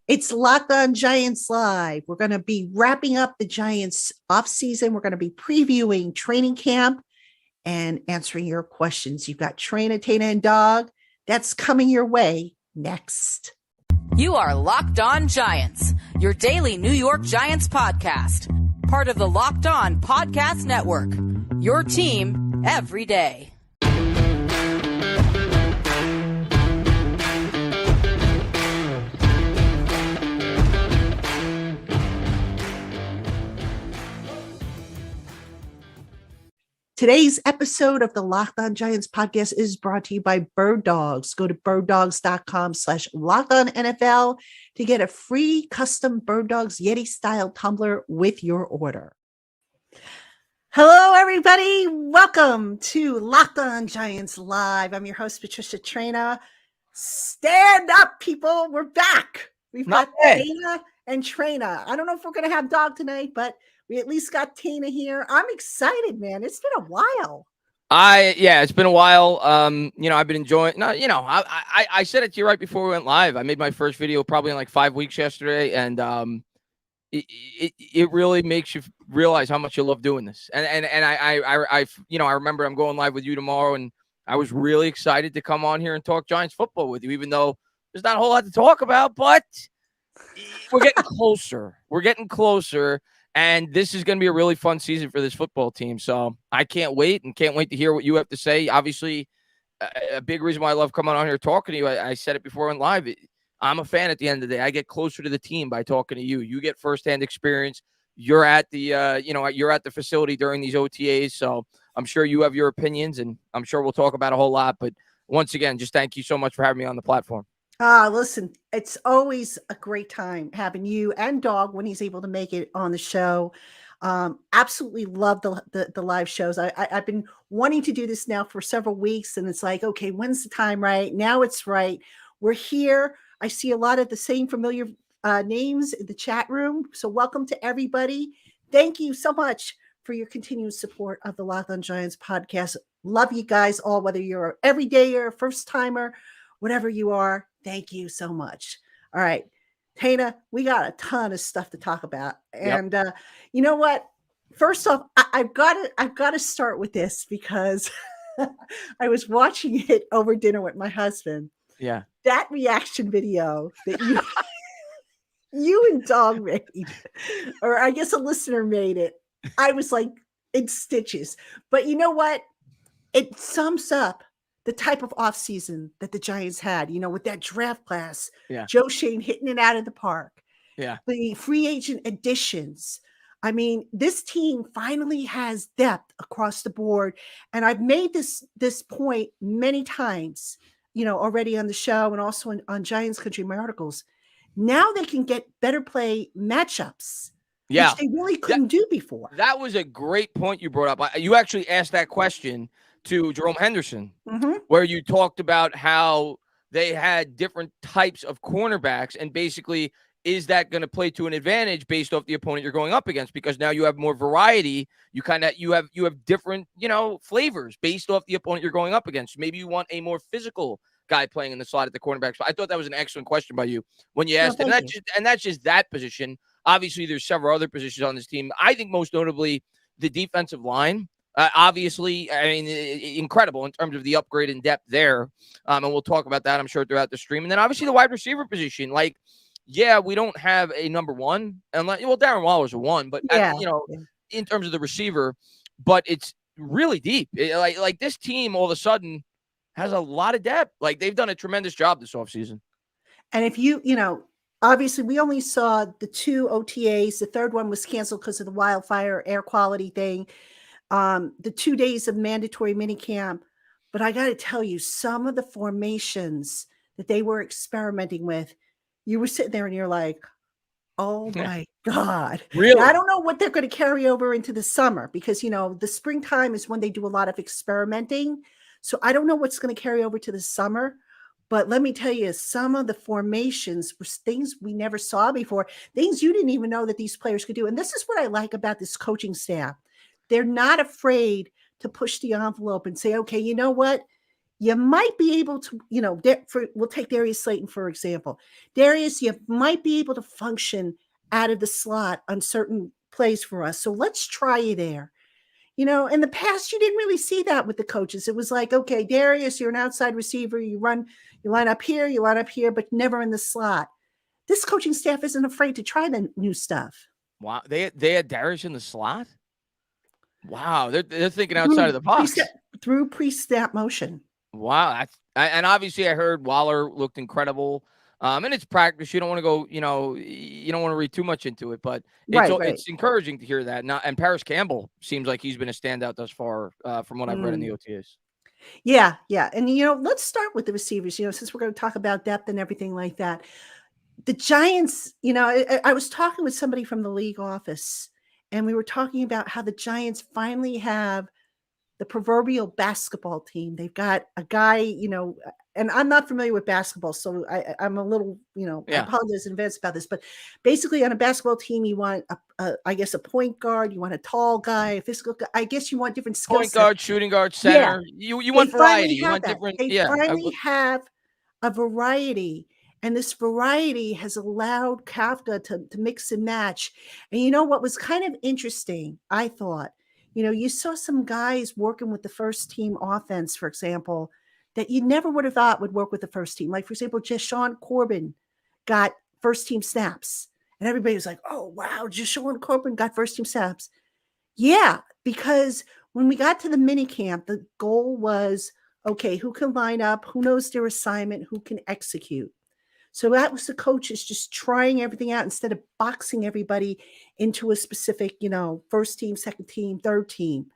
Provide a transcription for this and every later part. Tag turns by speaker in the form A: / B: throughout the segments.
A: It's Locked On Giants Live. We're going to be wrapping up the Giants offseason. We're going to be previewing training camp and answering your questions. You've got Traina, Tainah, and Dog. That's coming your way next.
B: You are Locked On Giants, your daily New York Giants podcast. Part of the Locked On Podcast Network, your team every day.
A: Today's episode of the Locked On Giants podcast is brought to you by Bird Dogs. Go to birddogs.com/LockedOnNFL to get a free custom Bird Dogs Yeti style tumbler with your order. Hello, everybody. Welcome to Locked On Giants Live. I'm your host, Patricia Traina. Stand up, people. We're back. We've got Tainah and Traina. I don't know if we're going to have Dog tonight, but we at least got Tainah here. I'm excited, man. It's been a while.
C: It's been a while. I've been enjoying. I said it to you right before we went live. I made my first video probably in like 5 weeks yesterday, and it really makes you realize how much you love doing this. And I remember I'm going live with you tomorrow, and I was really excited to come on here and talk Giants football with you, even though there's not a whole lot to talk about. But we're getting closer. And this is going to be a really fun season for this football team. So I can't wait to hear what you have to say. Obviously, a big reason why I love coming on here talking to you, I said it before on live. I'm a fan at the end of the day. I get closer to the team by talking to you. You get firsthand experience. You're at the, you're at the facility during these OTAs. So I'm sure you have your opinions, and I'm sure we'll talk about a whole lot. But once again, just thank you so much for having me on the platform.
A: Listen, it's always a great time having you and Dog when he's able to make it on the show. Absolutely love the live shows. I've been wanting to do this now for several weeks, and it's like, okay, when's the time right? Now it's right. We're here. I see a lot of the same familiar names in the chat room. So welcome to everybody. Thank you so much for your continued support of the Locked On Giants podcast. Love you guys all, whether you're an everydayer, first timer, whatever you are. Thank you so much. All right, Tainah, we got a ton of stuff to talk about. And you know what? First off, I've got to start with this because I was watching it over dinner with my husband.
C: Yeah.
A: That reaction video that you and Dog made, or I guess a listener made it, I was like in stitches. But you know what? It sums up the type of offseason that the Giants had, with that draft class, Joe Shane hitting it out of the park, the free agent additions. I mean, this team finally has depth across the board. And I've made this point many times, already on the show and also on Giants Country, my articles. Now they can get better play matchups, which they really couldn't do before.
C: That was a great point you brought up. You actually asked that question to Jerome Henderson, where you talked about how they had different types of cornerbacks, and basically, is that going to play to an advantage based off the opponent you're going up against? Because now you have more variety. You have different, flavors based off the opponent you're going up against. Maybe you want a more physical guy playing in the slot at the cornerback spot. I thought that was an excellent question by you when you asked it. And that's just that position. Obviously, there's several other positions on this team. I think most notably the defensive line. Obviously, I mean, incredible in terms of the upgrade in depth there. And we'll talk about that, I'm sure, throughout the stream. And then obviously the wide receiver position. Like, we don't have a number one. Darren Waller's a one, but, in terms of the receiver, but it's really deep. Like this team all of a sudden has a lot of depth. Like, they've done a tremendous job this offseason.
A: And if obviously we only saw the 2 OTAs. The third one was canceled because of the wildfire air quality thing. The 2 days of mandatory minicamp. But I got to tell you, some of the formations that they were experimenting with, you were sitting there and you're like, oh my God.
C: Really?
A: Now, I don't know what they're going to carry over into the summer because, the springtime is when they do a lot of experimenting. So I don't know what's going to carry over to the summer. But let me tell you, some of the formations were things we never saw before, things you didn't even know that these players could do. And this is what I like about this coaching staff. They're not afraid to push the envelope and say, okay, you know what? you might be able to, we'll take Darius Slayton, for example. Darius, you might be able to function out of the slot on certain plays for us. So let's try you there. In the past, you didn't really see that with the coaches. It was like, okay, Darius, you're an outside receiver. You line up here, but never in the slot. This coaching staff isn't afraid to try the new stuff.
C: Wow. They had Darius in the slot? Wow. They're thinking outside of the box.
A: Through pre-snap motion.
C: Wow. And obviously I heard Waller looked incredible. And it's practice. You don't want to go, you don't want to read too much into it, but it's encouraging to hear that. And Paris Campbell seems like he's been a standout thus far from what I've read in the OTAs.
A: Yeah. And, let's start with the receivers, since we're going to talk about depth and everything like that. The Giants, I was talking with somebody from the league office, and we were talking about how the Giants finally have the proverbial basketball team. They've got a guy, and I'm not familiar with basketball, so I'm a little, I apologize in advance about this, but basically on a basketball team, you want, I guess, a point guard, you want a tall guy, a physical guy. I guess you want different skill sets.
C: Point guard, shooting guard, center. Yeah. You want variety. You want different.
A: They finally have a variety. And this variety has allowed Kafka to mix and match. And what was kind of interesting, I thought, you saw some guys working with the first team offense, for example, that you never would have thought would work with the first team. Like, for example, Jashawn Corbin got first team snaps. And everybody was like, oh, wow, Jashawn Corbin got first team snaps. Yeah, because when we got to the mini camp, the goal was, okay, who can line up? Who knows their assignment? Who can execute? So that was the coaches just trying everything out instead of boxing everybody into a specific, first team, second team, third team.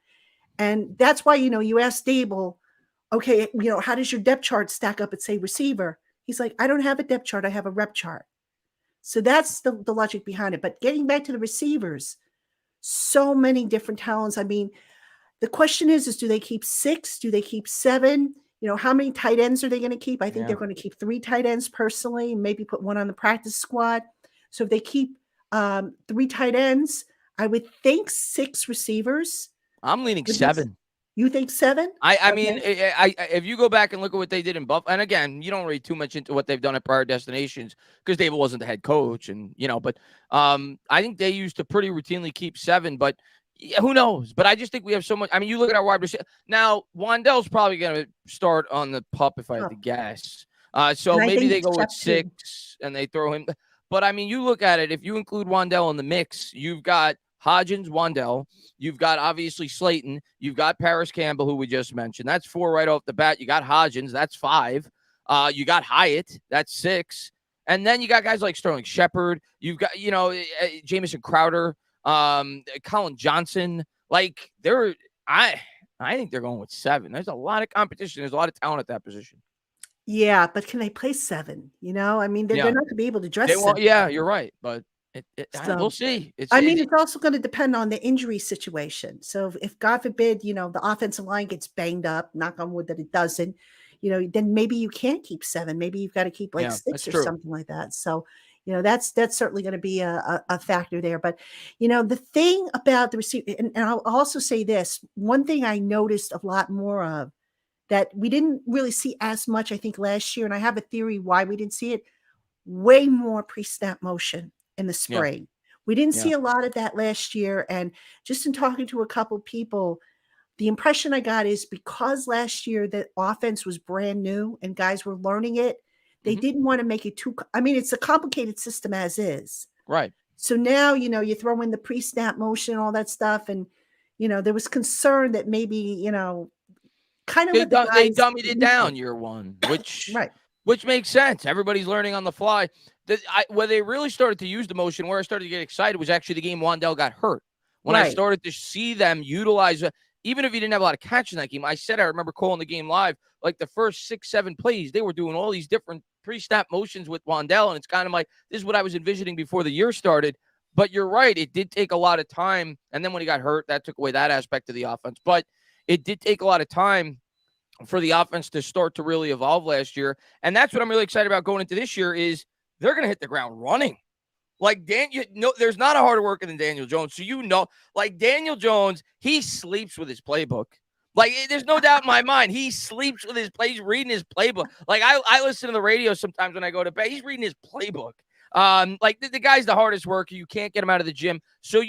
A: And that's why, you ask Dable, okay, how does your depth chart stack up at, say, receiver? He's like, I don't have a depth chart. I have a rep chart. So that's the logic behind it. But getting back to the receivers, so many different talents. I mean, the question is do they keep 6? Do they keep 7? How many tight ends are they going to keep? I think they're going to keep 3 tight ends personally, maybe put one on the practice squad. So if they keep 3 tight ends, I would think 6 receivers.
C: I'm leaning 7.
A: You think 7?
C: I mean, if you go back and look at what they did in Buffalo, and again, you don't read too much into what they've done at prior destinations because David wasn't the head coach, and but I think they used to pretty routinely keep 7, but. Yeah, who knows? But I just think we have so much. I mean, you look at our wide receiver. Now, Wan'Dale's probably going to start on the pup if I had to guess. So maybe they go with 6 and they throw him. But, I mean, you look at it. If you include Wan'Dale in the mix, you've got Hodgins, Wan'Dale. You've got, obviously, Slayton. You've got Paris Campbell, who we just mentioned. That's 4 right off the bat. You got Hodgins. That's 5. You got Hyatt. That's 6. And then you got guys like Sterling Shepard. You've got, Jamison Crowder. Colin Johnson, like I think they're going with 7. There's a lot of competition. There's a lot of talent at that position.
A: Yeah, but can they play 7? I mean, they're not going to be able to dress.
C: Yeah, you're right, but we'll see. It's
A: also going to depend on the injury situation. So if God forbid, the offensive line gets banged up, knock on wood that it doesn't, then maybe you can't keep 7. Maybe you've got to keep 6 or something like that. So. That's certainly going to be a factor there. But, the thing about the receiver, and I'll also say this, one thing I noticed a lot more of that we didn't really see as much, I think, last year, and I have a theory why we didn't see it, way more pre-snap motion in the spring. Yeah. We didn't see a lot of that last year. And just in talking to a couple of people, the impression I got is because last year the offense was brand new and guys were learning it, they didn't want to make it too. I mean, it's a complicated system as is.
C: Right.
A: So now, you throw in the pre-snap motion, all that stuff. And, there was concern that maybe, kind of
C: they dummied it down year one, which makes sense. Everybody's learning on the fly. Where they really started to use the motion, where I started to get excited was actually the game Wan'Dale got hurt. When I started to see them utilize it. Even if you didn't have a lot of catch in that game, I remember calling the game live, like the first 6-7 plays, they were doing all these different pre-snap motions with Wan'Dale, and it's kind of like, this is what I was envisioning before the year started. But you're right, it did take a lot of time, and then when he got hurt, that took away that aspect of the offense. But it did take a lot of time for the offense to start to really evolve last year, and that's what I'm really excited about going into this year is they're going to hit the ground running. Like there's not a harder worker than Daniel Jones. So like Daniel Jones, he sleeps with his playbook. Like, there's no doubt in my mind. He sleeps with his play. He's reading his playbook. Like, I listen to the radio sometimes when I go to bed. He's reading his playbook. Like the guy's the hardest worker. You can't get him out of the gym. So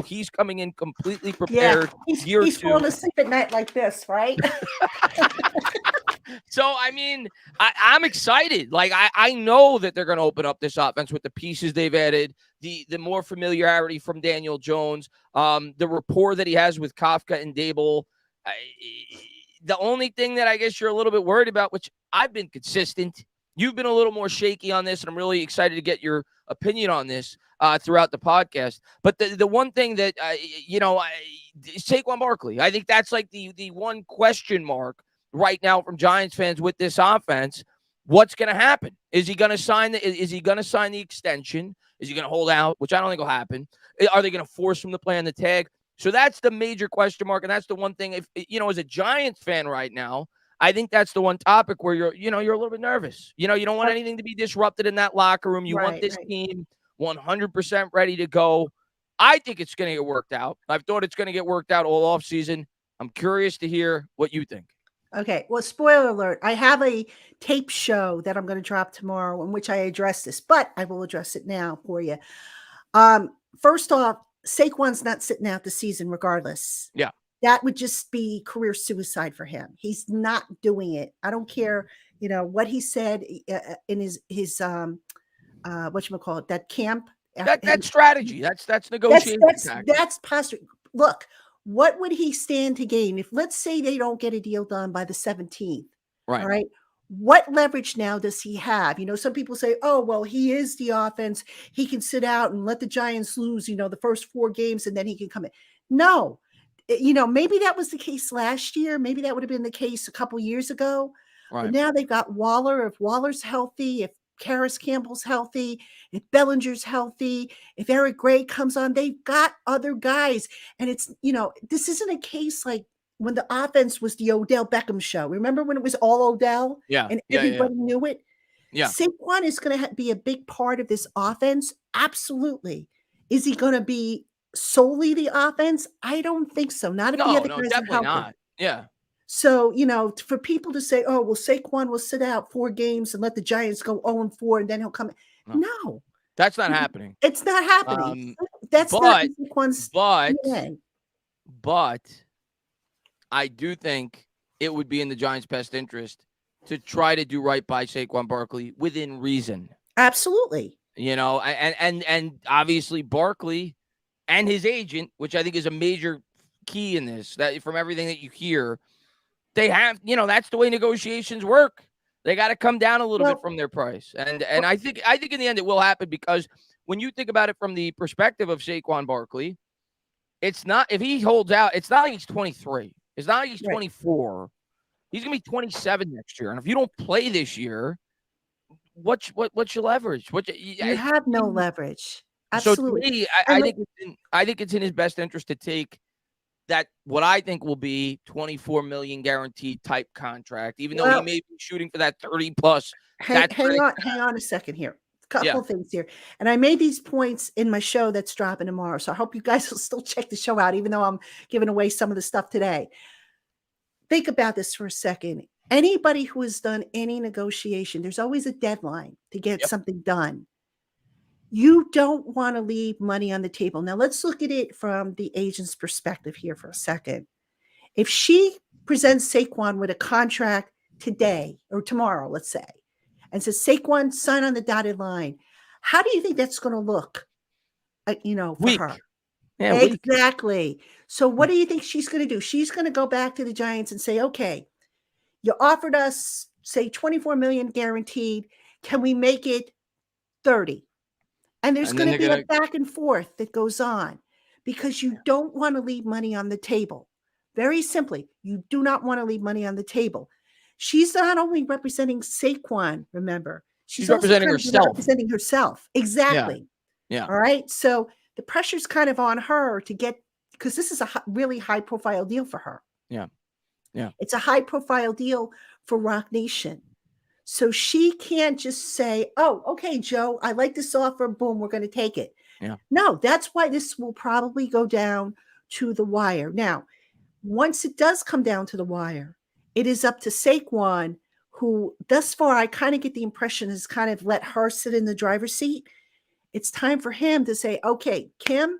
C: he's coming in completely prepared.
A: He's falling asleep at night like this, right?
C: So, I mean, I'm excited. Like, I know that they're going to open up this offense with the pieces they've added, the more familiarity from Daniel Jones, the rapport that he has with Kafka and Dable. The only thing that I guess you're a little bit worried about, which I've been consistent, you've been a little more shaky on this, and I'm really excited to get your opinion on this throughout the podcast. But the one thing that, Saquon Barkley, I think that's like the one question mark right now from Giants fans with this offense. What's going to happen? Is he going to sign the extension? Is he going to hold out, which I don't think will happen? Are they going to force him to play on the tag? So that's the major question mark, and that's the one thing. If as a Giants fan right now, I think that's the one topic where you're a little bit nervous. You don't want anything to be disrupted in that locker room. You want this team 100% ready to go. I think it's going to get worked out. I've thought it's going to get worked out all offseason. I'm curious to hear what you think.
A: Okay. Well, spoiler alert. I have a tape show that I'm going to drop tomorrow in which I address this, but I will address it now for you. First off, Saquon's not sitting out the season regardless.
C: Yeah.
A: That would just be career suicide for him. He's not doing it. I don't care, what he said in his whatchamacallit, that camp.
C: That's strategy. That's negotiation.
A: That's posture. Look, what would he stand to gain if, let's say, they don't get a deal done by the 17th?
C: Right.
A: All right. What leverage now does he have? Some people say, oh, well, he is the offense. He can sit out and let the Giants lose, the first 4 games, and then he can come in. No, maybe that was the case last year. Maybe that would have been the case a couple years ago. Right. But now they've got Waller. If Waller's healthy, if Karras Campbell's healthy, if Bellinger's healthy, if Eric Gray comes on, they've got other guys. And it's, this isn't a case like when the offense was the Odell Beckham show. Remember when it was all Odell?
C: Yeah.
A: And everybody knew it?
C: Yeah.
A: Saquon is going to be a big part of this offense. Absolutely. Is he going to be solely the offense? I don't think so. Not if the other guys are helping.
C: Not. Yeah.
A: So, for people to say, oh, well, Saquon will sit out 4 games and let the Giants go 0-4 and then he'll come in. No.
C: That's not happening.
A: It's not happening. That's not Saquon's DNA.
C: But I do think it would be in the Giants' best interest to try to do right by Saquon Barkley within reason.
A: Absolutely.
C: And obviously Barkley and his agent, which I think is a major key in this, that from everything that you hear, they have, that's the way negotiations work. They got to come down a little bit from their price. And I think in the end it will happen, because when you think about it from the perspective of Saquon Barkley, it's not, if he holds out, it's not like he's 23. It's not like he's 24. He's going to be 27 next year. And if you don't play this year, what's your leverage?
A: You have no leverage. Absolutely.
C: So to me, I think it's in his best interest to take that, what I think will be $24 million guaranteed type contract, even though he may be shooting for that 30 plus.
A: Hang on a second here. A couple of things here. And I made these points in my show that's dropping tomorrow. So I hope you guys will still check the show out, even though I'm giving away some of the stuff today. Think about this for a second. Anybody who has done any negotiation, there's always a deadline to get something done. You don't want to leave money on the table. Now, let's look at it from the agent's perspective here for a second. If she presents Saquon with a contract today or tomorrow, let's say, and says, Saquon, sign on the dotted line, how do you think that's going to look, for her?
C: Yeah,
A: exactly. So what do you think she's going to do? She's going to go back to the Giants and say, okay, you offered us, say, $24 million guaranteed. Can we make it 30? And there's going to be a back and forth that goes on, because you don't want to leave money on the table. Very simply, you do not want to leave money on the table. She's not only representing Saquon, remember. She's
C: representing herself.
A: Representing herself. Exactly.
C: Yeah.
A: All right. So the pressure's kind of on her to get, because this is a really high profile deal for her.
C: Yeah. Yeah.
A: It's a high profile deal for Rock Nation. So she can't just say, oh, okay, Joe, I like this offer. Boom, we're going to take it.
C: Yeah.
A: No, that's why this will probably go down to the wire. Now, once it does come down to the wire, it is up to Saquon, who thus far I kind of get the impression has kind of let her sit in the driver's seat. It's time for him to say, okay, Kim,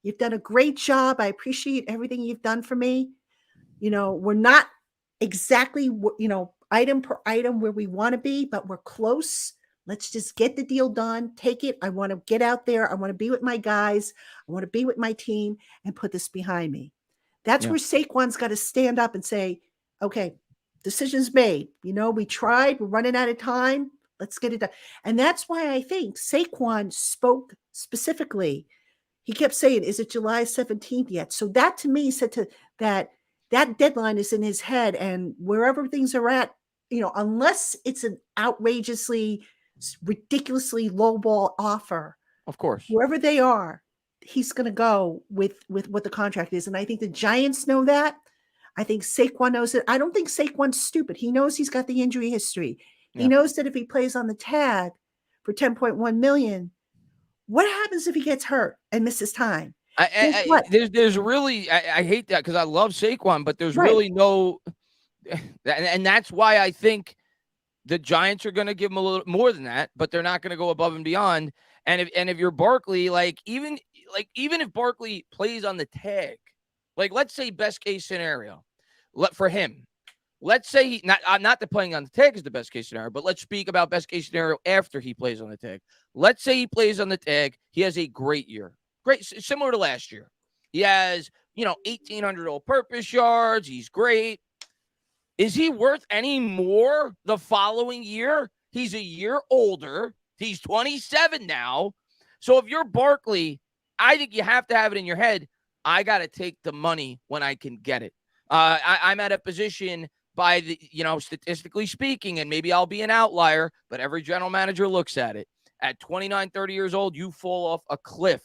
A: you've done a great job. I appreciate everything you've done for me. We're not exactly, item per item where we want to be, but we're close. Let's just get the deal done. Take it. I want to get out there. I want to be with my guys. I want to be with my team and put this behind me. That's where Saquon's got to stand up and say, okay, decision's made. We tried. We're running out of time. Let's get it done. And that's why I think Saquon spoke specifically. He kept saying, is it July 17th yet? So that to me said that deadline is in his head, and wherever things are at, unless it's an outrageously, ridiculously lowball offer,
C: of course,
A: wherever they are, he's going to go with what the contract is. And I think the Giants know that. I think Saquon knows it. I don't think Saquon's stupid. He knows he's got the injury history. Yeah. He knows that if he plays on the tag for $10.1 million, what happens if he gets hurt and misses time?
C: There's really, I hate that because I love Saquon, but there's really no, and that's why I think the Giants are going to give him a little more than that, but they're not going to go above and beyond. And if you're Barkley, even if Barkley plays on the tag, let's say best case scenario, for him, let's say not that playing on the tag is the best case scenario, but let's speak about best case scenario after he plays on the tag. Let's say he plays on the tag. He has a great year. Great, similar to last year. He has, 1,800 all-purpose yards. He's great. Is he worth any more the following year? He's a year older. He's 27 now. So if you're Barkley, I think you have to have it in your head. I got to take the money when I can get it. I'm at a position by the, statistically speaking, and maybe I'll be an outlier, but every general manager looks at it. At 29, 30 years old, you fall off a cliff.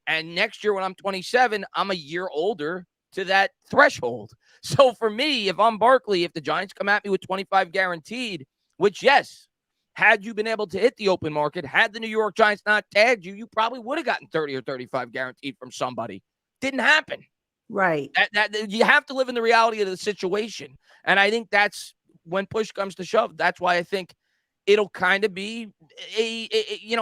C: And next year when I'm 27, I'm a year older to that threshold. So for me, if I'm Barkley, if the Giants come at me with 25 guaranteed, which, yes, had you been able to hit the open market, had the New York Giants not tagged you, you probably would have gotten 30 or 35 guaranteed from somebody. Didn't happen.
A: Right.
C: That you have to live in the reality of the situation. And I think that's when push comes to shove. That's why I think it'll kind of be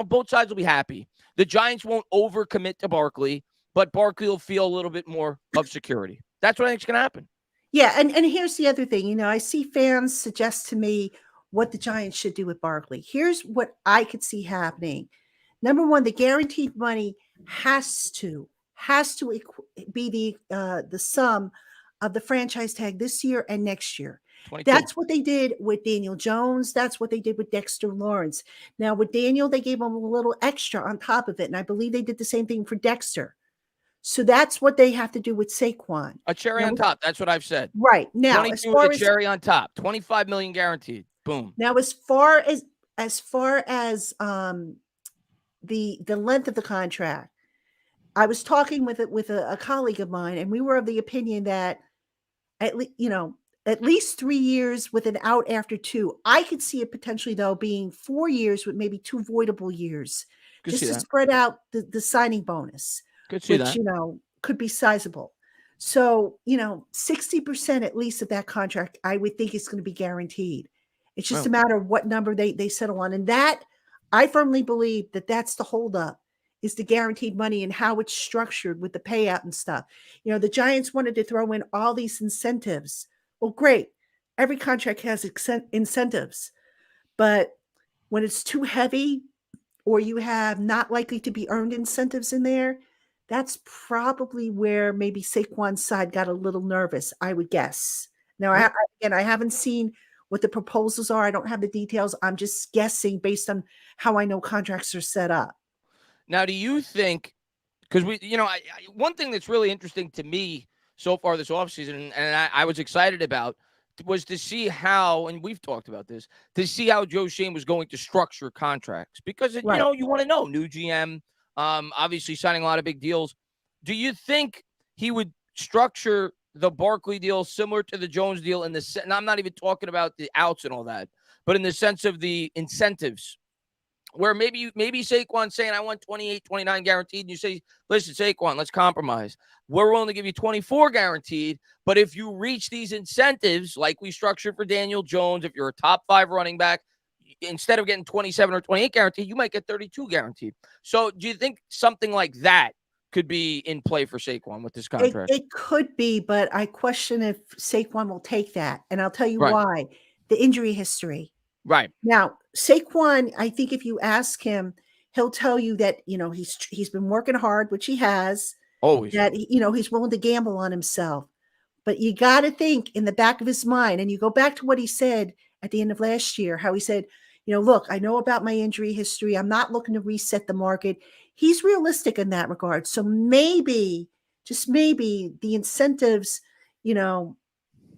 C: both sides will be happy. The Giants won't overcommit to Barkley, but Barkley will feel a little bit more of security. That's what I think is going to happen.
A: Yeah, and here's the other thing. I see fans suggest to me what the Giants should do with Barkley. Here's what I could see happening. Number one, the guaranteed money has to be the sum of the franchise tag this year and next year. 22. That's what they did with Daniel Jones. That's what they did with Dexter Lawrence. Now with Daniel, they gave him a little extra on top of it. And I believe they did the same thing for Dexter. So that's what they have to do with Saquon.
C: A cherry on top. That's what I've said.
A: Right. Now,
C: 22 with a cherry on top. 25 million guaranteed. Boom.
A: Now, as far as the length of the contract, I was talking with a colleague of mine, and we were of the opinion that at least 3 years with an out after 2. I could see it potentially, though, being 4 years with maybe 2 voidable years, just to spread out the signing bonus, which, could be sizable. So, 60% at least of that contract, I would think is going to be guaranteed. It's just a matter of what number they settle on. And that, I firmly believe that's the holdup, is the guaranteed money and how it's structured with the payout and stuff. The Giants wanted to throw in all these incentives. Well, great. Every contract has incentives, but when it's too heavy or you have not likely to be earned incentives in there, that's probably where maybe Saquon's side got a little nervous, I would guess. Now, I haven't seen what the proposals are. I don't have the details. I'm just guessing based on how I know contracts are set up.
C: Now, do you think, because one thing that's really interesting to me so far this offseason, and I was excited about, was to see how, and we've talked about this, to see how Joe Schoen was going to structure contracts. Because, you want to know, new GM, obviously signing a lot of big deals. Do you think he would structure the Barkley deal similar to the Jones deal and I'm not even talking about the outs and all that, but in the sense of the incentives, where maybe Saquon's saying, I want 28, 29 guaranteed. And you say, listen, Saquon, let's compromise. We're willing to give you 24 guaranteed. But if you reach these incentives, like we structured for Daniel Jones, if you're a top 5 running back, instead of getting 27 or 28 guaranteed, you might get 32 guaranteed. So do you think something like that could be in play for Saquon with this contract?
A: It could be, but I question if Saquon will take that. And I'll tell you
C: Right.
A: why. The injury history.
C: Right.
A: Now, Saquon, I think if you ask him, he'll tell you that, he's been working hard, which he has.
C: Always.
A: That, he's willing to gamble on himself. But you got to think in the back of his mind, and you go back to what he said at the end of last year, how he said, look, I know about my injury history. I'm not looking to reset the market. He's realistic in that regard. So maybe, just maybe, the incentives,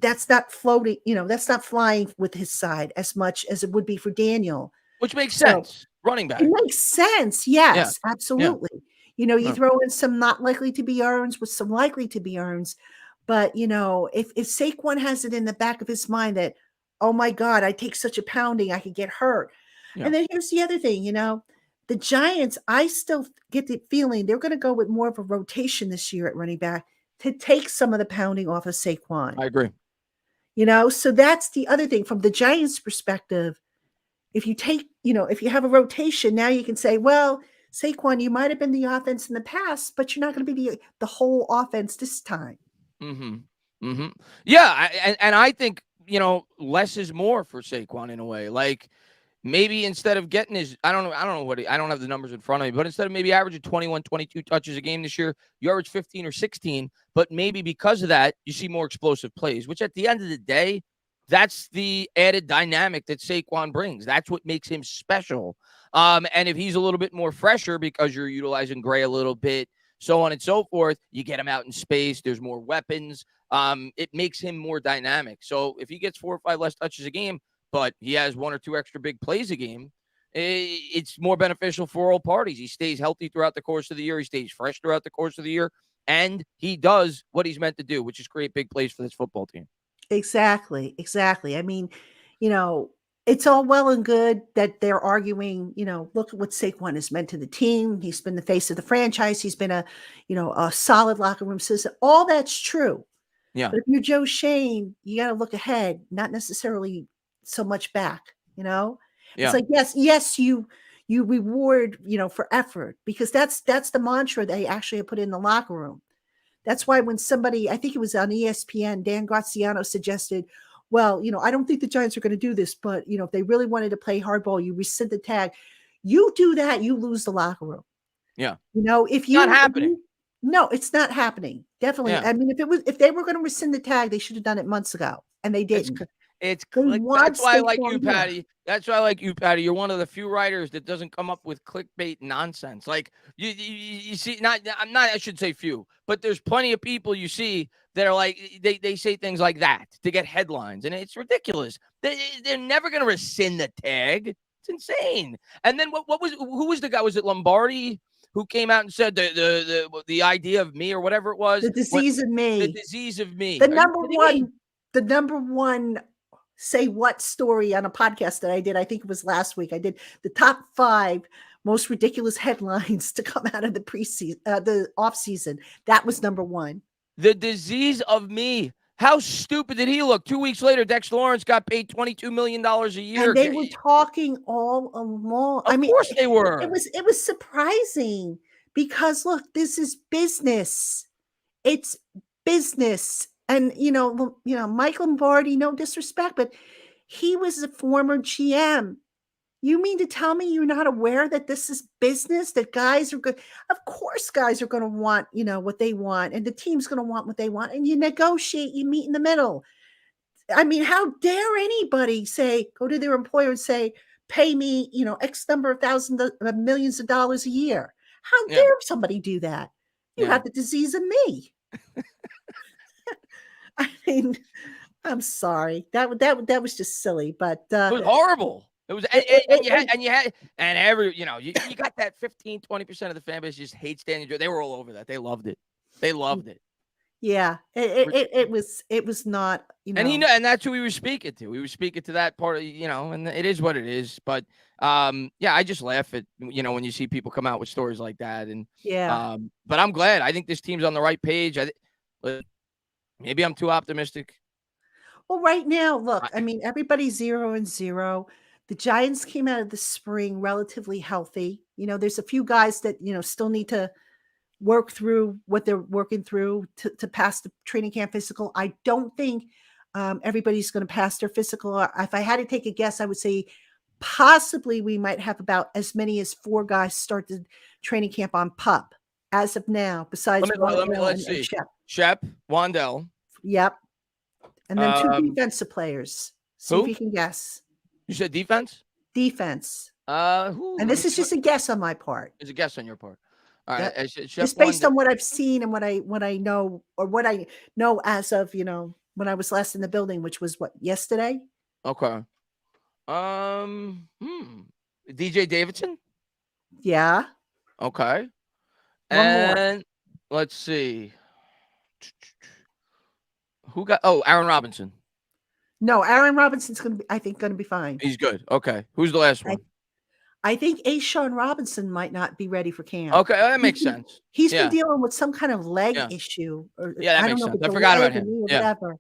A: that's not floating, that's not flying with his side as much as it would be for Daniel.
C: Which makes sense. Running back.
A: It makes sense. Yes, absolutely.
C: Yeah.
A: You throw in some not likely to be earns with some likely to be earns. But, if Saquon has it in the back of his mind that, oh my God, I take such a pounding, I could get hurt. Yeah. And then here's the other thing, the Giants, I still get the feeling they're going to go with more of a rotation this year at running back to take some of the pounding off of Saquon.
C: I agree.
A: So that's the other thing from the Giants' perspective. If you take, if you have a rotation, now you can say, well, Saquon, you might have been the offense in the past, but you're not going to be the whole offense this time.
C: Mm-hmm. Mm-hmm. Yeah. And I think, less is more for Saquon in a way. Like maybe instead of getting I don't know I don't have the numbers in front of me, but instead of maybe averaging 21, 22 touches a game this year, you average 15 or 16. But maybe because of that, you see more explosive plays, which at the end of the day, that's the added dynamic that Saquon brings. That's what makes him special. And if he's a little bit more fresher because you're utilizing Gray a little bit, so on and so forth, you get him out in space. There's more weapons. It makes him more dynamic. So if he gets 4 or 5 less touches a game, but he has 1 or 2 extra big plays a game, it's more beneficial for all parties. He stays healthy throughout the course of the year. He stays fresh throughout the course of the year. And he does what he's meant to do, which is create big plays for this football team.
A: Exactly. I mean, it's all well and good that they're arguing, look at what Saquon has meant to the team. He's been the face of the franchise. He's been a solid locker room system. All that's true.
C: Yeah.
A: But if you're Joe Shane, you got to look ahead, not necessarily so much back, Yeah. It's like, yes, you reward, for effort, because that's the mantra they actually have put in the locker room. That's why when somebody, I think it was on ESPN, Dan Graziano suggested, well, I don't think the Giants are going to do this, but, if they really wanted to play hardball, you rescind the tag. You do that, you lose the locker room.
C: Yeah.
A: If you
C: not happening.
A: No, it's not happening. Definitely. Yeah. I mean, if they were going to rescind the tag, they should have done it months ago, and they didn't.
C: That's why I like you, Patty. That's why I like you, Patty. You're one of the few writers that doesn't come up with clickbait nonsense. Like you see, I should say few, but there's plenty of people you see that are like, they say things like that to get headlines, and it's ridiculous. They're never going to rescind the tag. It's insane. And then who was the guy? Was it Lombardi who came out and said the idea of me or whatever it was?
A: The disease of me.
C: The disease of me.
A: The number one say what story on a podcast that I did, I think it was last week. I did the top 5 most ridiculous headlines to come out of the preseason, the off season. That was number 1.
C: The disease of me. How stupid did he look? 2 weeks later, Dexter Lawrence got paid $22 million a year.
A: And they were talking all along.
C: Of course they were.
A: It was surprising because look, this is business. It's business. And, Mike Lombardi, no disrespect, but he was a former GM. You mean to tell me you're not aware that this is business, that guys are good? Of course, guys are going to want, what they want, and the team's going to want what they want, and you negotiate, you meet in the middle. I mean, how dare anybody go to their employer and say, pay me, X number of millions of dollars a year? How dare somebody do that? You have the disease of me. I mean, I'm sorry. That was just silly, but
C: it was horrible. It was, you got that 15-20% of the fan base just hates Daniel Jones. They were all over that. They loved it.
A: Yeah, it was not,
C: And and that's who we were speaking to. We were speaking to that part of, and it is what it is. But yeah, I just laugh at, when you see people come out with stories like that. And
A: yeah.
C: but I'm glad. I think this team's on the right page. But maybe I'm too optimistic.
A: Well, right now, look, I mean, everybody's 0-0. The Giants came out of the spring relatively healthy. There's a few guys that, still need to work through what they're working through to pass the training camp physical. I don't think everybody's going to pass their physical. If I had to take a guess, I would say possibly we might have about as many as 4 guys start the training camp on PUP as of now, besides Wandell
C: Let's
A: and
C: see.
A: Shep.
C: Shep, Wandell.
A: Yep. And then 2 defensive players. See if you can guess.
C: You said defense?
A: Defense.
C: Who?
A: And this is just a guess on my part.
C: It's a guess on your part. All right.
A: Just based on what I've seen and what I know, or what I know as of, when I was last in the building, which was yesterday?
C: Okay. DJ Davidson?
A: Yeah.
C: Okay.
A: One more.
C: And let's see. Aaron Robinson.
A: No, Aaron Robinson's going to be fine.
C: He's good. Okay. Who's the last one?
A: I think Ashawn Robinson might not be ready for camp.
C: Okay, that makes sense.
A: He's been dealing with some kind of leg issue. Or,
C: that makes sense. I forgot about him.
A: Whatever.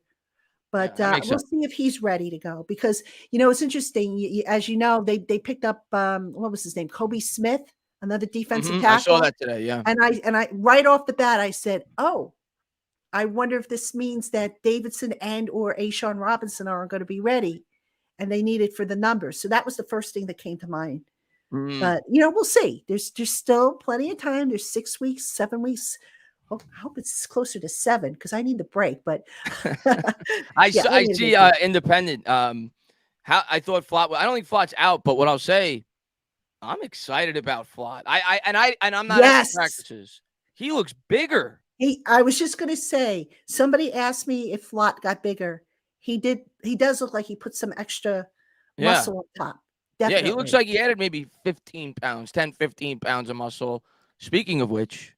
A: But we'll see if he's ready to go, because, it's interesting. As you know, they picked up, what was his name? Kobe Smith, another defensive tackle.
C: I saw that today. Yeah.
A: And I right off the bat, I said, oh, I wonder if this means that Davidson and or Ashawn Robinson aren't going to be ready, and they need it for the numbers. So that was the first thing that came to mind. But, we'll see. There's still plenty of time. There's 6 weeks, 7 weeks. Oh, I hope it's closer to 7, because I need the break. But
C: I see independent. How I thought Flott. I don't think Flott's out, but what I'll say, I'm excited about Flott. I'm not at practices. He looks bigger.
A: I was just going to say, somebody asked me if Flott got bigger. He does look like he put some extra muscle on top. Definitely.
C: Yeah, he looks like he added maybe 15 pounds, 10, 15 pounds of muscle. Speaking of which,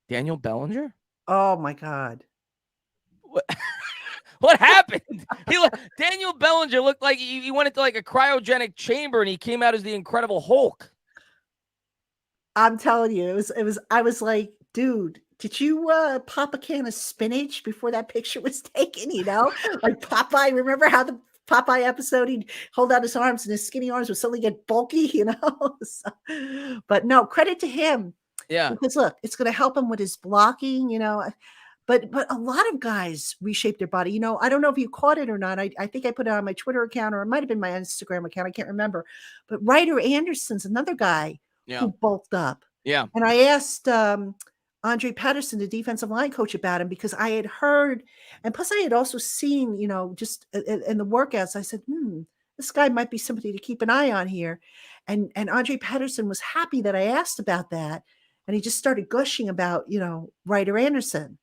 C: Daniel Bellinger?
A: Oh, my God.
C: What happened? Daniel Bellinger looked like he went into like a cryogenic chamber, and he came out as the Incredible Hulk.
A: I'm telling you, I was like, dude, did you pop a can of spinach before that picture was taken? Like Popeye. Remember how the Popeye episode, he'd hold out his arms and his skinny arms would suddenly get bulky, So, but no, credit to him.
C: Yeah.
A: Because look, it's going to help him with his blocking, But a lot of guys reshape their body. I don't know if you caught it or not. I think I put it on my Twitter account, or it might have been my Instagram account. I can't remember. But Ryder Anderson's another guy who bulked up. Yeah. And I asked Andre Patterson, the defensive line coach, about him, because I had heard, and plus I had also seen, just in the workouts, I said, this guy might be somebody to keep an eye on here. And Andre Patterson was happy that I asked about that. And he just started gushing about, Ryder Anderson.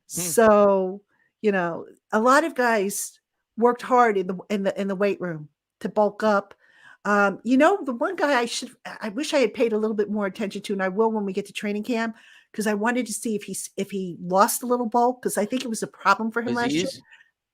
A: So, a lot of guys worked hard in the weight room to bulk up. The one guy I wish I had paid a little bit more attention to, and I will when we get to training camp, because I wanted to see if he lost a little bulk, because I think it was a problem for him last year.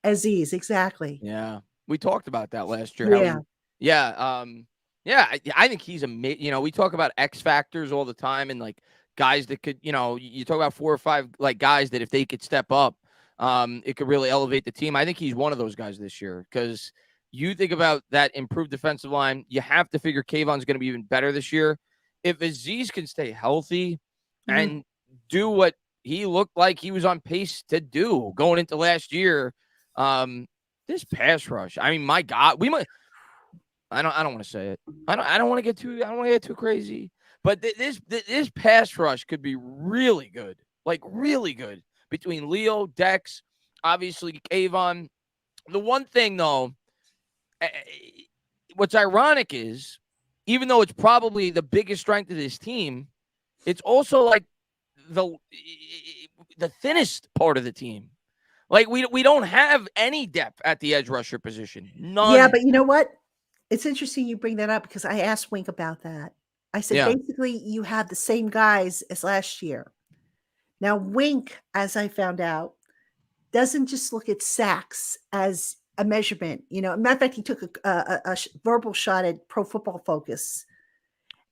A: Aziz, exactly.
C: Yeah, we talked about that last year. I think he's amazing. We talk about X factors all the time, and like guys that could, you talk about 4 or 5 like guys that if they could step up, it could really elevate the team. I think he's one of those guys this year, because you think about that improved defensive line, you have to figure Kayvon's going to be even better this year. If Aziz can stay healthy and do what he looked like he was on pace to do going into last year, this pass rush, I mean, my God, we might. I don't want to say it. I don't want to get too crazy. But this pass rush could be really good, like really good, between Leo, Dex, obviously Kayvon. The one thing though, what's ironic is, even though it's probably the biggest strength of this team, it's also like the thinnest part of the team. Like we don't have any depth at the edge rusher position. None.
A: Yeah, but you know what? It's interesting you bring that up, because I asked Wink about that. I said, basically, you have the same guys as last year. Now, Wink, as I found out, doesn't just look at sacks as a measurement. Matter of fact, he took a verbal shot at Pro Football Focus.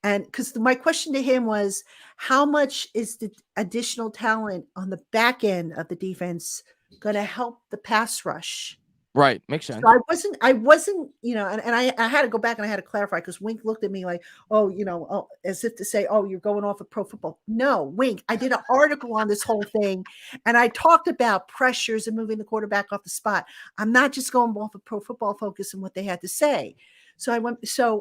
A: And because my question to him was, how much is the additional talent on the back end of the defense going to help the pass rush?
C: Right. Makes sense.
A: So I wasn't, and I had to go back and I had to clarify because Wink looked at me like, as if to say, oh, you're going off of Pro Football. No, Wink, I did an article on this whole thing and I talked about pressures and moving the quarterback off the spot. I'm not just going off of Pro Football Focus and what they had to say. So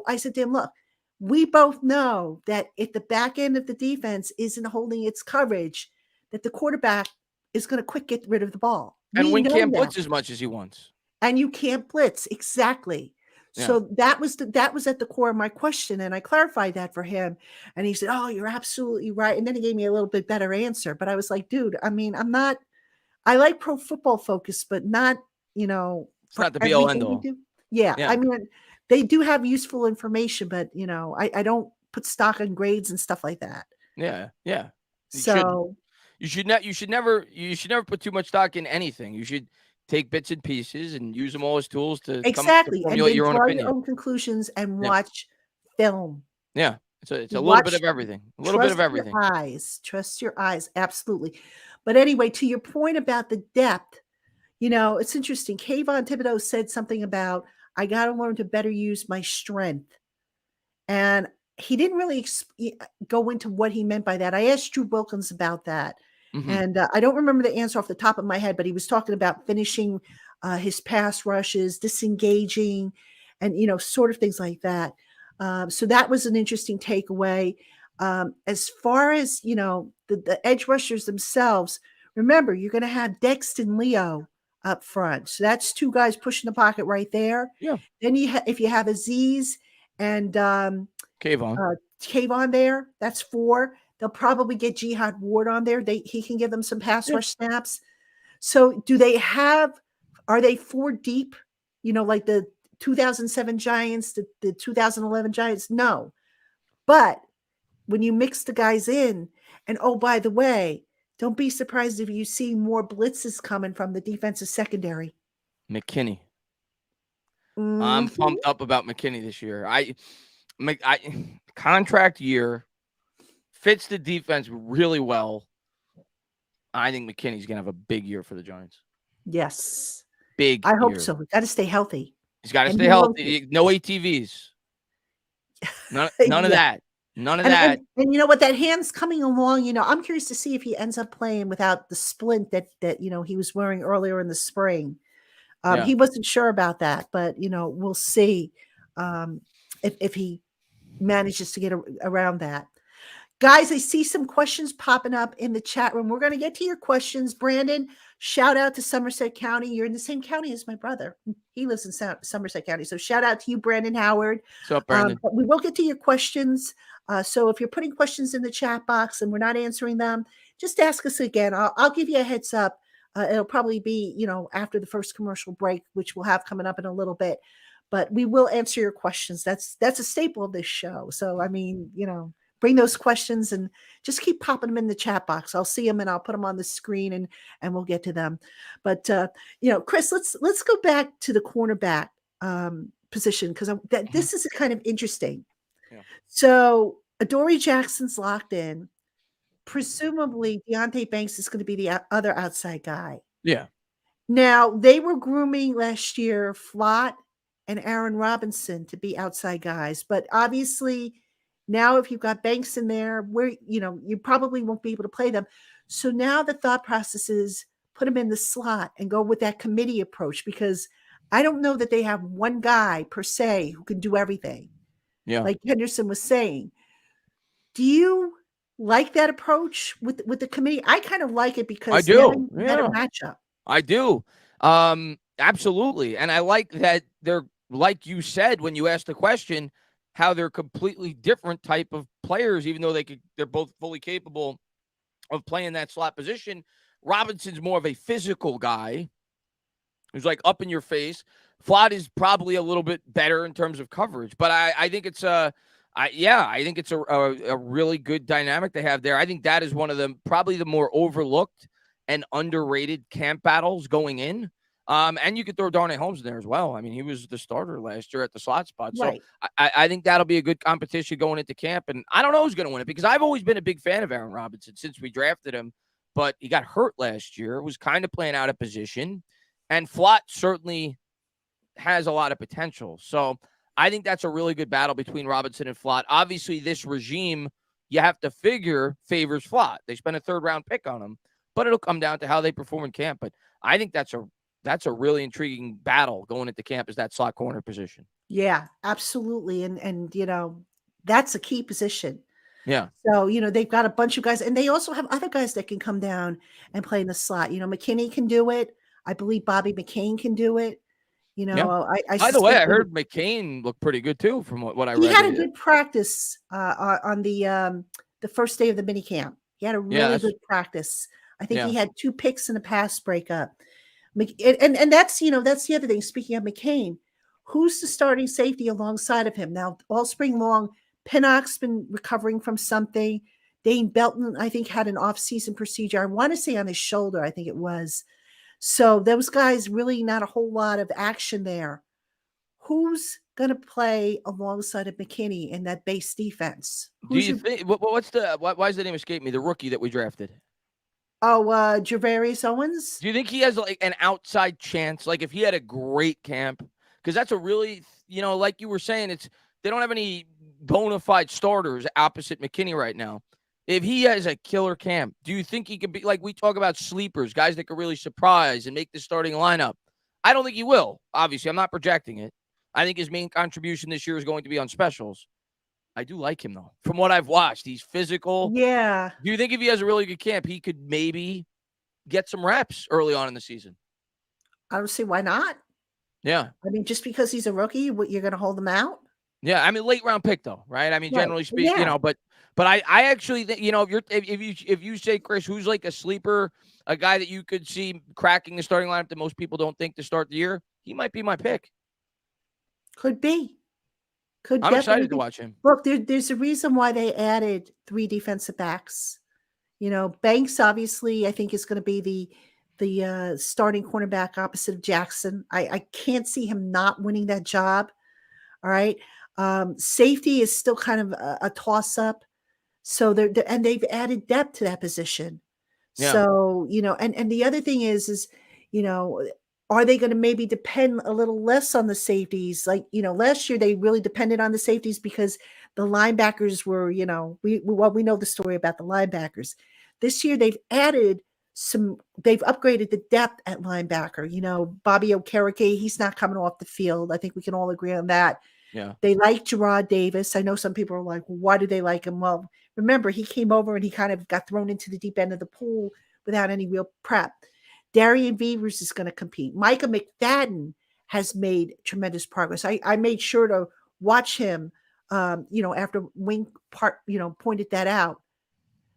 A: I said to him, look, we both know that if the back end of the defense isn't holding its coverage, that the quarterback is going to quick get rid of the ball.
C: And Wink can't blitz as much as he wants.
A: And you can't blitz. Exactly. Yeah. So that was at the core of my question. And I clarified that for him. And he said, oh, you're absolutely right. And then he gave me a little bit better answer. But I was like, dude, I mean, I like Pro Football Focus, but not,
C: it's not the be all end all.
A: Yeah. I mean, they do have useful information, but I don't put stock on grades and stuff like that.
C: Yeah. Yeah. You should never put too much stock in anything. You should take bits and pieces and use them all as tools to formulate your own opinion.
A: Your own conclusions and watch film.
C: Yeah. It's a little bit of everything. A little bit of everything.
A: Trust your eyes. Absolutely. But anyway, to your point about the depth, it's interesting. Kayvon Thibodeau said something about, I got to learn to better use my strength. And he didn't really go into what he meant by that. I asked Drew Wilkins about that. Mm-hmm. And I don't remember the answer off the top of my head, but he was talking about finishing his pass rushes, disengaging, and, sort of things like that. So that was an interesting takeaway. As far as, the edge rushers themselves, remember, you're going to have Dexton Leo up front. So that's two guys pushing the pocket right there.
C: Yeah.
A: Then if you have Aziz and Kayvon there, that's 4. They'll probably get Jihad Ward on there. He can give them some pass rush snaps. So are they 4 deep? Like the 2007 Giants, the 2011 Giants? No. But when you mix the guys in, and oh, by the way, don't be surprised if you see more blitzes coming from the defensive secondary.
C: McKinney. Mm-hmm. I'm pumped up about McKinney this year. I contract year. Fits the defense really well. I think McKinney's going to have a big year for the Giants.
A: Yes.
C: Big
A: I hope so. Got to stay healthy.
C: He's got to stay healthy. No ATVs. None of that. None of that.
A: And you know what? That hand's coming along. I'm curious to see if he ends up playing without the splint that he was wearing earlier in the spring. He wasn't sure about that, but, we'll see if he manages to get around that. Guys, I see some questions popping up in the chat room. We're going to get to your questions. Brandon, shout out to Somerset County. You're in the same county as my brother. He lives in Somerset County. So shout out to you, Brandon Howard.
C: What's up, Brandon?
A: We will get to your questions. So if you're putting questions in the chat box and we're not answering them, just ask us again. I'll give you a heads up. It'll probably be, after the first commercial break, which we'll have coming up in a little bit. But we will answer your questions. That's a staple of this show. So, I mean, bring those questions and just keep popping them in the chat box. I'll see them and I'll put them on the screen and we'll get to them. But, Chris, let's go back to the cornerback position because this is kind of interesting. Yeah. So Adoree Jackson's locked in. Presumably Deonte Banks is going to be the other outside guy.
C: Yeah.
A: Now, they were grooming last year Flott and Aaron Robinson to be outside guys. But obviously now if you've got Banks in there, where you probably won't be able to play them. So now the thought process is put them in the slot and go with that committee approach because I don't know that they have one guy per se who can do everything.
C: Yeah.
A: Like Henderson was saying. Do you like that approach with the committee? I kind of like it because
C: I do.
A: Better matchup.
C: I do. Absolutely. And I like that they're, like you said when you asked the question, how they're completely different type of players, even though they're both fully capable of playing that slot position. Robinson's more of a physical guy who's like up in your face. Flott is probably a little bit better in terms of coverage, but I think it's a really good dynamic they have there. I think that is one of them, probably the more overlooked and underrated camp battles going in. And you could throw Darnay Holmes in there as well. I mean, he was the starter last year at the slot spot. So
A: Right.
C: I think that'll be a good competition going into camp. And I don't know who's going to win it because I've always been a big fan of Aaron Robinson since we drafted him. But he got hurt last year, was kind of playing out of position. And Flott certainly has a lot of potential. So I think that's a really good battle between Robinson and Flott. Obviously, this regime, you have to figure, favors Flott. They spent a third-round pick on him. But it'll come down to how they perform in camp. But I think that's a really intriguing battle going into camp is that slot corner position.
A: Yeah, absolutely. And that's a key position.
C: Yeah.
A: So, they've got a bunch of guys, and they also have other guys that can come down and play in the slot. McKinney can do it. I believe Bobby McCain can do it.
C: By the way, I heard McCain looked pretty good too from what I read.
A: He had a good practice on the first day of the mini camp. He had a really good practice. I think he had 2 picks and a pass breakup. And that's the other thing. Speaking of McCain, who's the starting safety alongside of him? Now, all spring long, Pinnock's been recovering from something. Dane Belton, I think, had an off-season procedure. I want to say on his shoulder, I think it was. So those guys really not a whole lot of action there. Who's going to play alongside of McKinney in that base defense?
C: Do you think? Why does the name escape me? The rookie that we drafted.
A: Oh, Javarius Owens.
C: Do you think he has like an outside chance? Like if he had a great camp, because that's a really, like you were saying, they don't have any bona fide starters opposite McKinney right now. If he has a killer camp, do you think he could be like we talk about sleepers, guys that could really surprise and make the starting lineup? I don't think he will. Obviously, I'm not projecting it. I think his main contribution this year is going to be on specials. I do like him, though. From what I've watched, he's physical.
A: Yeah.
C: Do you think if he has a really good camp, he could maybe get some reps early on in the season?
A: I don't see why not.
C: Yeah.
A: I mean, just because he's a rookie, you're going to hold him out?
C: Yeah. I mean, late round pick, though, right? I mean, generally speaking, but I actually think, if you say, Chris, who's like a sleeper, a guy that you could see cracking the starting lineup that most people don't think to start the year, he might be my pick.
A: Could be.
C: I'm excited to watch him.
A: Look, there's a reason why they added 3 defensive backs. Banks obviously I think is going to be the starting cornerback opposite of Jackson. I can't see him not winning that job. All right. Safety is still kind of a toss up. So and they've added depth to that position. Yeah. So, and the other thing is, are they going to maybe depend a little less on the safeties? Like, last year they really depended on the safeties because the linebackers were, we know the story about the linebackers. This year they've upgraded the depth at linebacker. Bobby Okereke, he's not coming off the field. I think we can all agree on that.
C: Yeah.
A: They like Gerard Davis. I know some people are like, why do they like him? Well, remember, he came over and he kind of got thrown into the deep end of the pool without any real prep. Darian Beavers is going to compete. Micah McFadden has made tremendous progress. I made sure to watch him, after Wing pointed that out.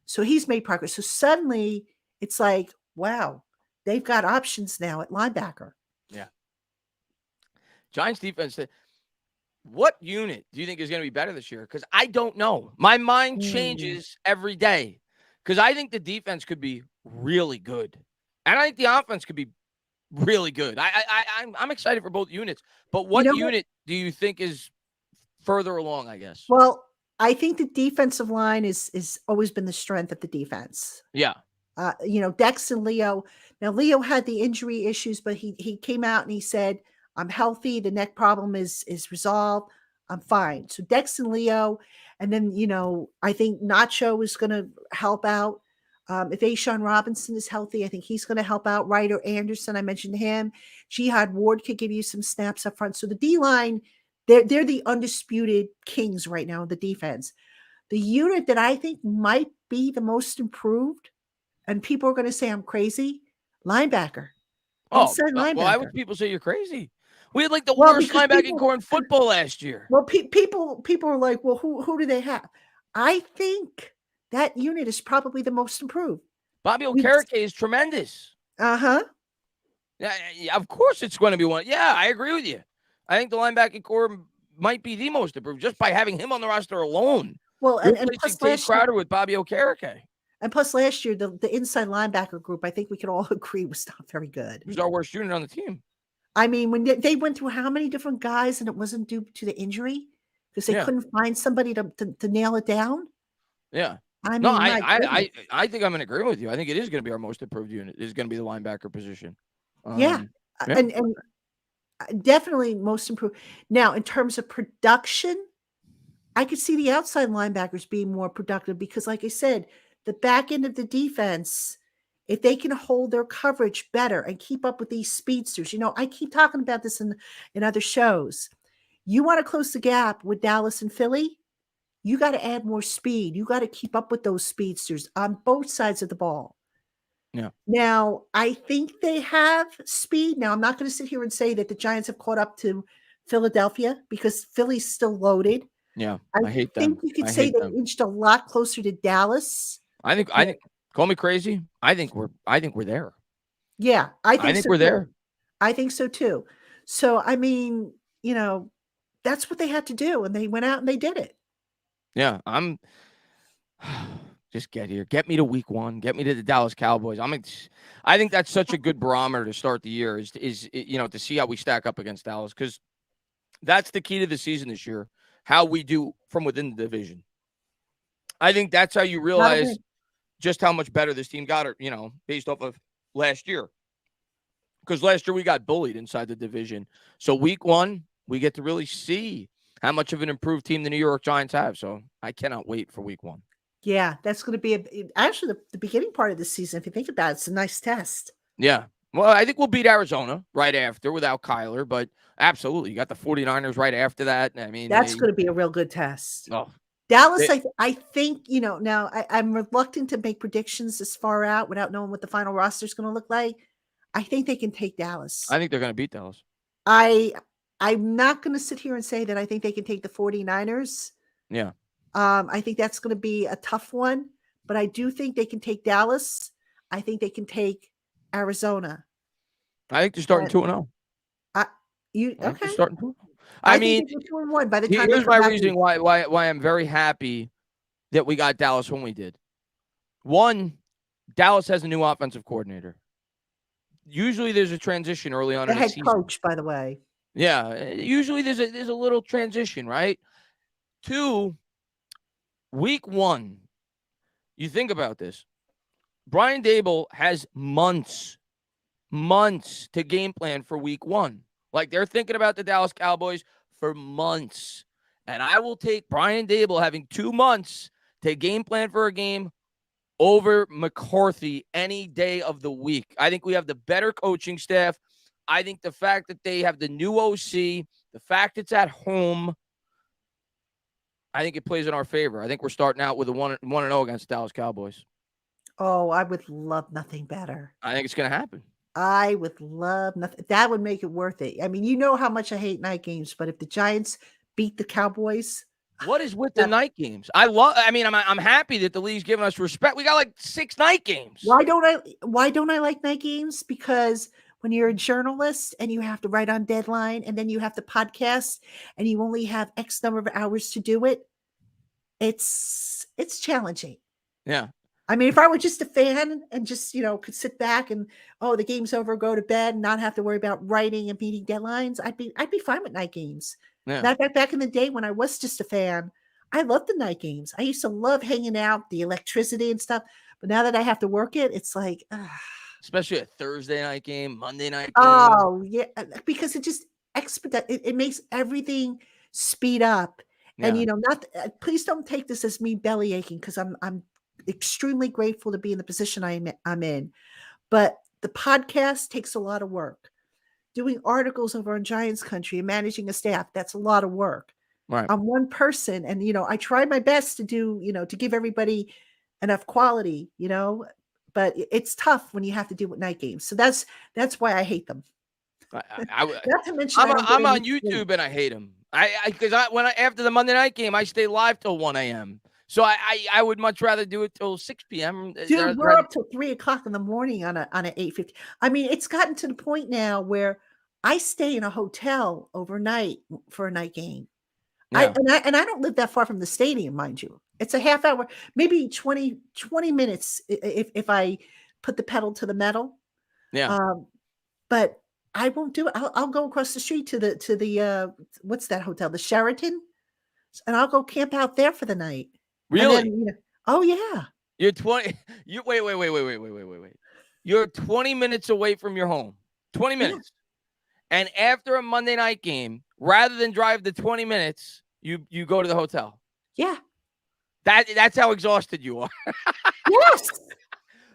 A: So he's made progress. So suddenly it's like, wow, they've got options now at linebacker.
C: Yeah. Giants defense. What unit do you think is going to be better this year? Because I don't know. My mind changes every day. Because I think the defense could be really good. And I think the offense could be really good. I'm excited for both units. But what unit do you think is further along, I guess?
A: Well, I think the defensive line is always been the strength of the defense.
C: Yeah.
A: Dex and Leo. Now, Leo had the injury issues, but he came out and he said, I'm healthy. The neck problem is resolved. I'm fine. So Dex and Leo. And then, I think Nacho is going to help out. If Ashawn Robinson is healthy, I think he's going to help out. Ryder Anderson, I mentioned him. Jihad Ward could give you some snaps up front. So the D-line, they're the undisputed kings right now in the defense. The unit that I think might be the most improved, and people are going to say I'm crazy, linebacker.
C: Linebacker. Why would people say you're crazy? We had like the worst linebacking core in football last year.
A: Well, people are like, well, who do they have? I think that unit is probably the most improved.
C: Bobby Okereke is tremendous.
A: Uh-huh.
C: Yeah, of course it's going to be one. Yeah, I agree with you. I think the linebacking core might be the most improved just by having him on the roster alone.
A: Well, and plus
C: Dave Crowder with Bobby Okereke.
A: And plus last year, the inside linebacker group, I think we could all agree, was not very good.
C: It was our worst unit on the team.
A: I mean, when they went through how many different guys and it wasn't due to the injury because they couldn't find somebody to nail it down.
C: Yeah.
A: I
C: No,
A: mean,
C: I think I'm in agreement with you. I think it is going to be our most improved unit. It is going to be the linebacker position.
A: yeah. And definitely most improved. Now, in terms of production, I could see the outside linebackers being more productive because, like I said, the back end of the defense, if they can hold their coverage better and keep up with these speedsters, I keep talking about this in other shows. You want to close the gap with Dallas and Philly, you got to add more speed. You got to keep up with those speedsters on both sides of the ball.
C: Yeah.
A: Now, I think they have speed. Now, I'm not going to sit here and say that the Giants have caught up to Philadelphia because Philly's still loaded.
C: Yeah, I hate them.
A: I think you could say they inched a lot closer to Dallas.
C: I think call me crazy. I think we're there.
A: Yeah, I think so
C: we're
A: too.
C: there.
A: I think so too. So, I mean, that's what they had to do, and they went out and they did it.
C: Yeah, I'm just get here. Get me to week 1. Get me to the Dallas Cowboys. I think that's such a good barometer to start the year is to see how we stack up against Dallas because that's the key to the season this year, how we do from within the division. I think that's how you realize just how much better this team got, based off of last year. Because last year we got bullied inside the division. So week 1, we get to really see how much of an improved team the New York Giants have. So I cannot wait for week 1.
A: Yeah, that's going to be actually the beginning part of the season. If you think about it, it's a nice test.
C: Yeah. Well, I think we'll beat Arizona right after without Kyler, but absolutely. You got the 49ers right after that. I mean,
A: that's going to be a real good test.
C: Oh,
A: Dallas, I think, now I'm reluctant to make predictions this far out without knowing what the final roster is going to look like. I think they can take Dallas.
C: I think they're going to beat Dallas.
A: I'm not going to sit here and say that I think they can take the 49ers.
C: Yeah.
A: I think that's going to be a tough one, but I do think they can take Dallas. I think they can take Arizona.
C: I think they're starting 2-0.
A: Okay?
C: Starting 2-0.
A: I mean, think they're 2-1 by the time.
C: Here's my reason why I'm very happy that we got Dallas when we did. One, Dallas has a new offensive coordinator. Usually there's a transition early on in the season.
A: Head coach, by the way.
C: Yeah, usually there's a little transition, right? 2, week 1, you think about this. Brian Daboll has months to game plan for week 1. Like they're thinking about the Dallas Cowboys for months. And I will take Brian Daboll having 2 months to game plan for a game over McCarthy any day of the week. I think we have the better coaching staff. I think the fact that they have the new OC, the fact it's at home, I think it plays in our favor. I think we're starting out with a 1-0 against the Dallas Cowboys.
A: Oh, I would love nothing better.
C: I think it's going to happen.
A: I would love nothing. That would make it worth it. I mean, you know how much I hate night games, but if the Giants beat the Cowboys.
C: What is with the night games? I'm happy that the league's giving us respect. We got like 6 night games.
A: Why don't I like night games? Because when you're a journalist and you have to write on deadline and then you have to podcast and you only have X number of hours to do it, it's challenging.
C: Yeah.
A: I mean, if I were just a fan and just, could sit back and, the game's over, go to bed, and not have to worry about writing and meeting deadlines, I'd be fine with night games.
C: Yeah.
A: Matter of fact, back in the day when I was just a fan, I loved the night games. I used to love hanging out, the electricity and stuff. But now that I have to work it, it's like,
C: especially a Thursday night game, Monday night game.
A: Oh yeah, because it just it makes everything speed up. Yeah. And please don't take this as me belly aching because I'm extremely grateful to be in the position I'm in. But the podcast takes a lot of work. Doing articles over on Giants Country and managing a staff, that's a lot of work.
C: Right.
A: I'm one person and I try my best to do, to give everybody enough quality, but it's tough when you have to deal with night games. So that's why I hate them.
C: Not to mention I'm on YouTube and I hate them. Because after the Monday night game, I stay live till 1 a.m. So I would much rather do it till 6 p.m.
A: Dude, we're up till 3 o'clock in the morning on a 8:50. I mean, it's gotten to the point now where I stay in a hotel overnight for a night game. Yeah. I don't live that far from the stadium, mind you. It's a half hour, maybe 20 minutes if I put the pedal to the metal.
C: Yeah.
A: But I won't do it. I'll go across the street to the what's that hotel? The Sheraton, and I'll go camp out there for the night. And
C: Really?
A: then, oh yeah.
C: You're 20. You wait. You're 20 minutes away from your home. 20 minutes. Yeah. And after a Monday night game, rather than drive the 20 minutes, you go to the hotel.
A: Yeah.
C: That's how exhausted you are.
A: Yes.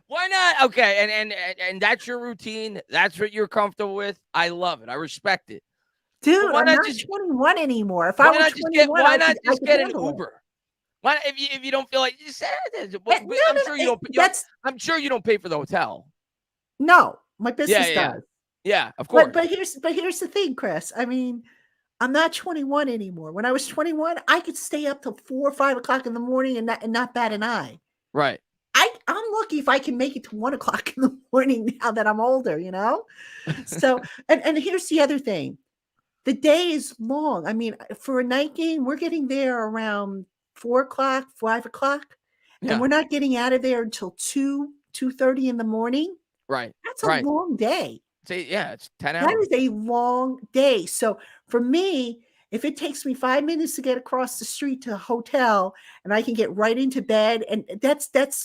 C: Why not? Okay, and that's your routine. That's what you're comfortable with. I love it. I respect it.
A: Dude, I'm not 21 anymore. If I were 21,
C: why not just get an
A: Uber?
C: It. Why if you don't feel like you said it? I'm sure you don't pay for the hotel.
A: No, my business does.
C: Yeah, of course.
A: But here's the thing, Chris. I mean, I'm not 21 anymore. When I was 21, I could stay up till 4 or 5 o'clock in the morning and not bat an eye.
C: Right.
A: I'm lucky if I can make it to 1 o'clock in the morning now that I'm older, you know? So, and here's the other thing. The day is long. I mean, for a night game, we're getting there around 4 o'clock, 5 o'clock, and we're not getting out of there until 2:30 in the morning.
C: Right.
A: That's a long day.
C: It's 10 hours.
A: That is a long day. So for me, if it takes me 5 minutes to get across the street to a hotel and I can get right into bed, and that's
C: that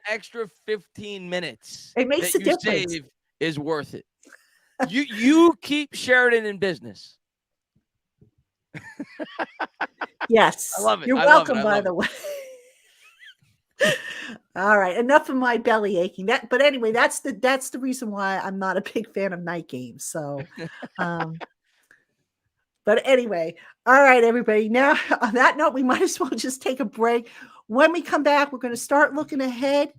C: extra 15 minutes
A: it makes a difference.
C: Save is worth it. You keep Sheridan in business.
A: Yes.
C: I love it.
A: You're welcome, by the way. All right. Enough of my belly aching. But anyway, that's the reason why I'm not a big fan of night games. So, but anyway, all right, everybody. Now, on that note, we might as well just take a break. When we come back, we're going to start looking ahead.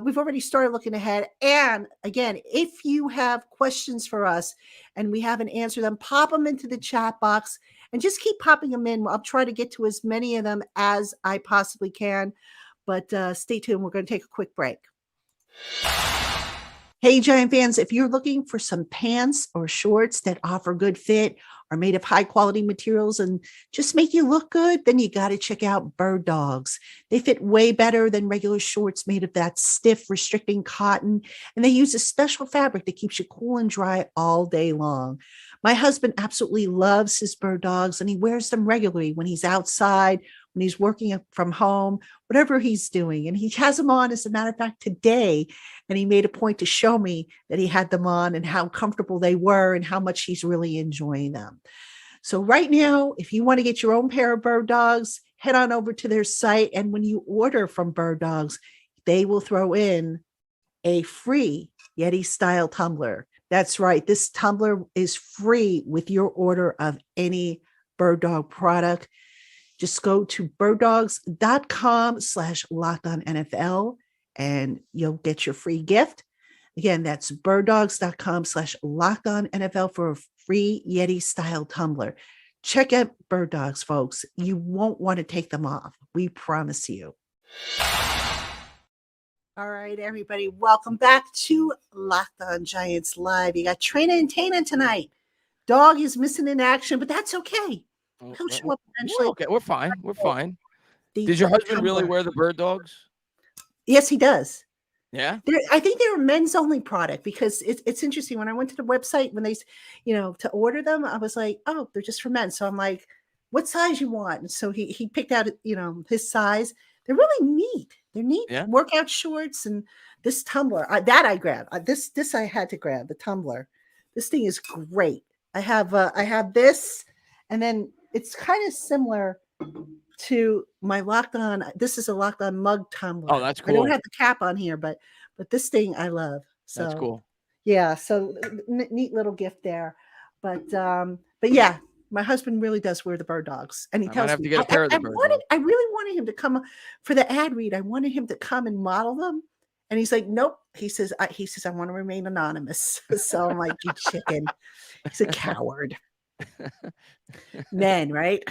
A: We've already started looking ahead. And again, if you have questions for us and we haven't answered them, pop them into the chat box and just keep popping them in. I'll try to get to as many of them as I possibly can. But stay tuned. We're going to take a quick break. Hey, Giant fans, if you're looking for some pants or shorts that offer good fit, are made of high quality materials and just make you look good, then you got to check out Bird Dogs. They fit way better than regular shorts made of that stiff, restricting cotton. And they use a special fabric that keeps you cool and dry all day long. My husband absolutely loves his Bird Dogs and he wears them regularly when he's outside, when he's working from home, whatever he's doing. And he has them on, as a matter of fact, today. And he made a point to show me that he had them on and how comfortable they were and how much he's really enjoying them. So right now, if you want to get your own pair of Bird Dogs, head on over to their site. And when you order from Bird Dogs, they will throw in a free Yeti style tumbler. That's right. This tumbler is free with your order of any Bird Dog product. Just go to birddogs.com/lockedonnfl and you'll get your free gift. Again, that's birddogs.com/lockedonnfl for a free Yeti style tumbler. Check out Bird Dogs, folks. You won't want to take them off. We promise you. All right, everybody. Welcome back to Locked On Giants Live. You got Traina and Tainah tonight. Dog is missing in action, but that's okay. He'll show up eventually.
C: Okay, we're fine. We're fine. Does your husband really wear the Bird Dogs?
A: Yes, he does.
C: Yeah.
A: I think they're a men's only product because it's interesting. When I went to the website, when they, to order them, I was like, oh, they're just for men. So I'm like, what size you want? And so he picked out, his size. They're really neat. They're neat workout shorts and this tumbler that I grabbed. This I had to grab, the tumbler. This thing is great. I have this, and then it's kind of similar to my Locked On. This is a Locked On mug tumbler.
C: Oh, that's cool.
A: I don't have the cap on here, but this thing I love. So
C: that's cool.
A: Yeah, so neat little gift there. But yeah, my husband really does wear the Bird Dogs, and he tells me
C: have to get a pair of the Bird Dogs.
A: I really wanted him to come for the ad read. I wanted him to come and model them, and he's like, nope. He says I want to remain anonymous. So I'm like, you chicken. He's a coward. Men, right?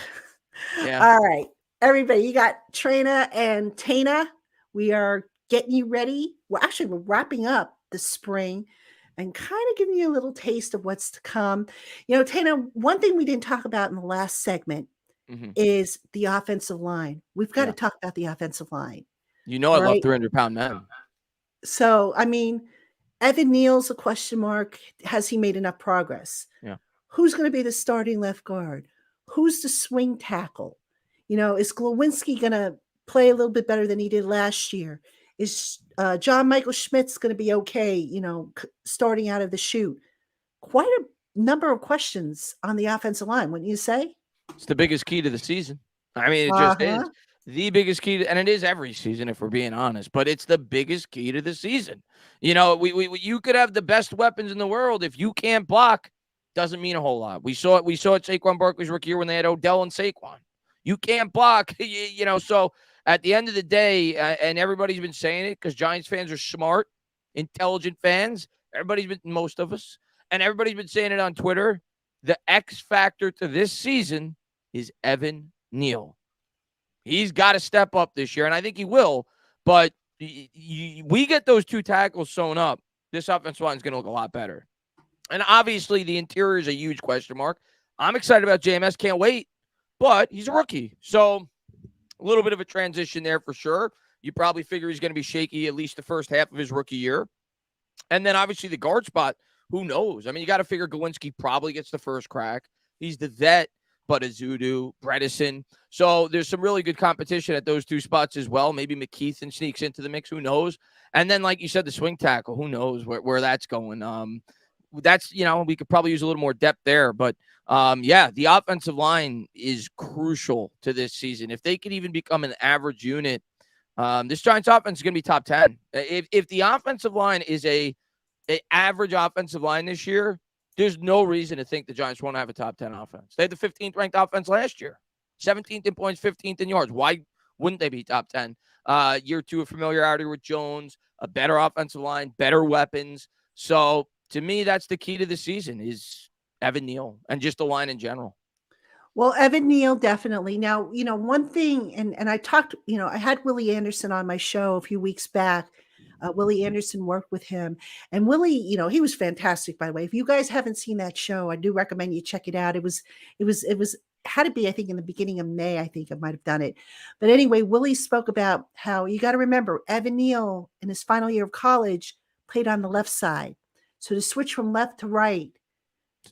C: Yeah.
A: All right, everybody, you got Traina and Tainah. We are getting you ready. Well, actually, we're wrapping up the spring and kind of giving you a little taste of what's to come. Tainah, one thing we didn't talk about in the last segment is the offensive line. We've got to
C: Yeah.
A: talk about the offensive line.
C: You know, I love 300-pound men.
A: So, I mean, Evan Neal's a question mark. Has he made enough progress?
C: Yeah.
A: Who's going to be the starting left guard? Who's the swing tackle? Is Glowinski going to play a little bit better than he did last year? Is John Michael Schmitz going to be okay, starting out of the chute? Quite a number of questions on the offensive line, wouldn't you say?
C: It's the biggest key to the season. I mean, it just is the biggest key and it is every season if we're being honest, but it's the biggest key to the season. You could have the best weapons in the world. If you can't block, doesn't mean a whole lot. We saw it Saquon Barkley's rookie year when they had Odell and Saquon. You can't block, so at the end of the day, and everybody's been saying it because Giants fans are smart, intelligent fans. Most of us, and everybody's been saying it on Twitter. The X factor to this season is Evan Neal. He's got to step up this year, and I think he will. But we get those two tackles sewn up, this offensive line is going to look a lot better. And obviously, the interior is a huge question mark. I'm excited about JMS. Can't wait. But he's a rookie. So a little bit of a transition there for sure. You probably figure he's going to be shaky at least the first half of his rookie year. And then obviously the guard spot, who knows? I mean, you got to figure Glowinski probably gets the first crack. He's the vet, but Azudu, Bredesen. So there's some really good competition at those two spots as well. Maybe McKeithen sneaks into the mix. Who knows? And then, like you said, the swing tackle. Who knows where that's going? That's, we could probably use a little more depth there. But, the offensive line is crucial to this season. If they could even become an average unit, this Giants offense is going to be top 10. If the offensive line is a average offensive line this year, there's no reason to think the Giants won't have a top 10 offense. They had the 15th ranked offense last year, 17th in points, 15th in yards. Why wouldn't they be top 10? Year two of familiarity with Jones, a better offensive line, better weapons. So to me, that's the key to the season is Evan Neal and just the line in general.
A: Well, Evan Neal, definitely. Now, one thing, and I talked, I had Willie Anderson on my show a few weeks back. Willie Anderson worked with him, and Willie, he was fantastic, by the way. If you guys haven't seen that show, I do recommend you check it out. It was had to be, I think, in the beginning of May, I think I might've done it. But anyway, Willie spoke about how you got to remember Evan Neal in his final year of college played on the left side. So to switch from left to right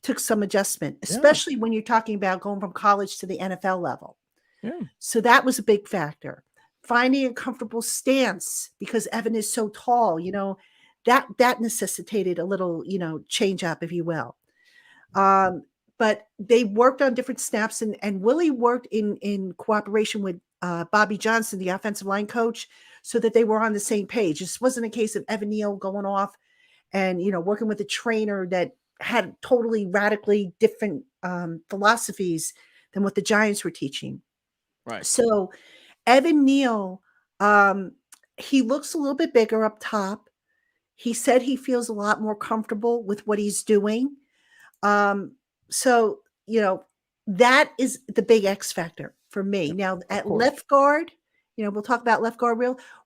A: took some adjustment, especially when you're talking about going from college to the NFL level. Yeah. So that was a big factor. Finding a comfortable stance because Evan is so tall, that necessitated a little, change up, if you will. But they worked on different snaps, and Willie worked in cooperation with Bobby Johnson, the offensive line coach, so that they were on the same page. This wasn't a case of Evan Neal going off and, working with a trainer that had totally radically different philosophies than what the Giants were teaching.
C: Right.
A: So Evan Neal, he looks a little bit bigger up top. He said he feels a lot more comfortable with what he's doing. So, that is the big X factor for me. Now at left guard, we'll talk about left guard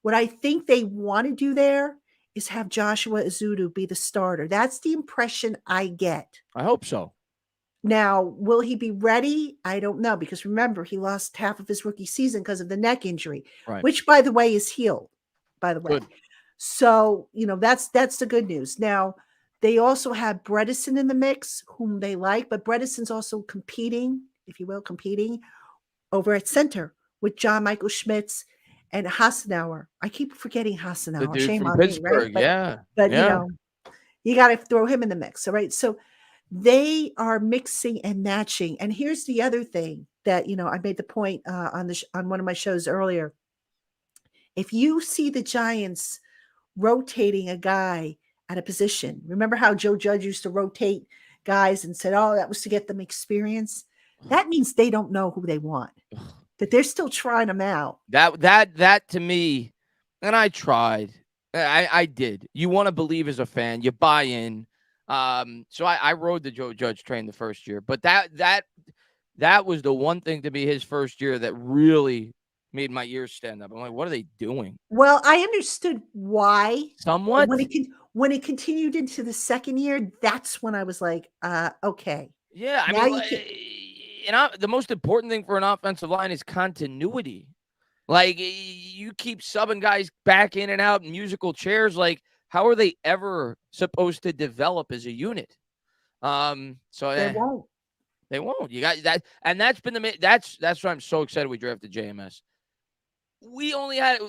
A: what I think they want to do there is have Joshua Azudu be the starter. That's the impression I get.
C: I hope so.
A: Now, will he be ready? I don't know, because remember, he lost half of his rookie season because of the neck injury, which, by the way, is healed, by the way.
C: Good.
A: So, that's the good news. Now, they also have Bredesen in the mix, whom they like, but Bredesen's also competing, if you will, over at center with John Michael Schmitz and Hassenauer. I keep forgetting Hassenauer.
C: The dude
A: Shame
C: from
A: on
C: Pittsburgh,
A: me, right? But you got to throw him in the mix, all right? So they are mixing and matching. And here's the other thing that, I made the point on one of my shows earlier. If you see the Giants rotating a guy at a position, remember how Joe Judge used to rotate guys and said, oh, that was to get them experience? That means they don't know who they want, that they're still trying them out.
C: That to me, and I tried. I did. You want to believe as a fan, you buy in. So I rode the Joe Judge train the first year, but that was the one thing to be his first year that really made my ears stand up. I'm like, what are they doing?
A: Well, I understood why.
C: Somewhat.
A: When it continued into the second year, that's when I was like, okay.
C: Yeah, the most important thing for an offensive line is continuity. Like, you keep subbing guys back in and out in musical chairs. Like, how are they ever supposed to develop as a unit? So
A: They won't.
C: They won't. You got that, and that's been that's why I'm so excited we drafted JMS. We only had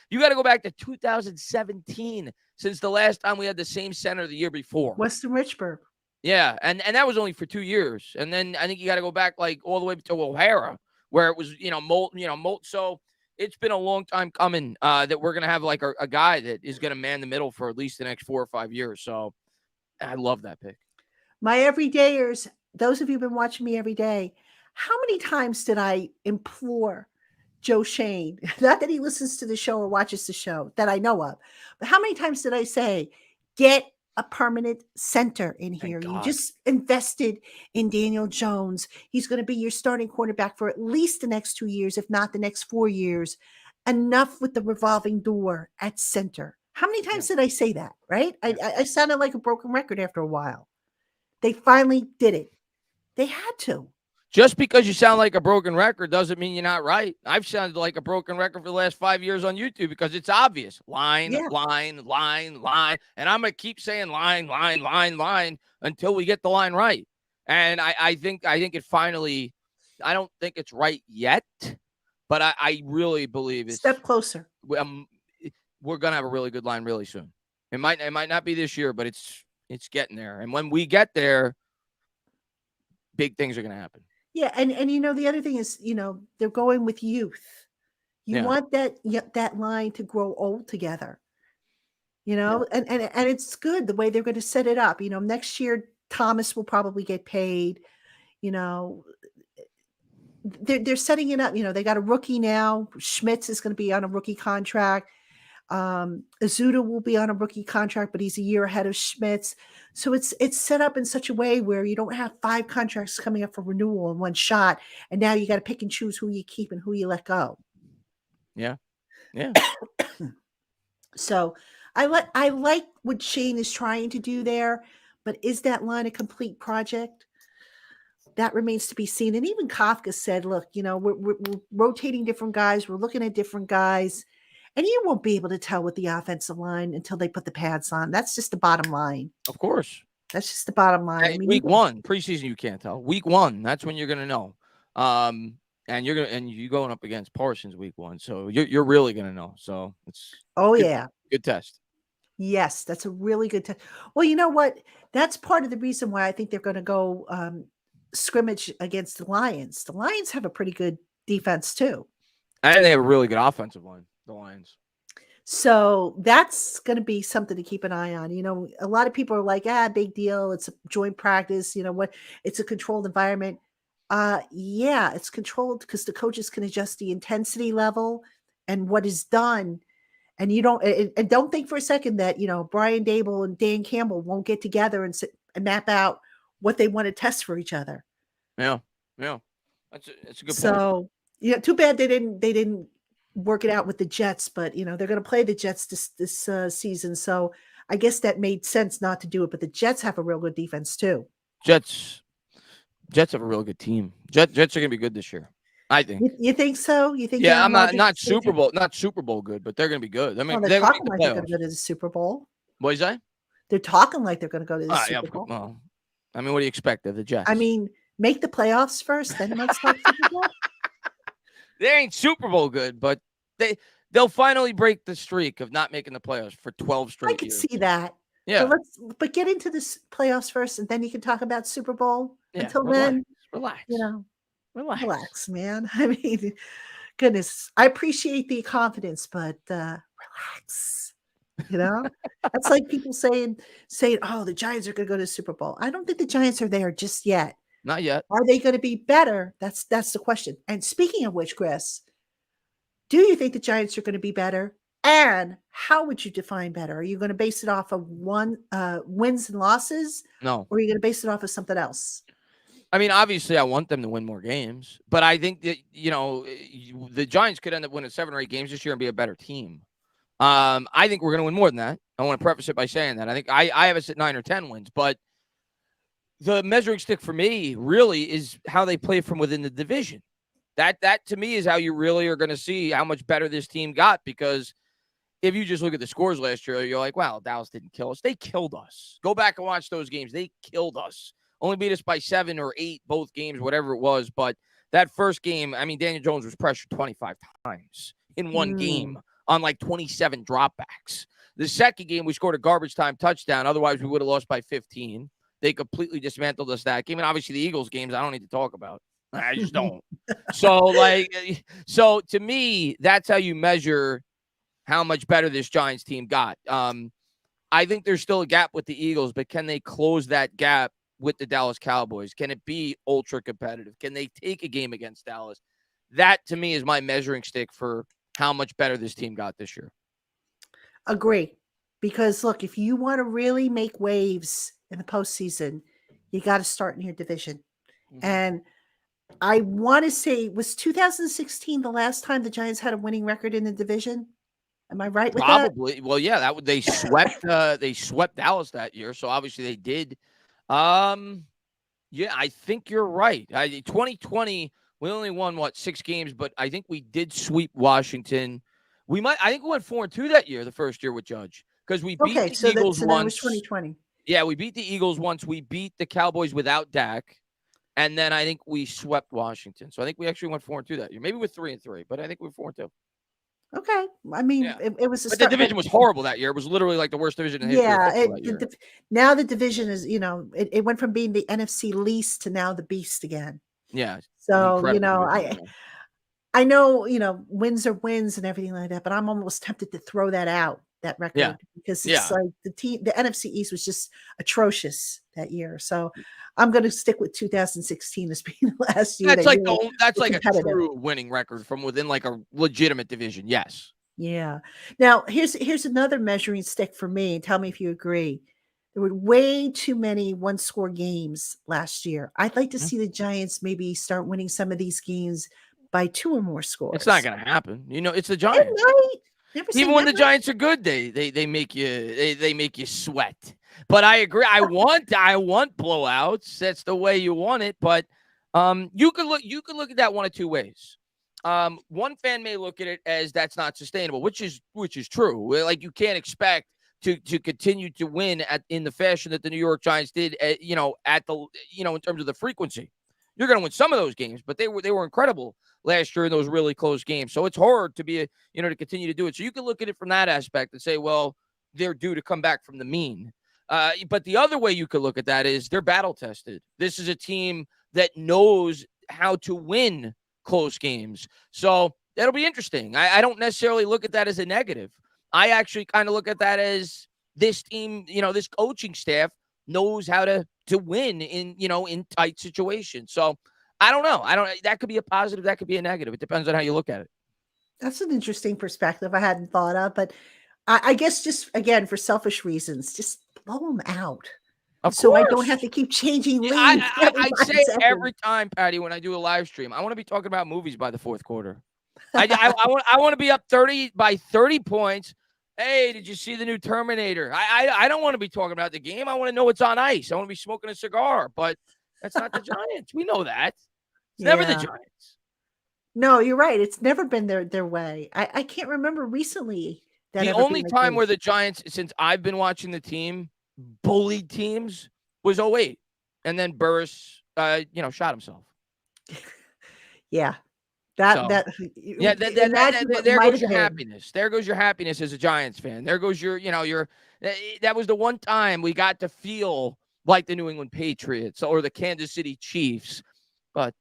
C: you got to go back to 2017 since the last time we had the same center the year before.
A: Weston Richburg.
C: Yeah, and that was only for 2 years, and then I think you got to go back like all the way to O'Hara, where it was Molt. So it's been a long time coming that we're gonna have like a guy that is gonna man the middle for at least the next 4 or 5 years. So I love that pick.
A: My everydayers, those of you who've been watching me every day, how many times did I implore Joe Shane, not that he listens to the show or watches the show that I know of, but how many times did I say, get a permanent center in here? You just invested in Daniel Jones. He's going to be your starting quarterback for at least the next 2 years, if not the next 4 years. Enough with the revolving door at center. How many times did I say that, right? I sounded like a broken record after a while. They finally did it. They had to.
C: Just because you sound like a broken record doesn't mean you're not right. I've sounded like a broken record for the last 5 years on YouTube because it's obvious. Line. And I'm going to keep saying line until we get the line right. And I think it finally, I don't think it's right yet, but I really believe it's
A: step closer.
C: We're going to have a really good line really soon. It might not be this year, but it's getting there. And when we get there, big things are going to happen.
A: Yeah, and the other thing is, they're going with youth. You want that line to grow old together. And it's good the way they're going to set it up. Next year Thomas will probably get paid. They're setting it up. They got a rookie now. Schmitz is going to be on a rookie contract. Azuda will be on a rookie contract, but he's a year ahead of Schmitz. So it's set up in such a way where you don't have 5 contracts coming up for renewal in one shot. And now you got to pick and choose who you keep and who you let go.
C: Yeah. Yeah.
A: So I like what Shane is trying to do there, but is that line a complete project? That remains to be seen. And even Kafka said, look, we're rotating different guys. We're looking at different guys. And you won't be able to tell with the offensive line until they put the pads on. That's just the bottom line.
C: Of course.
A: That's just the bottom line.
C: Week 1, preseason, you can't tell. Week 1, that's when you're going to know. And you're going up against Parsons week 1. So you're really going to know. So it's good test.
A: Yes, that's a really good test. Well, you know what? That's part of the reason why I think they're going to go scrimmage against the Lions. The Lions have a pretty good defense too.
C: And they have a really good offensive line. The Lions.
A: So that's going to be something to keep an eye on. A lot of people are like, big deal. It's a joint practice. It's a controlled environment. It's controlled because the coaches can adjust the intensity level and what is done. And don't think for a second that, Brian Dable and Dan Campbell won't get together and sit and map out what they want to test for each other.
C: Yeah. Yeah. That's a good point.
A: So, too bad they didn't work it out with the Jets, but they're going to play the Jets this season. So I guess that made sense not to do it, but the Jets have a real good defense too.
C: Jets have a real good team. Jets are going to be good this year. I think.
A: You think so? You think?
C: Yeah, I'm not Super Bowl good, but they're going to be good. I mean,
A: they're talking like they're going to go to the Super Bowl.
C: What is that?
A: They're talking like they're going to go to the Super Bowl.
C: Well, I mean, what do you expect of the Jets?
A: I mean, make the playoffs first, then let's talk Super Bowl.
C: They ain't Super Bowl good, but they'll finally break the streak of not making the playoffs for 12 straight years.
A: I can see that.
C: Yeah.
A: But get into this playoffs first, and then you can talk about Super Bowl.
C: Yeah,
A: Until then,
C: relax.
A: Relax, man. I mean, goodness, I appreciate the confidence, but relax. That's like people saying, "Oh, the Giants are going to go to the Super Bowl." I don't think the Giants are there just yet.
C: Not yet.
A: Are they going to be better? That's the question. And speaking of which, Chris, do you think the Giants are going to be better? And how would you define better? Are you going to base it off of wins and losses?
C: No.
A: Or are you going to base it off of something else?
C: I mean, obviously, I want them to win more games, but I think that, the Giants could end up winning 7 or 8 games this year and be a better team. I think we're going to win more than that. I want to preface it by saying that. I think I have us at 9 or 10 wins, but the measuring stick for me really is how they play from within the division. That to me is how you really are going to see how much better this team got, because if you just look at the scores last year, you're like, wow, Dallas didn't kill us. They killed us. Go back and watch those games. They killed us. Only beat us by 7 or 8 both games, whatever it was. But that first game, I mean, Daniel Jones was pressured 25 times in one game on like 27 dropbacks. The second game, we scored a garbage time touchdown. Otherwise, we would have lost by 15. They completely dismantled us that game. And obviously, the Eagles games, I don't need to talk about. I just don't. So to me, that's how you measure how much better this Giants team got. I think there's still a gap with the Eagles, but can they close that gap with the Dallas Cowboys? Can it be ultra competitive? Can they take a game against Dallas? That, to me, is my measuring stick for how much better this team got this year.
A: Agree. Because, look, if you want to really make waves in the postseason, you got to start in your division. Mm-hmm. And I want to say, was 2016 the last time the Giants had a winning record in the division? Am I right with that?
C: Probably. Well, yeah, they swept Dallas that year, so obviously they did. Yeah, I think you're right. 2020, we only won 6 games, but I think we did sweep Washington. I think we went 4-2 that year, the first year with Judge, because we beat the Eagles once.
A: That was 2020.
C: Yeah, we beat the Eagles once. We beat the Cowboys without Dak, and then I think we swept Washington. So I think we actually went 4-2 that year, maybe with 3-3, but I think we were 4-2.
A: Okay. I mean,
C: yeah.
A: it was
C: but the division was horrible that year. It was literally like the worst division in history.
A: Yeah. Now the division is, it went from being the NFC least to now the beast again.
C: Yeah.
A: So, I know, wins are wins and everything like that, but I'm almost tempted to throw that out, that record, because it's like the NFC East was just atrocious that year. So I'm going to stick with 2016 as being the last year.
C: That's like a true winning record from within like a legitimate division. Yes.
A: Yeah. Now here's another measuring stick for me. Tell me if you agree. There were way too many one-score games last year. I'd like to see the Giants maybe start winning some of these games by 2 or more scores.
C: It's not going to happen. It's the Giants. Even when the Giants are good, they make you sweat. But I agree. I want blowouts. That's the way you want it. But you could look at that one of two ways. One fan may look at it as that's not sustainable, which is true. Like, you can't expect to continue to win in the fashion that the New York Giants did. In terms of the frequency, you're going to win some of those games, but they were incredible last year in those really close games. So it's hard to be to continue to do it. So you can look at it from that aspect and say, well, they're due to come back from the mean. But the other way you could look at that is they're battle tested. This is a team that knows how to win close games. So that'll be interesting. I don't necessarily look at that as a negative. I actually kind of look at that as this team, this coaching staff knows how to win in tight situations. So I don't know. That could be a positive. That could be a negative. It depends on how you look at it.
A: That's an interesting perspective I hadn't thought of, but I guess just, again, for selfish reasons, just blow them out. So I don't have to keep changing leads.
C: I say every time, Patty, when I do a live stream, I want to be talking about movies by the fourth quarter. I want to be up 30 points. Hey, did you see the new Terminator? I don't want to be talking about the game. I want to know what's on ice. I want to be smoking a cigar, but that's not the Giants. We know that. It's never the Giants.
A: No, you're right. It's never been their way. I can't remember recently.
C: The only time where the Giants, since I've been watching the team, bullied teams was 2008. And then Burris, shot himself.
A: Yeah.
C: There goes your happiness. There goes your happiness as a Giants fan. There goes your that was the one time we got to feel like the New England Patriots or the Kansas City Chiefs. But,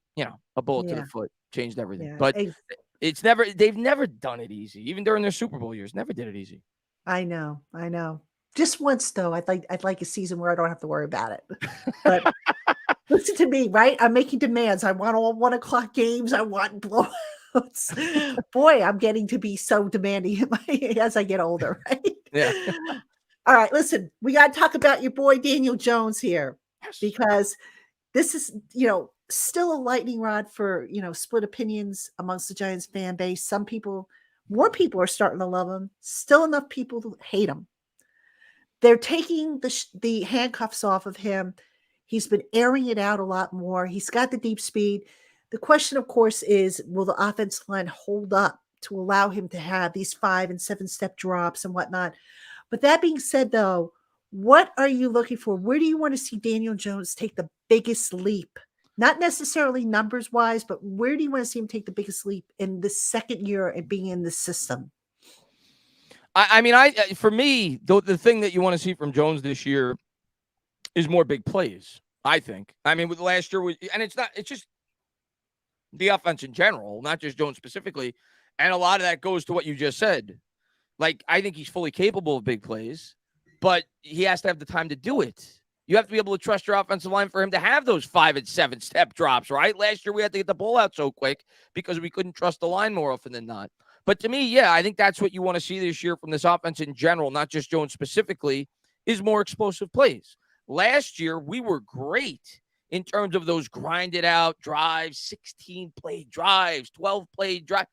C: a bullet to the foot changed everything. Yeah. But they've never done it easy. Even during their Super Bowl years, never did it easy.
A: I know. Just once, though, I'd like a season where I don't have to worry about it. But listen to me, right? I'm making demands. I want all 1:00 games. I want blowouts. Boy, I'm getting to be so demanding as I get older, right?
C: Yeah.
A: All right, listen, we got to talk about your boy Daniel Jones here, because this is, still a lightning rod for, split opinions amongst the Giants fan base. More people are starting to love him. Still enough people to hate him. They're taking the handcuffs off of him. He's been airing it out a lot more. He's got the deep speed. The question, of course, is will the offensive line hold up to allow him to have these 5 and 7 step drops and whatnot? But that being said, though, what are you looking for? Where do you want to see Daniel Jones take the biggest leap? Not necessarily numbers wise, but where do you want to see him take the biggest leap in the second year and being in the system?
C: I mean, for me, the thing that you want to see from Jones this year is more big plays, I think. I mean, with last year, and it's just the offense in general, not just Jones specifically. And a lot of that goes to what you just said. Like, I think he's fully capable of big plays, but he has to have the time to do it. You have to be able to trust your offensive line for him to have those 5 and 7 step drops, right? Last year, we had to get the ball out so quick because we couldn't trust the line more often than not. But to me, yeah, I think that's what you want to see this year from this offense in general, not just Jones specifically, is more explosive plays. Last year, we were great in terms of those grinded out drives, 16-play drives, 12-play drives.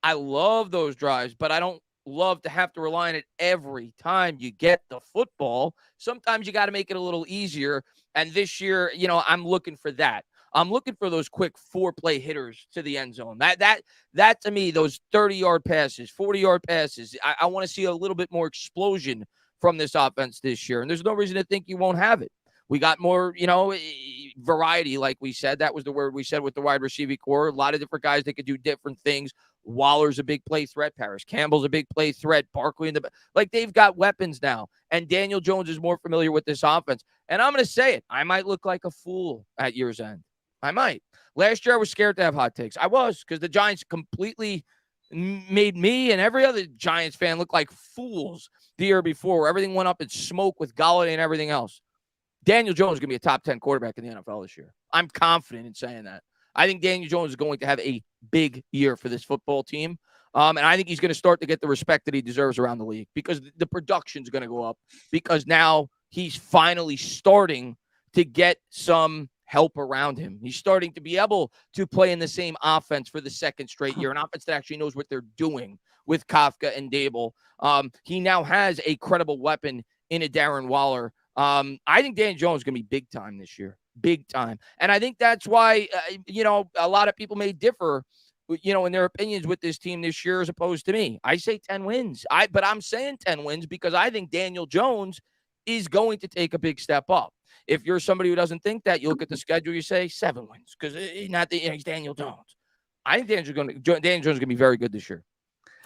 C: I love those drives, but I don't love to have to rely on it every time you get the football. Sometimes you got to make it a little easier. And this year, I'm looking for that. I'm looking for those quick 4-play hitters to the end zone. That to me, those 30-yard passes, 40-yard passes, I want to see a little bit more explosion from this offense this year. And there's no reason to think you won't have it. We got more, variety, like we said. That was the word we said with the wide receiving core. A lot of different guys that could do different things. Waller's a big play threat. Paris Campbell's a big play threat. Barkley they've got weapons now. And Daniel Jones is more familiar with this offense. And I'm going to say it. I might look like a fool at year's end. I might. Last year, I was scared to have hot takes. I was, because the Giants completely made me and every other Giants fan look like fools the year before, where everything went up in smoke with Golladay and everything else. Daniel Jones is going to be a top 10 quarterback in the NFL this year. I'm confident in saying that. I think Daniel Jones is going to have a big year for this football team. And I think he's going to start to get the respect that he deserves around the league, because the production is going to go up, because now he's finally starting to get some help around him. He's starting to be able to play in the same offense for the second straight year, an offense that actually knows what they're doing with Kafka and Dable. He now has a credible weapon in a Darren Waller. I think Daniel Jones is going to be big time this year. Big time. And I think that's why, a lot of people may differ, in their opinions with this team this year as opposed to me. I say 10 wins. But I'm saying 10 wins because I think Daniel Jones is going to take a big step up. If you're somebody who doesn't think that, you look at the schedule, you say 7 wins because he's Daniel Jones. I think Daniel Jones is going to be very good this year.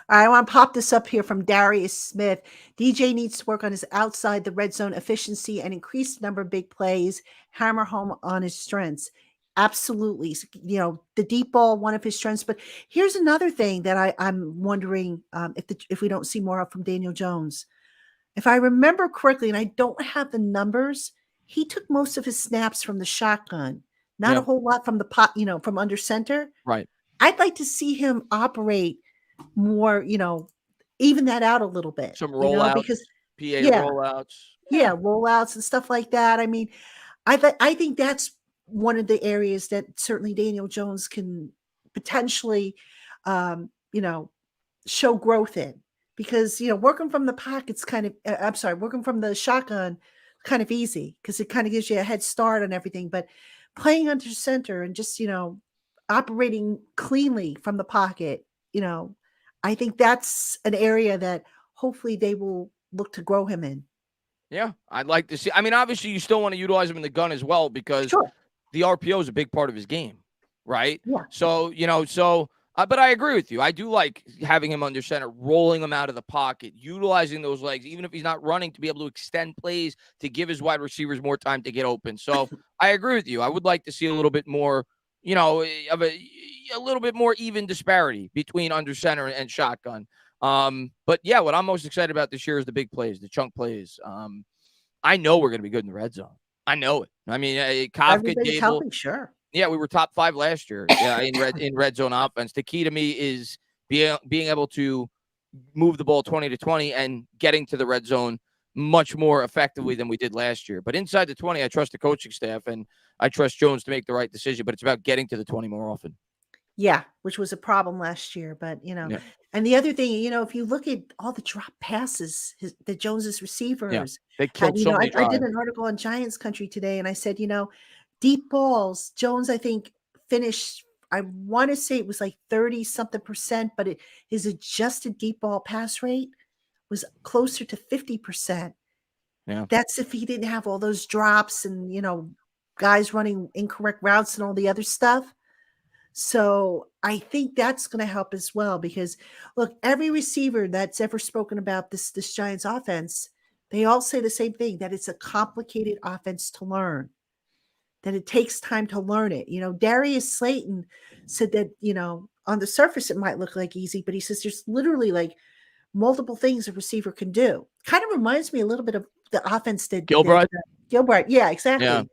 A: I want to pop this up here from Darius Smith. DJ needs to work on his outside the red zone efficiency and increase the number of big plays, hammer home on his strengths. Absolutely. The deep ball, one of his strengths. But here's another thing that I'm wondering if we don't see more of from Daniel Jones. If I remember correctly, and I don't have the numbers, he took most of his snaps from the shotgun, not a whole lot from the pot, from under center.
C: Right.
A: I'd like to see him operate more, even that out a little bit.
C: Some rollouts,
A: because
C: rollouts.
A: Yeah, rollouts and stuff like that. I mean, I think that's one of the areas that certainly Daniel Jones can potentially, show growth in, because, working from the pocket's working from the shotgun kind of easy because it kind of gives you a head start on everything. But playing under center and just, operating cleanly from the pocket, I think that's an area that hopefully they will look to grow him in.
C: Yeah, I'd like to see. I mean, obviously, you still want to utilize him in the gun as well, because the RPO is a big part of his game, right?
A: Yeah.
C: So, but I agree with you. I do like having him under center, rolling him out of the pocket, utilizing those legs, even if he's not running, to be able to extend plays, to give his wide receivers more time to get open. So I agree with you. I would like to see a little bit more, of a little bit more even disparity between under center and shotgun. But yeah, what I'm most excited about this year is the big plays, the chunk plays. I know we're going to be good in the red zone. I know it. I mean, Kafka, Dable,
A: helping, sure.
C: Yeah, we were top 5 last year. Yeah, in red zone offense. The key to me is being able to move the ball 20-20 and getting to the red zone much more effectively than we did last year. But inside the 20, I trust the coaching staff and I trust Jones to make the right decision. But it's about getting to the 20 more often.
A: Yeah, which was a problem last year, but,
C: Yeah.
A: and the other thing, if you look at all the drop passes, the Jones's
C: Yeah.
A: receivers
C: They
A: had,
C: killed so many
A: I did
C: drives.
A: an article on Giants Country today, and I said, deep balls, Jones, I think, finished, I want to say it was like 30 something percent, but his adjusted deep ball pass rate was closer to 50%.
C: Yeah.
A: That's if he didn't have all those drops and, guys running incorrect routes and all the other stuff. So I think that's going to help as well because look, every receiver that's ever spoken about this Giants offense, they all say the same thing, that it's a complicated offense to learn, that it takes time to learn it. Darius Slayton said that, on the surface it might look like easy, but he says there's literally like multiple things a receiver can do. Kind of reminds me a little bit of the offense that
C: Gilbride.
A: Gilbert. Yeah,
C: Yeah.
A: exactly.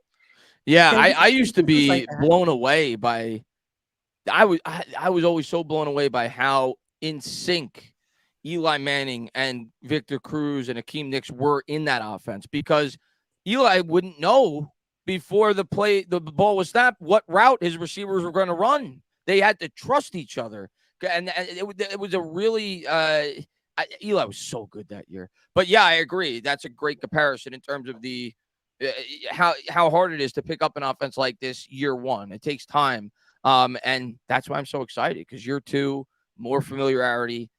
C: Yeah.
A: That
C: I used to
A: he was like
C: be
A: that.
C: blown away by I was always so blown away by how in sync Eli Manning and Victor Cruz and Akeem Nicks were in that offense because Eli wouldn't know before the ball was snapped what route his receivers were going to run. They had to trust each other, and it was a really Eli was so good that year. But yeah, I agree. That's a great comparison in terms of the how hard it is to pick up an offense like this year one. It takes time. And that's why I'm so excited because year two, more familiarity.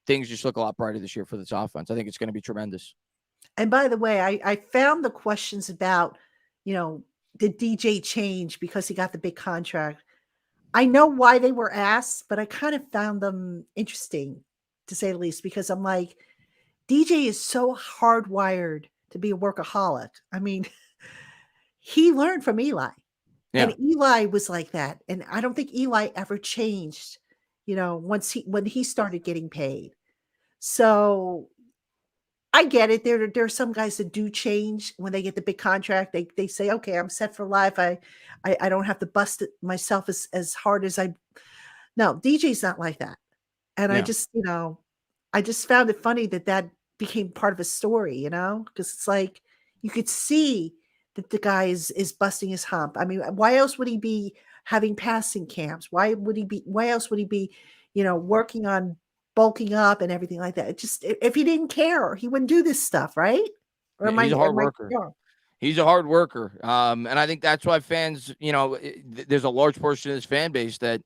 C: Things just look a lot brighter this year for this offense. I think it's going to be tremendous.
A: And by the way, I found the questions about, did DJ change because he got the big contract? I know why they were asked, but I kind of found them interesting, to say the least, because I'm like, DJ is so hardwired to be a workaholic. I mean, he learned from Eli,
C: Yeah.
A: and Eli was like that. And I don't think Eli ever changed, when he started getting paid. So I get it. There are some guys that do change when they get the big contract. They say, okay, I'm set for life. I don't have to bust it myself as hard as I. No, DJ's not like that. And
C: Yeah.
A: I just found it funny that became part of a story, because it's like you could see that the guy is busting his hump. I mean, why else would he be having passing camps? Why else would he be, working on bulking up and everything like that? It just, if he didn't care, he wouldn't do this stuff, right? Or
C: Yeah,
A: am I
C: he's a hard
A: am I
C: worker.
A: wrong?
C: He's a hard worker. And I think that's why fans, there's a large portion of this fan base that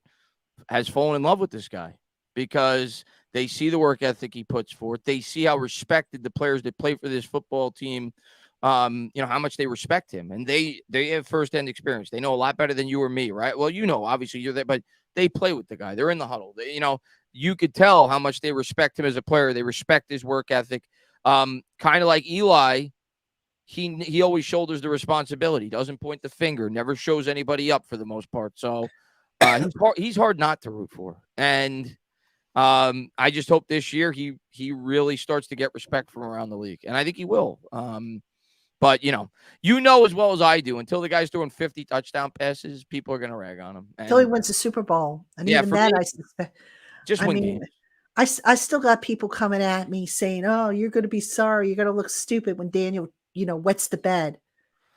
C: has fallen in love with this guy because they see the work ethic he puts forth. They see how respected the players that play for this football team, how much they respect him. And they have firsthand experience. They know a lot better than you or me, right? Well, obviously you're there, but they play with the guy. They're in the huddle. You could tell how much they respect him as a player. They respect his work ethic. Kind of like Eli, he always shoulders the responsibility, doesn't point the finger, never shows anybody up for the most part. So he's hard not to root for. And I just hope this year he really starts to get respect from around the league. And I think he will. But as well as I do, until the guy's throwing 50 touchdown passes, people are going to rag on him.
A: Until he
C: And
A: wins the Super Bowl, and
C: yeah,
A: even
C: for me,
A: that, I suspect.
C: just
A: I
C: win
A: mean,
C: games.
A: I still got people coming at me saying, "Oh, you're going to be sorry. You're going to look stupid when Daniel, wets the bed."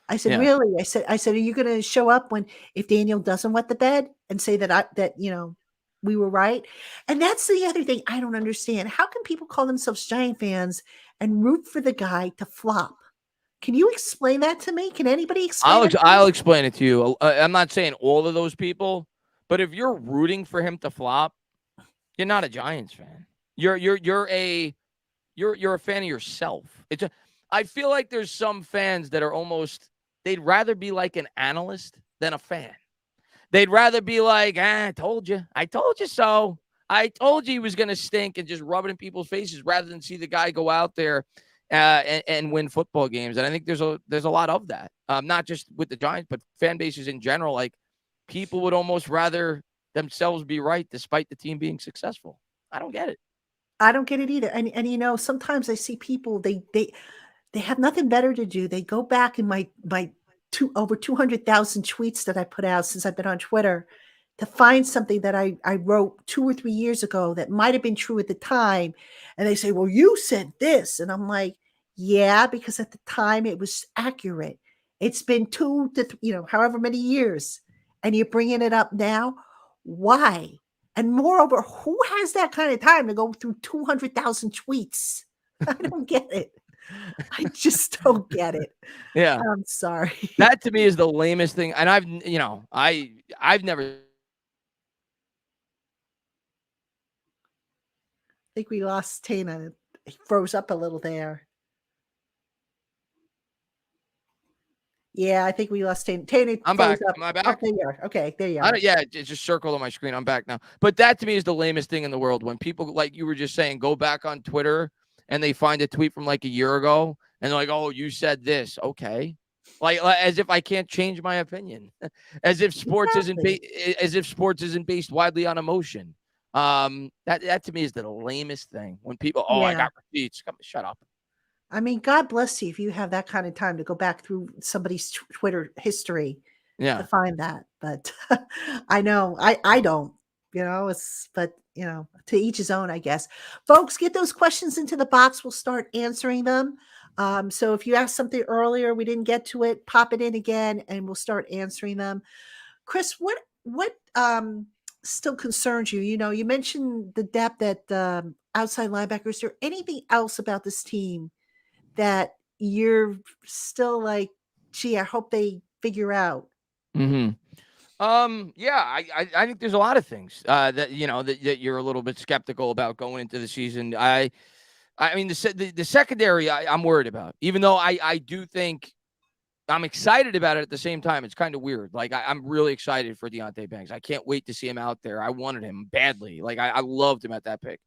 A: I said,
C: Yeah.
A: "Really?" I said, "Are you going to show up if Daniel doesn't wet the bed and say that we were right?" And that's the other thing I don't understand. How can people call themselves Giant fans and root for the guy to flop? Can you explain that to me? Can anybody explain it to me?
C: I'll explain it to you. I'm not saying all of those people, but if you're rooting for him to flop, you're not a Giants fan. You're a fan of yourself. I feel like there's some fans that are almost they'd rather be like an analyst than a fan. They'd rather be like, I told you so. I told you he was going to stink and just rub it in people's faces rather than see the guy go out there and win football games. And I think there's a lot of that, not just with the Giants, but fan bases in general. Like people would almost rather themselves be right despite the team being successful. I don't get it.
A: I don't get it either. And sometimes I see people they have nothing better to do. They go back in my over 200,000 tweets that I put out since I've been on Twitter to find something that I wrote 2 or 3 years ago that might have been true at the time. And they say, "Well, you said this." And I'm like, "Yeah, because at the time it was accurate. It's been 2 to however many years, and you're bringing it up now. Why? And moreover, who has that kind of time to go through 200,000 tweets? I don't get it. I just don't get it.
C: Yeah.
A: I'm sorry.
C: That to me is the lamest thing. And I've never.
A: I think we lost Tainah. He froze up a little there. Yeah, I think we lost Tainah. Tainah
C: I'm
A: froze
C: back.
A: up.
C: Am I back?
A: Oh, there you are. Okay, there you are.
C: Yeah, it just circled on my screen. I'm back now. But that to me is the lamest thing in the world. When people, like you were just saying, go back on Twitter and they find a tweet from like a year ago and they're like, "Oh, you said this." Okay. Like as if I can't change my opinion. As if sports isn't based widely on emotion. That to me is the lamest thing. When people, I
A: Yeah.
C: got receipts. Come, shut up.
A: I mean, God bless you if you have that kind of time to go back through somebody's Twitter history to
C: Yeah.
A: find that. But I know I don't, but to each his own, I guess. Folks, get those questions into the box. We'll start answering them. So if you asked something earlier, we didn't get to it, pop it in again and we'll start answering them. Chris, what still concerns you? You mentioned the depth at outside linebackers. Is there anything else about this team that you're still like, gee, I hope they figure out?
C: Mm-hmm. Yeah, I think there's a lot of things that you're a little bit skeptical about going into the season. I mean the secondary I'm worried about, even though I do think I'm excited about it at the same time. It's kind of weird. Like I'm really excited for Deonte Banks. I can't wait to see him out there. I wanted him badly. Like I loved him at that pick.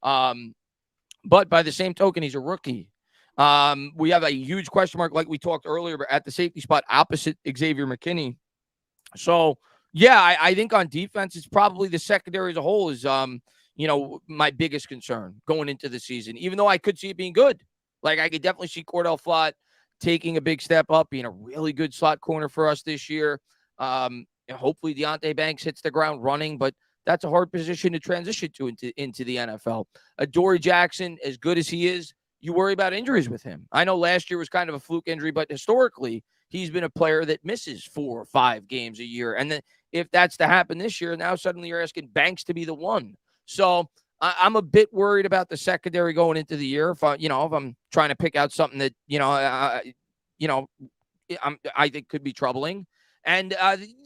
C: But by the same token, he's a rookie. We have a huge question mark, like we talked earlier, at the safety spot opposite Xavier McKinney. So, yeah, I think on defense, it's probably the secondary as a whole is, my biggest concern going into the season, even though I could see it being good. Like, I could definitely see Cordell Flott taking a big step up, being a really good slot corner for us this year. Hopefully, Deonte Banks hits the ground running, but that's a hard position to transition to into the NFL. Adoree Jackson, as good as he is, you worry about injuries with him. I know last year was kind of a fluke injury, but historically, he's been a player that misses 4 or 5 games a year. And then if that's to happen this year, now suddenly you're asking Banks to be the one. So I'm a bit worried about the secondary going into the year. If I'm trying to pick out something that, I think could be troubling. And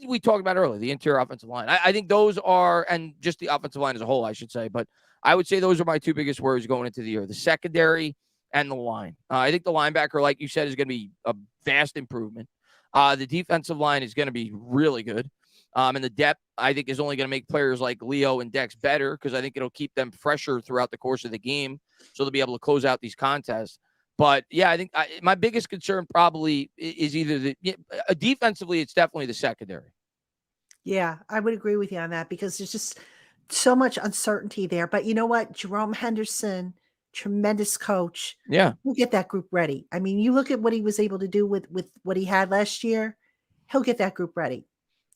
C: we talked about earlier, the interior offensive line. I think those are, and just the offensive line as a whole, I should say. But I would say those are my 2 biggest worries going into the year, the secondary and the line. I think the linebacker, like you said, is going to be a vast improvement. The defensive line is going to be really good. And the depth, I think, is only going to make players like Leo and Dex better because I think it'll keep them fresher throughout the course of the game. So they'll be able to close out these contests. But, yeah, I think my biggest concern probably is either defensively, it's definitely the secondary.
A: Yeah, I would agree with you on that because there's just so much uncertainty there. But you know what? Jerome Henderson, tremendous coach.
C: Yeah.
A: He'll get that group ready. I mean, you look at what he was able to do with what he had last year. He'll get that group ready.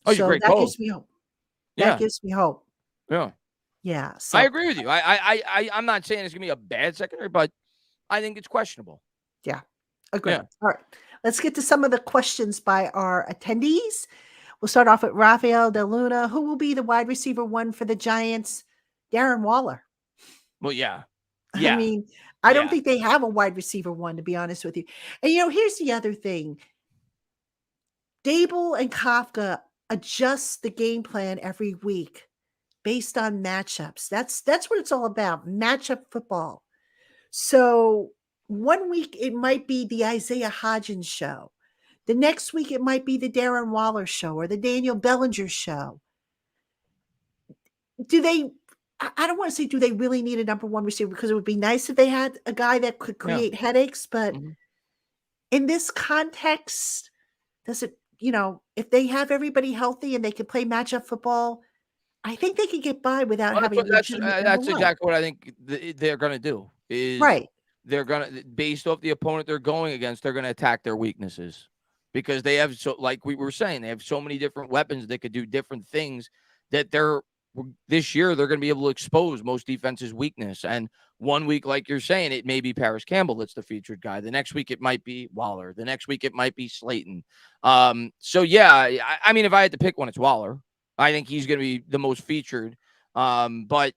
C: Oh, you're great. That
A: gives me hope. That gives me hope.
C: Yeah.
A: Yeah. So
C: I agree with you. I'm not saying it's going to be a bad secondary, but I think it's questionable.
A: Yeah. Agree.
C: Yeah.
A: All right. Let's get to some of the questions by our attendees. We'll start off with Rafael De Luna. Who will be the wide receiver 1 for the Giants? Darren Waller.
C: Well, yeah.
A: I mean, I don't think they have a wide receiver 1, to be honest with you. And, here's the other thing. Dable and Kafka adjust the game plan every week based on matchups. That's what it's all about, matchup football. So one week it might be the Isaiah Hodgins show. The next week it might be the Darren Waller show or the Daniel Bellinger show. I don't want to say, do they really need a number 1 receiver? Because it would be nice if they had a guy that could create headaches. But in this context, does it, if they have everybody healthy and they can play matchup football, I think they could get by without having.
C: That's exactly what I think they're going to do.
A: Right.
C: They're going to, based off the opponent they're going against, they're going to attack their weaknesses because they have, so like we were saying, they have so many different weapons that could do different things that this year they're going to be able to expose most defenses' weakness. And one week, like you're saying, it may be Paris Campbell that's the featured guy. The next week it might be Waller. The next week it might be Slayton. So yeah, I mean, if I had to pick one, it's Waller. I think he's going to be the most featured. But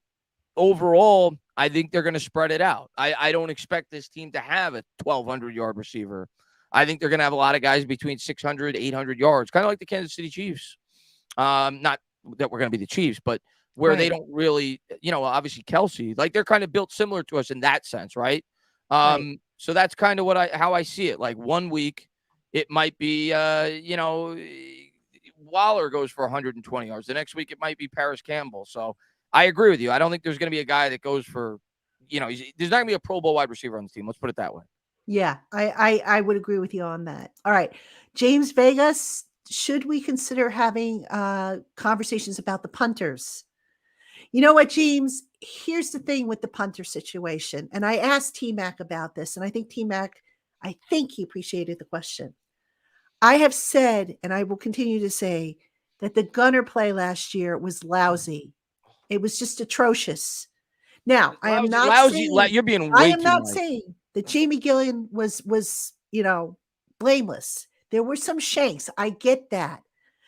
C: overall, I think they're going to spread it out. I don't expect this team to have a 1,200-yard receiver. I think they're going to have a lot of guys between 600, 800 yards, kind of like the Kansas City Chiefs. Not that we're going to be the Chiefs, but where they don't really, obviously Kelsey, like they're kind of built similar to us in that sense, right? So that's kind of how I see it. Like 1 week, it might be, Waller goes for 120 yards. The next week, it might be Paris Campbell. So I agree with you. I don't think there's going to be a guy that goes for, there's not going to be a Pro Bowl wide receiver on this team. Let's put it that way.
A: Yeah, I would agree with you on that. All right. James Vegas, should we consider having conversations about the punters? You know what, James? Here's the thing with the punter situation. And I asked T-Mac about this, and I think T-Mac, he appreciated the question. I have said, and I will continue to say, that the gunner play last year was lousy. It was just atrocious. Now, I am not saying
C: you're being way
A: I am
C: too
A: not
C: nice.
A: saying that Jamie Gillen was blameless. There were some shanks. I get that.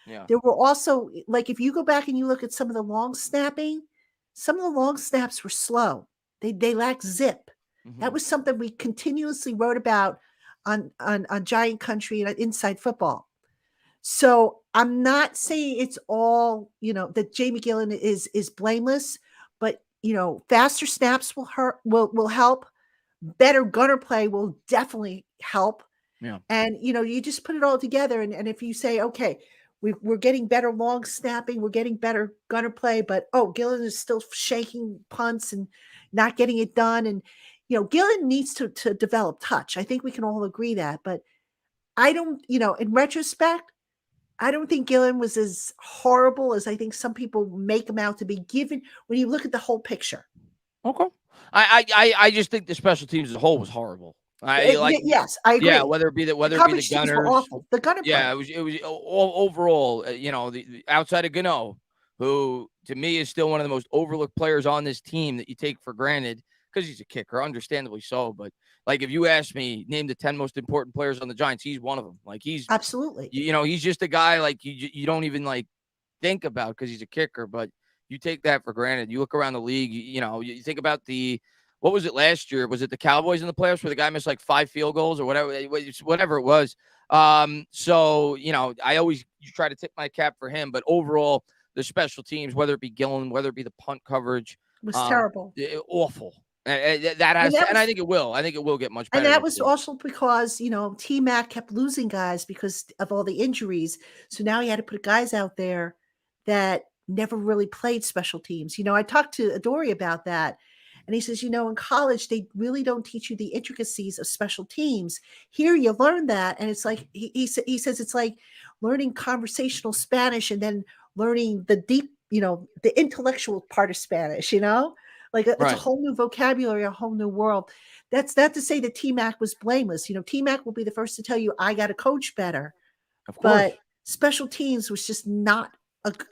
C: Yeah.
A: There were also, like, if you go back and you look at some of the long snapping, some of the long snaps were slow. They lacked zip. Mm-hmm. That was something we continuously wrote about on Giant Country and Inside Football. So I'm not saying it's all, that Jamie Gillen is blameless, but faster snaps will help. Better gunner play will definitely help.
C: Yeah.
A: And you just put it all together. And if you say, okay, we're getting better long snapping, we're getting better gunner play, but Gillen is still shaking punts and not getting it done. And Gillen needs to develop touch. I think we can all agree that. But I don't, in retrospect, I don't think Gillen was as horrible as I think some people make him out to be, given when you look at the whole picture.
C: Okay. I just think the special teams as a whole was horrible.
A: Yes, I agree.
C: Yeah, whether it be the gunners,
A: were awful. The gunner play.
C: Yeah, it was overall. The outside of Gano, who to me is still one of the most overlooked players on this team that you take for granted because he's a kicker, understandably so. But like, if you ask me, name the 10 most important players on the Giants, he's one of them. Like, he's
A: absolutely.
C: He's just a guy like you don't even like think about because he's a kicker, but you take that for granted. You look around the league, you think about what was it last year? Was it the Cowboys in the playoffs where the guy missed like 5 field goals or whatever it was? So, I always try to tip my cap for him, but overall, the special teams, whether it be Gillen, whether it be the punt coverage,
A: was terrible.
C: Awful. And I think it will. I think it will get much better.
A: And that was also because, T-Mac kept losing guys because of all the injuries. So now he had to put guys out there that never really played special teams. I talked to Adori about that. And he says, in college, they really don't teach you the intricacies of special teams. Here, you learn that. And it's like, he says it's like learning conversational Spanish and then learning the deep, the intellectual part of Spanish, Like, it's a whole new vocabulary, a whole new world. That's not to say that T-Mac was blameless. T-Mac will be the first to tell you, I got to coach better.
C: Of course.
A: But special teams was just not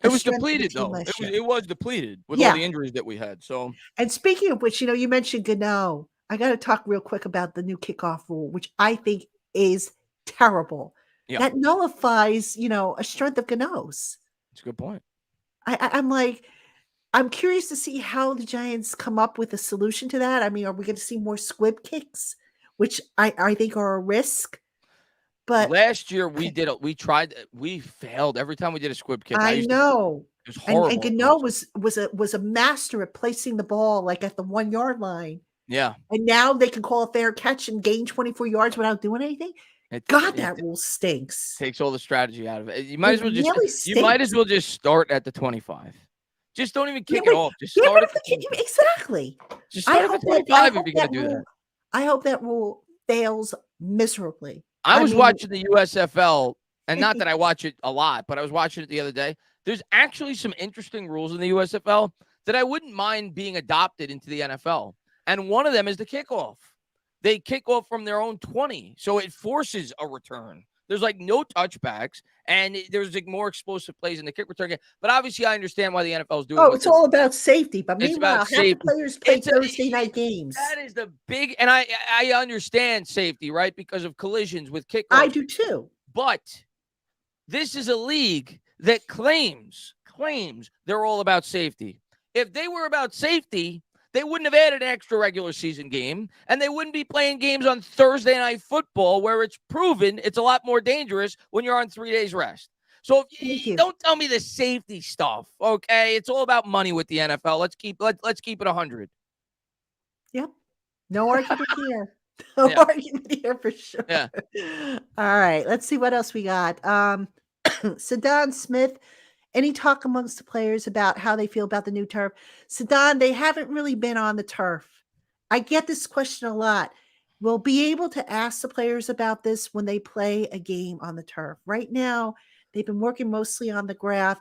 C: it was depleted, though. It was depleted with all the injuries that we had. So,
A: and speaking of which, you mentioned Gano. I got to talk real quick about the new kickoff rule, which I think is terrible. Yeah. That nullifies, a strength of Gano's.
C: That's a good point.
A: I'm curious to see how the Giants come up with a solution to that. I mean, are we going to see more squib kicks, which I think are a risk? But
C: last year we failed every time we did a squib kick.
A: I know.
C: It was horrible.
A: And Gano was a master at placing the ball like at the 1 yard line.
C: Yeah.
A: And now they can call a fair catch and gain 24 yards without doing anything. That rule stinks.
C: Takes all the strategy out of it. You might as well just start at the 25. Just don't even kick it off. Just start at the
A: exactly.
C: Just start at the 25 if you're going to do that.
A: I hope that rule fails miserably.
C: I was watching the USFL, and not that I watch it a lot, but I was watching it the other day. There's actually some interesting rules in the USFL that I wouldn't mind being adopted into the NFL. And one of them is the kickoff. They kick off from their own 20, so it forces a return. There's like no touchbacks, and there's like more explosive plays in the kick return game. But obviously, I understand why the NFL is doing.
A: Oh, it's all about safety. But meanwhile, half the players play Thursday night games.
C: That is the big, and I understand safety, right, because of collisions with kickoffs.
A: I do too.
C: But this is a league that claims claims they're all about safety. If they were about safety, they wouldn't have added an extra regular season game, and they wouldn't be playing games on Thursday Night Football where it's proven it's a lot more dangerous when you're on 3 days rest. So don't tell me the safety stuff, okay? It's all about money with the NFL. Let's keep it 100.
A: Yep. No argument here. No argument here for sure.
C: Yeah.
A: All right. Let's see what else we got. Sadan Smith, any talk amongst the players about how they feel about the new turf? Sadan, they haven't really been on the turf. I get this question a lot. We'll be able to ask the players about this when they play a game on the turf. Right now, they've been working mostly on the grass,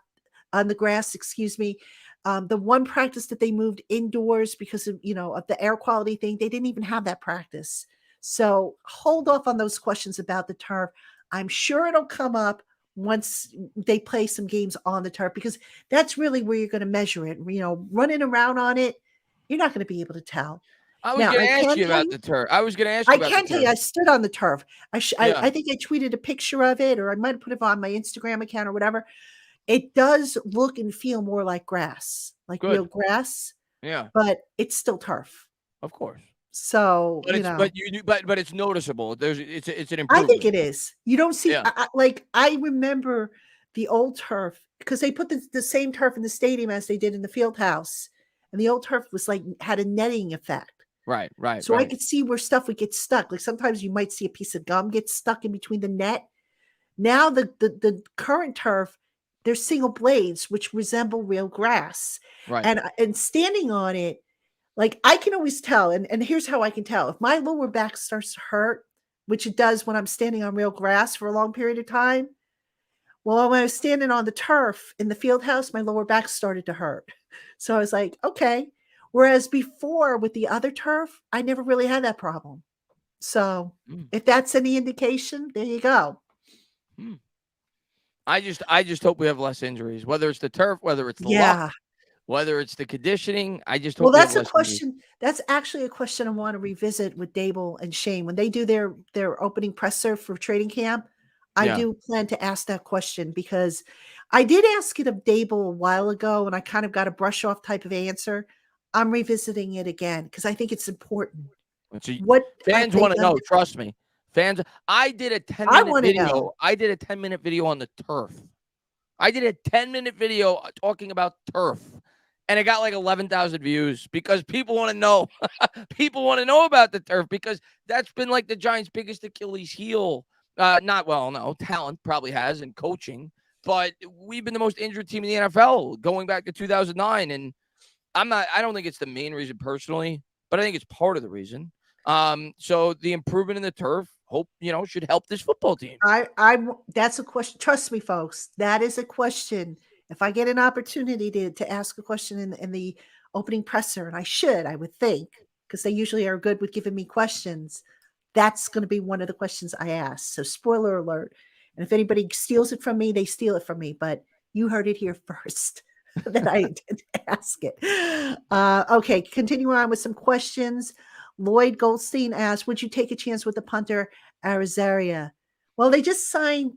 A: the one practice that they moved indoors because of the air quality thing, they didn't even have that practice. So hold off on those questions about the turf. I'm sure it'll come up once they play some games on the turf, because that's really where you're going to measure it. Running around on it, you're not going to be able to tell.
C: I was going to ask you about the turf. I
A: can tell you, I stood on the turf. I think I tweeted a picture of it, or I might have put it on my Instagram account or whatever. It does look and feel more like grass, like real grass.
C: Yeah.
A: But it's still turf.
C: Of course.
A: So,
C: but it's noticeable. It's an improvement.
A: I think it is. You don't see, I remember the old turf, because they put the same turf in the stadium as they did in the field house. And the old turf was had a netting effect.
C: Right.
A: So I could see where stuff would get stuck. Like sometimes you might see a piece of gum get stuck in between the net. Now the current turf, they're single blades, which resemble real grass.
C: Right.
A: And standing on it, like I can always tell, and here's how I can tell. If my lower back starts to hurt, which it does when I'm standing on real grass for a long period of time, well, when I was standing on the turf in the field house, my lower back started to hurt. So I was like, okay. Whereas before with the other turf, I never really had that problem. So if that's any indication, there you go.
C: I just hope we have less injuries, whether it's the turf, whether it's the luck, whether it's the conditioning. I just hope. Well,
A: that's a question. Injuries. That's actually a question I want to revisit with Dable and Shane when they do their opening presser for training camp. I do plan to ask that question, because I did ask it of Dable a while ago, and I kind of got a brush off type of answer. I'm revisiting it again because I think it's important.
C: What fans want to know? Trust me. Fans, I did a 10-minute video. I did a 10-minute video on the turf. I did a 10-minute video talking about turf, and it got like 11,000 views because people want to know. People want to know about the turf, because that's been like the Giants' biggest Achilles heel. Talent probably has, and coaching, but we've been the most injured team in the NFL going back to 2009, and I don't think it's the main reason personally, but I think it's part of the reason. So the improvement in the turf, should help this football team.
A: That's a question. Trust me, folks. That is a question. If I get an opportunity to ask a question in the opening presser, and I would think, because they usually are good with giving me questions, that's going to be one of the questions I ask. So spoiler alert. And if anybody steals it from me, they steal it from me, but you heard it here first that I intend to ask it. Okay. Continue on with some questions. Lloyd Goldstein asked, would you take a chance with the punter Arizaria? Well, they just signed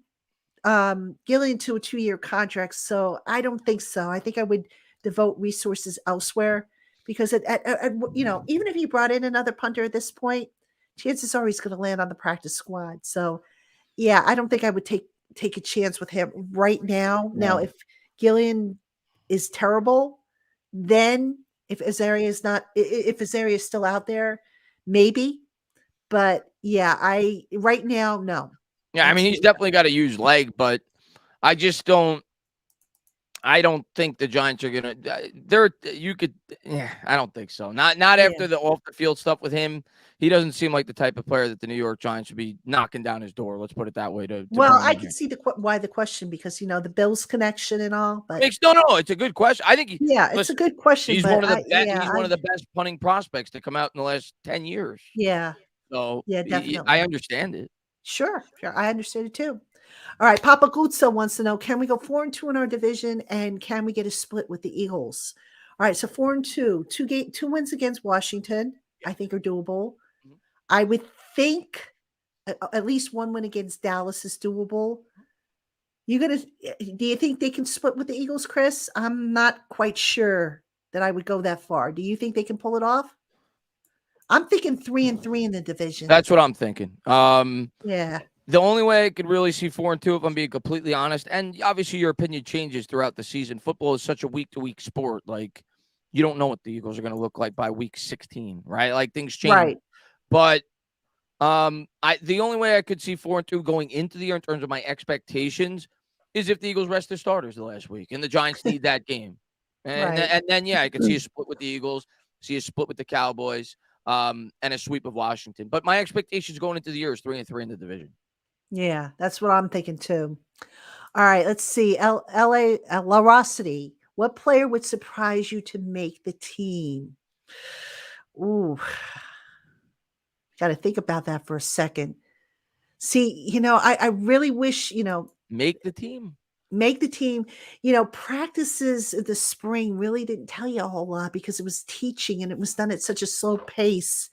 A: Gillian to a 2-year contract, so I don't think so. I think I would devote resources elsewhere, because even if you brought in another punter at this point, chances are he's going to land on the practice squad. So, yeah, I don't think I would take a chance with him right now. Yeah. Now, if Gillian is terrible, then if Azaria is still out there, maybe. But yeah, right now, no.
C: Yeah, I mean, he's definitely got to use leg, but I don't think the Giants are gonna. I don't think so. Not after the off the field stuff with him. He doesn't seem like the type of player that the New York Giants should be knocking down his door. Let's put it that way.
A: I can see why the question, because the Bills connection and all. But
C: no, it's a good question. I think
A: it's a good question.
C: He's one of the best punting prospects to come out in the last 10 years.
A: Yeah.
C: So
A: yeah, definitely.
C: I understand it.
A: Sure, I understand it too. All right, Papa Guzzo wants to know: can we go 4-2 in our division, and can we get a split with the Eagles? All right, so 4-2, two wins against Washington, I think are doable. Mm-hmm. I would think at least one win against Dallas is doable. Do you think they can split with the Eagles, Chris? I'm not quite sure that I would go that far. Do you think they can pull it off? I'm thinking 3-3 in the division.
C: That's what I'm thinking.
A: Yeah.
C: The only way I could really see 4-2, if I'm being completely honest, and obviously your opinion changes throughout the season. Football is such a week-to-week sport. Like, you don't know what the Eagles are going to look like by week 16, right? Like, things change.
A: Right.
C: But the only way I could see 4-2 going into the year in terms of my expectations is if the Eagles rest their starters the last week, and the Giants need that game. And
A: Right.
C: then, yeah, I could see a split with the Eagles, see a split with the Cowboys, and a sweep of Washington. But my expectations going into the year is 3-3 in the division.
A: Yeah, that's what I'm thinking too. All right, let's see. LA Larosity. What player would surprise you to make the team? Ooh, got to think about that for a second. See, I really wish,
C: Make the team.
A: make the team, practices in the spring really didn't tell you a whole lot because it was teaching and it was done at such a slow pace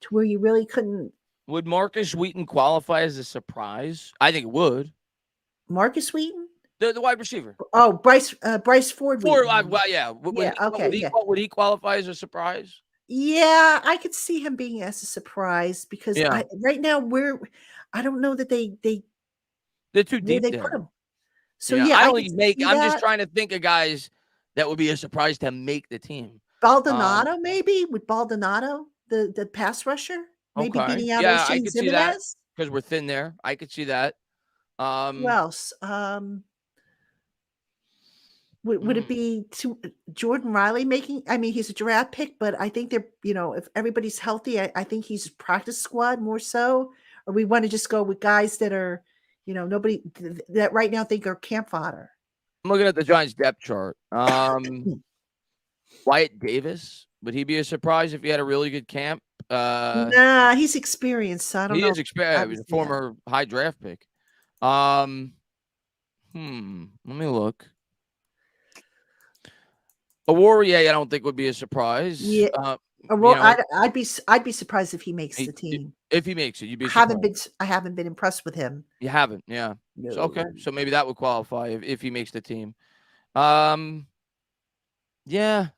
A: to where you really couldn't.
C: Would Marcus Wheaton qualify as a surprise? I think it would.
A: Marcus Wheaton?
C: The wide receiver.
A: Oh, Bryce Ford.
C: Well,
A: Wheaton.
C: yeah.
A: Yeah, okay,
C: Would he qualify as a surprise?
A: Yeah, I could see him being as a surprise because
C: Yeah.
A: right now I don't know that
C: They're too
A: where
C: deep
A: they
C: there.
A: put him. So
C: Yeah,
A: yeah,
C: I
A: I
C: don't
A: could
C: think make.
A: see
C: I'm just
A: that.
C: trying to think of guys that would be a surprise to make the team.
A: Baldonado, maybe with Baldonado, the pass rusher, maybe
C: Okay.
A: beating out
C: Yeah, I
A: O'Shane
C: could see that
A: Ximines.
C: because we're thin there. I could see that.
A: Who else? Would it
C: hmm.
A: be Jordan Riley making? I mean, he's a draft pick, but I think they're, if everybody's healthy, I think he's practice squad more so. Or we want to just go with guys that are, nobody that right now think are camp fodder.
C: I'm looking at the Giants depth chart. Wyatt Davis, would he be a surprise if he had a really good camp?
A: Nah, he's experienced, so I don't
C: He
A: know.
C: is experienced. He's a former high draft pick. Let me look. Awarrior, I don't think would be a surprise.
A: Yeah, I'd be surprised if he makes the team.
C: If he makes it, you'd be surprised.
A: I haven't been impressed with him.
C: You haven't, yeah.
A: No.
C: So, okay, so maybe that would qualify if he makes the team. Yeah,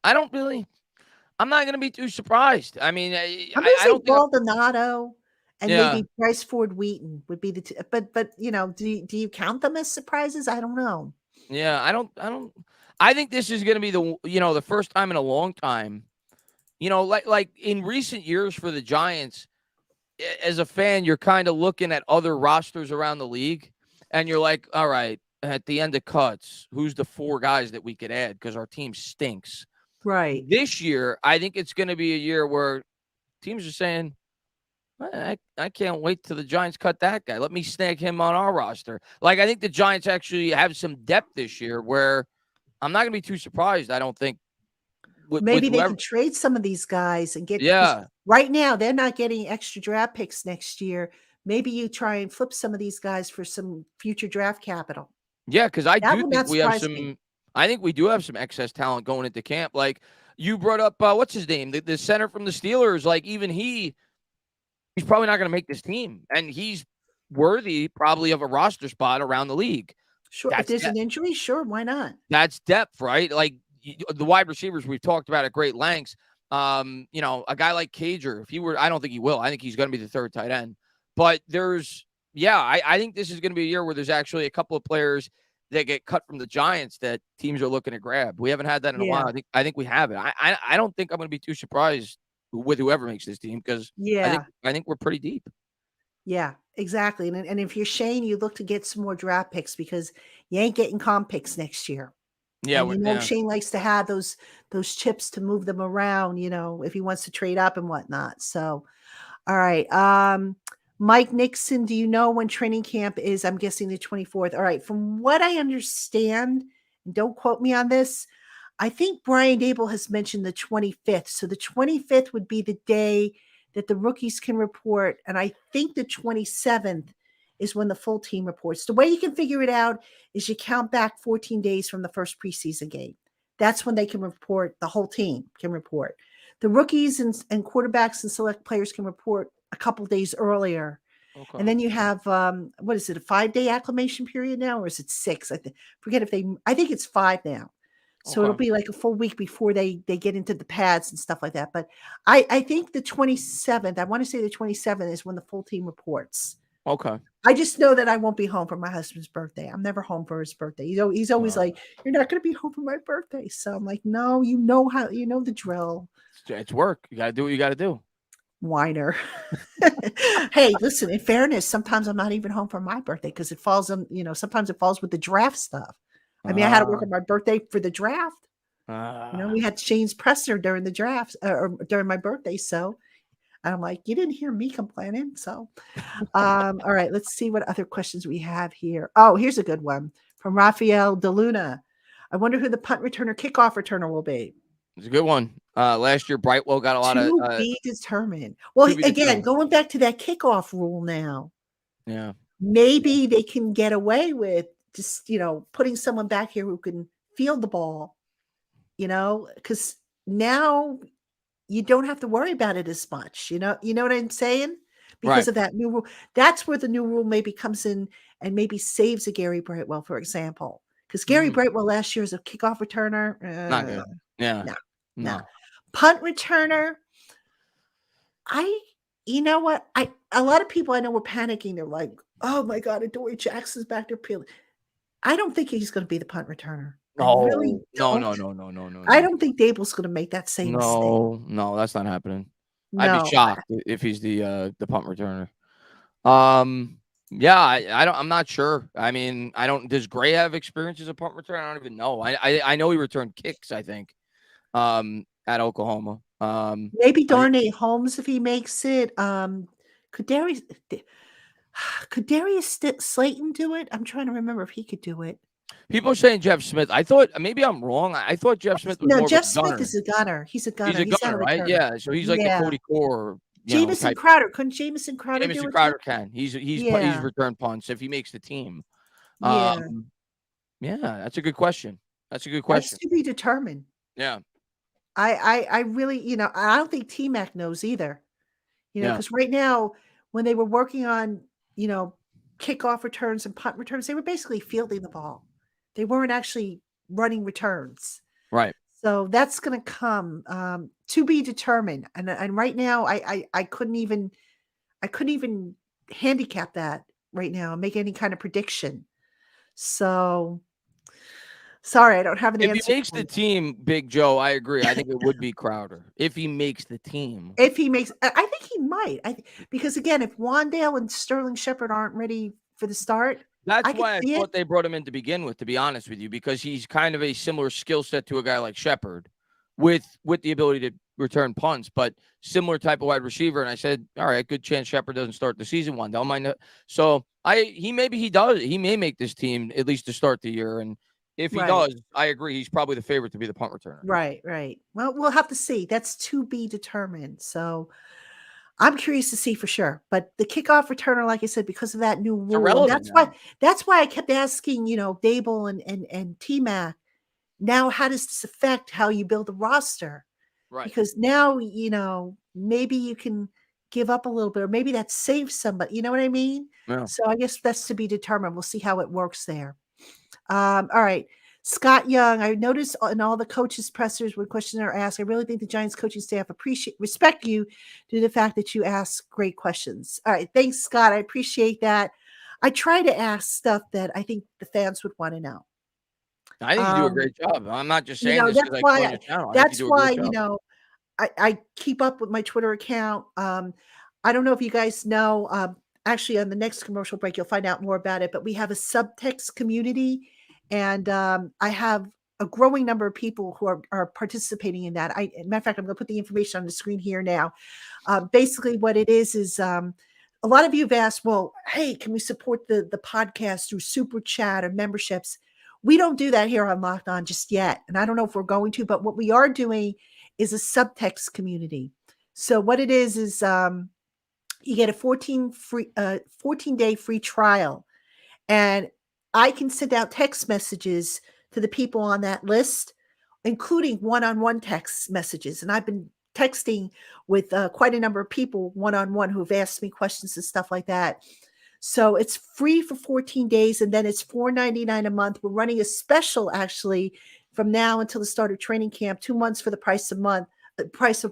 C: I'm not going to be too surprised. I mean, I don't think
A: Baldonado and maybe Bryce Ford Wheaton would be the two. But do you count them as surprises? I don't know.
C: Yeah, I don't. I think this is going to be the first time in a long time. Like in recent years for the Giants, as a fan, you're kind of looking at other rosters around the league, and you're like, all right, at the end of cuts, who's the 4 guys that we could add because our team stinks.
A: Right.
C: This year, I think it's going to be a year where teams are saying, I can't wait till the Giants cut that guy. Let me snag him on our roster. Like, I think the Giants actually have some depth this year where I'm not going to be too surprised, I don't think.
A: Maybe they can trade some of these guys and get.
C: Yeah.
A: Right now, they're not getting extra draft picks next year. Maybe you try and flip some of these guys for some future draft capital.
C: Yeah, because I do think we have some. I think we do have some excess talent going into camp. Like you brought up, what's his name? The center from the Steelers. Like even he's probably not going to make this team, and he's worthy probably of a roster spot around the league.
A: Sure, if there's an injury, sure, why not?
C: That's depth, right? Like the wide receivers we've talked about at great lengths. A guy like Cager, if he were, I don't think he will. I think he's going to be the 3rd tight end. But I think this is going to be a year where there's actually a couple of players that get cut from the Giants that teams are looking to grab. We haven't had that in a while. I think we have it. I don't think I'm going to be too surprised with whoever makes this team because I think we're pretty deep.
A: Yeah, exactly. And if you're Shane, you look to get some more draft picks because you ain't getting comp picks next year. Yeah, Shane likes to have those chips to move them around, if he wants to trade up and whatnot. So, all right. Mike Nixon, do you know when training camp is? I'm guessing the 24th. All right. From what I understand, and don't quote me on this, I think Brian Dable has mentioned the 25th. So the 25th would be the day that the rookies can report. And I think the 27th is when the full team reports. The way you can figure it out is you count back 14 days from the first preseason game. That's when they can report. The whole team can report. The rookies and quarterbacks and select players can report a couple days earlier.
C: Okay.
A: And then you have, what is it, a 5-day acclimation period now, or is it 6? Forget if I think it's 5 now. So it'll
C: Okay.
A: be like a full week before they get into the pads and stuff like that. But I think the 27th, I want to say the 27th is when the full team reports.
C: Okay.
A: I just know that I won't be home for my husband's birthday. I'm never home for his birthday. He's always like, "You're not going to be home for my birthday." So I'm like, "No, you know the drill."
C: It's work. You got to do what you got to do.
A: Whiner. Hey, listen, in fairness, sometimes I'm not even home for my birthday because it falls on, sometimes it falls with the draft stuff. I mean, I had to work on my birthday for the draft. We had Shane's presser during the draft or during my birthday. So I'm like, you didn't hear me complaining. So, all right, let's see what other questions we have here. Oh, here's a good one from Rafael DeLuna. I wonder who the punt returner, kickoff returner will be.
C: It's a good one. Last year, Brightwell got a lot of.
A: To be determined. Well,
C: to be
A: again,
C: determined.
A: going back to that kickoff rule now.
C: Yeah.
A: Maybe they can get away with just, putting someone back here who can field the ball, because now you don't have to worry about it as much. You know what I'm saying? Because of that new rule. That's where the new rule maybe comes in and maybe saves a Gary Brightwell, for example. Because Gary Brightwell last year is a kickoff returner.
C: Not good. Yeah.
A: No. Punt returner. You know what? A lot of people I know were panicking. They're like, "Oh my God, Adoree Jackson's back there peeling." I don't think he's going to be the punt returner. I really don't.
C: No.
A: I don't think Dable's going to make that same mistake.
C: No, that's not happening.
A: No.
C: I'd be shocked if he's the punt returner. Yeah, I'm not sure. I mean, does Gray have experience as a punt returner? I don't even know. I know he returned kicks, I think, at Oklahoma.
A: Maybe Darnay Holmes if he makes it. Could Darius Slayton do it? I'm trying to remember if he could do it.
C: People are saying Jeff Smith. I thought, maybe I'm wrong. I thought Jeff Smith was more
A: Jeff
C: of a gunner.
A: Smith is a gunner. He's a gunner.
C: He's a gunner, right? Yeah. So he's like the Cody Core.
A: Jamison Crowder. Couldn't Jamison Crowder do it?
C: Jamison Crowder can. He's returned punts if he makes the team. Yeah, that's a good question. That's
A: to be determined.
C: Yeah.
A: I really, I don't think T-Mac knows either. Because right now, when they were working on, kickoff returns and punt returns, they were basically fielding the ball. They weren't actually running returns.
C: Right.
A: So that's going to come to be determined. And right now, I couldn't even handicap that right now and make any kind of prediction. So sorry, I don't have an answer.
C: If he makes the team, Big Joe, I agree. I think it would be Crowder. If he makes the team.
A: I think he might. Because again, if Wandale and Sterling Shepard aren't ready for the start.
C: That's why I thought they brought him in to begin with, to be honest with you, because he's kind of a similar skill set to a guy like Shepard with the ability to return punts, but similar type of wide receiver. And I said, all right, good chance Shepard doesn't start the season one. Don't mind that. So he does. He may make this team at least to start the year. And if he does, I agree. He's probably the favorite to be the punt returner.
A: Right. Well, we'll have to see. That's to be determined. So I'm curious to see for sure. But the kickoff returner, like I said, because of that new rule, that's why I kept asking, Dable and T-Mac, now how does this affect how you build a roster?
C: Right.
A: Because now, maybe you can give up a little bit, or maybe that saves somebody. You know what I mean?
C: Yeah.
A: So I guess that's to be determined. We'll see how it works there. All right. Scott Young, I noticed in all the coaches' pressers when questions are asked, I really think the Giants coaching staff respect you due to the fact that you ask great questions. All right. Thanks, Scott. I appreciate that. I try to ask stuff that I think the fans would want to know.
C: I think you do a great job. I'm not just saying this
A: because I join your
C: channel.
A: That's why, I keep up with my Twitter account. I don't know if you guys know, actually on the next commercial break, you'll find out more about it, but we have a Subtext community. And I have a growing number of people who are participating in that. Matter of fact, I'm going to put the information on the screen here now. Basically, what it is a lot of you have asked, well, hey, can we support the podcast through Super Chat or memberships? We don't do that here on Locked On just yet. And I don't know if we're going to, but what we are doing is a Subtext community. So what it is you get a 14-day free trial. And I can send out text messages to the people on that list, including one-on-one text messages. And I've been texting with quite a number of people one-on-one who've asked me questions and stuff like that. So it's free for 14 days, and then it's $4.99 a month. We're running a special actually from now until the start of training camp, 2 months for the price of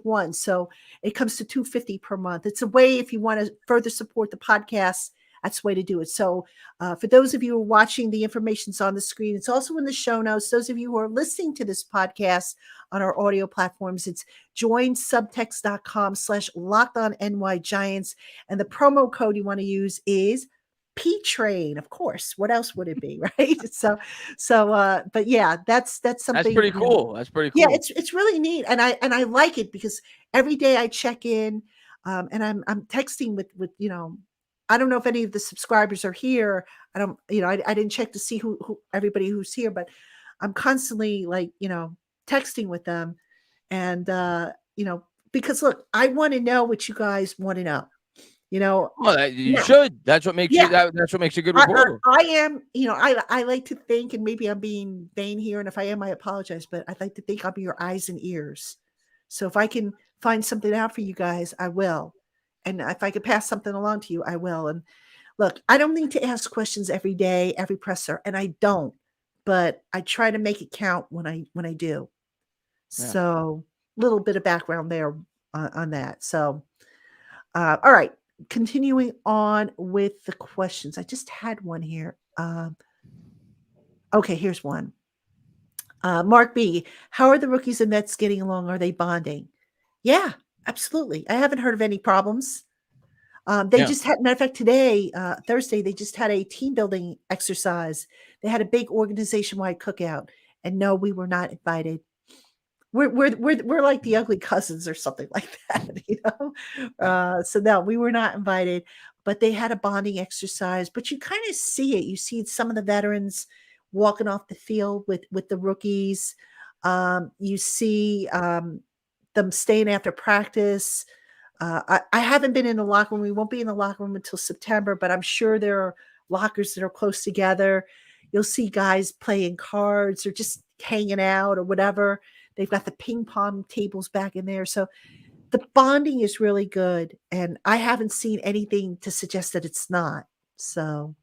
A: one. So it comes to $250 per month. It's a way, if you want to further support the podcast, that's the way to do it. So for those of you who are watching, the information's on the screen. It's also in the show notes. Those of you who are listening to this podcast on our audio platforms, it's joinsubtext.com/LockedOnNYGiants. And the promo code you want to use is PTrain, of course. What else would it be, right? But yeah, that's something.
C: That's pretty cool. That's pretty cool.
A: Yeah, it's really neat, and I like it because every day I check in, and I'm texting with I don't know if any of the subscribers are here. I don't, I didn't check to see who everybody who's here, but I'm constantly texting with them, and because look, I want to know what you guys want to know.
C: Well, you should. That's what makes you. That's what makes you a good reporter.
A: I am. I like to think, and maybe I'm being vain here, and if I am, I apologize. But I'd like to think I'll be your eyes and ears. So if I can find something out for you guys, I will. And if I could pass something along to you, I will. And look, I don't need to ask questions every day, every presser, and I don't. But I try to make it count when I do. Yeah. So a little bit of background there on that. So, all right. Continuing on with the questions. I just had one here. Okay, here's one. Mark B. How are the rookies and vets getting along? Are they bonding? Yeah, absolutely. I haven't heard of any problems. Just had, matter of fact, today, Thursday, they just had a team building exercise. They had a big organization-wide cookout, and no, we were not invited. We're like the ugly cousins or something like that, So no, we were not invited, but they had a bonding exercise. But you kind of see it. You see some of the veterans walking off the field with the rookies. You see them staying after practice. I haven't been in the locker room. We won't be in the locker room until September, but I'm sure there are lockers that are close together. You'll see guys playing cards or just hanging out or whatever. They've got the ping pong tables back in there. So the bonding is really good. And I haven't seen anything to suggest that it's not. So.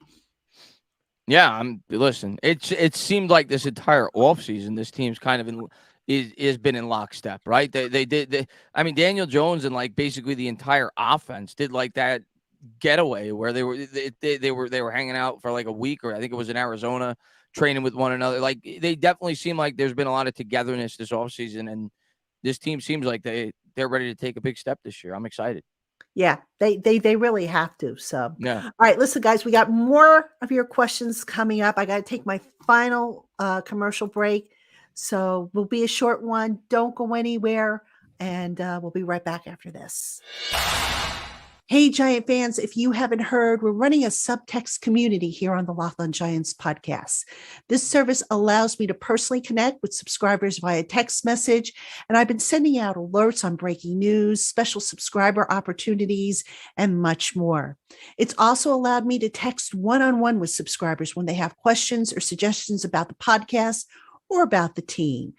C: Yeah, listen, it seemed like this entire offseason, this team's kind of has been in lockstep, right? I mean, Daniel Jones and like basically the entire offense did like that getaway where they were hanging out for like a week, or I think it was in Arizona, training with one another. Like they definitely seem like there's been a lot of togetherness this offseason, and this team seems like they're ready to take a big step this year. I'm excited.
A: Yeah, they really have to. So,
C: yeah.
A: All right, listen, guys, we got more of your questions coming up. I got to take my final commercial break. So we'll be a short one. Don't go anywhere. And we'll be right back after this. Hey, Giant fans, if you haven't heard, we're running a Subtext community here on the Locked On Giants podcast. This service allows me to personally connect with subscribers via text message, and I've been sending out alerts on breaking news, special subscriber opportunities, and much more. It's also allowed me to text one-on-one with subscribers when they have questions or suggestions about the podcast or about the team.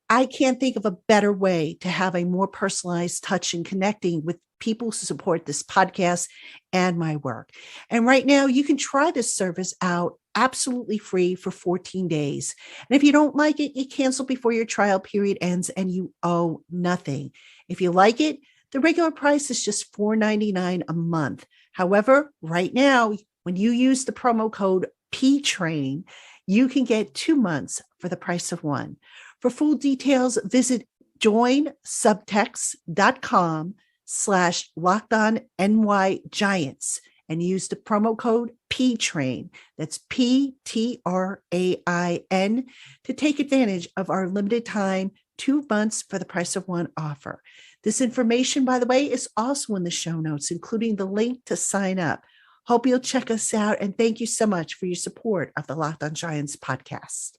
A: I can't think of a better way to have a more personalized touch in connecting with people who support this podcast and my work. And right now, you can try this service out absolutely free for 14 days. And if you don't like it, you cancel before your trial period ends and you owe nothing. If you like it, the regular price is just $4.99 a month. However, right now, when you use the promo code PTRAIN, you can get 2 months for the price of one. For full details, visit joinsubtext.com/LockedOnNYGiants and use the promo code PTRAIN. That's PTRAIN to take advantage of our limited time 2 months for the price of one offer. This information, by the way, is also in the show notes, including the link to sign up. Hope you'll check us out, and thank you so much for your support of the Locked On Giants podcast.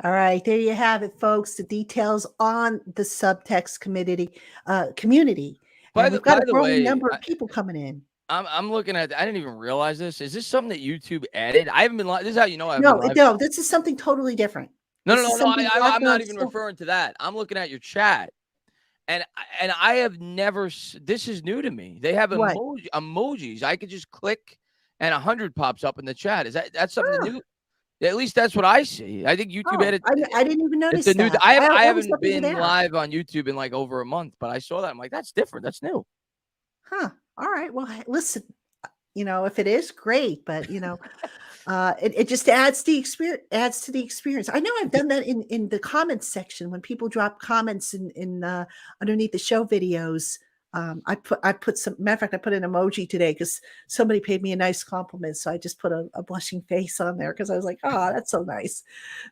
A: All right, there you have it, folks. The details on the Subtext community. We've got a growing number of people coming in.
C: I'm looking at. I didn't even realize this. Is this something that YouTube added? I haven't been. This is how you know.
A: No. This is something totally different.
C: No.
A: something
C: I'm not
A: Wagner
C: even
A: said.
C: referring to that. I'm looking at your chat. And I have never. This is new to me. They have
A: What?
C: emojis. I could just click, and 100 pops up in the chat. That's something
A: Huh.
C: new? At least that's what I see. I think YouTube
A: Oh,
C: added.
A: I didn't even
C: It's
A: notice
C: a new.
A: that.
C: I
A: Always
C: haven't
A: thought they were
C: been
A: there.
C: live on YouTube in like over a month, but I saw that. I'm like, that's different. That's new.
A: Huh. All right. Well, listen, if it is, great, but it just adds to the experience. I know I've done that in the comments section when people drop comments in underneath the show videos. I put some, matter of fact, I put an emoji today because somebody paid me a nice compliment, so I just put a blushing face on there because I was like, oh, that's so nice.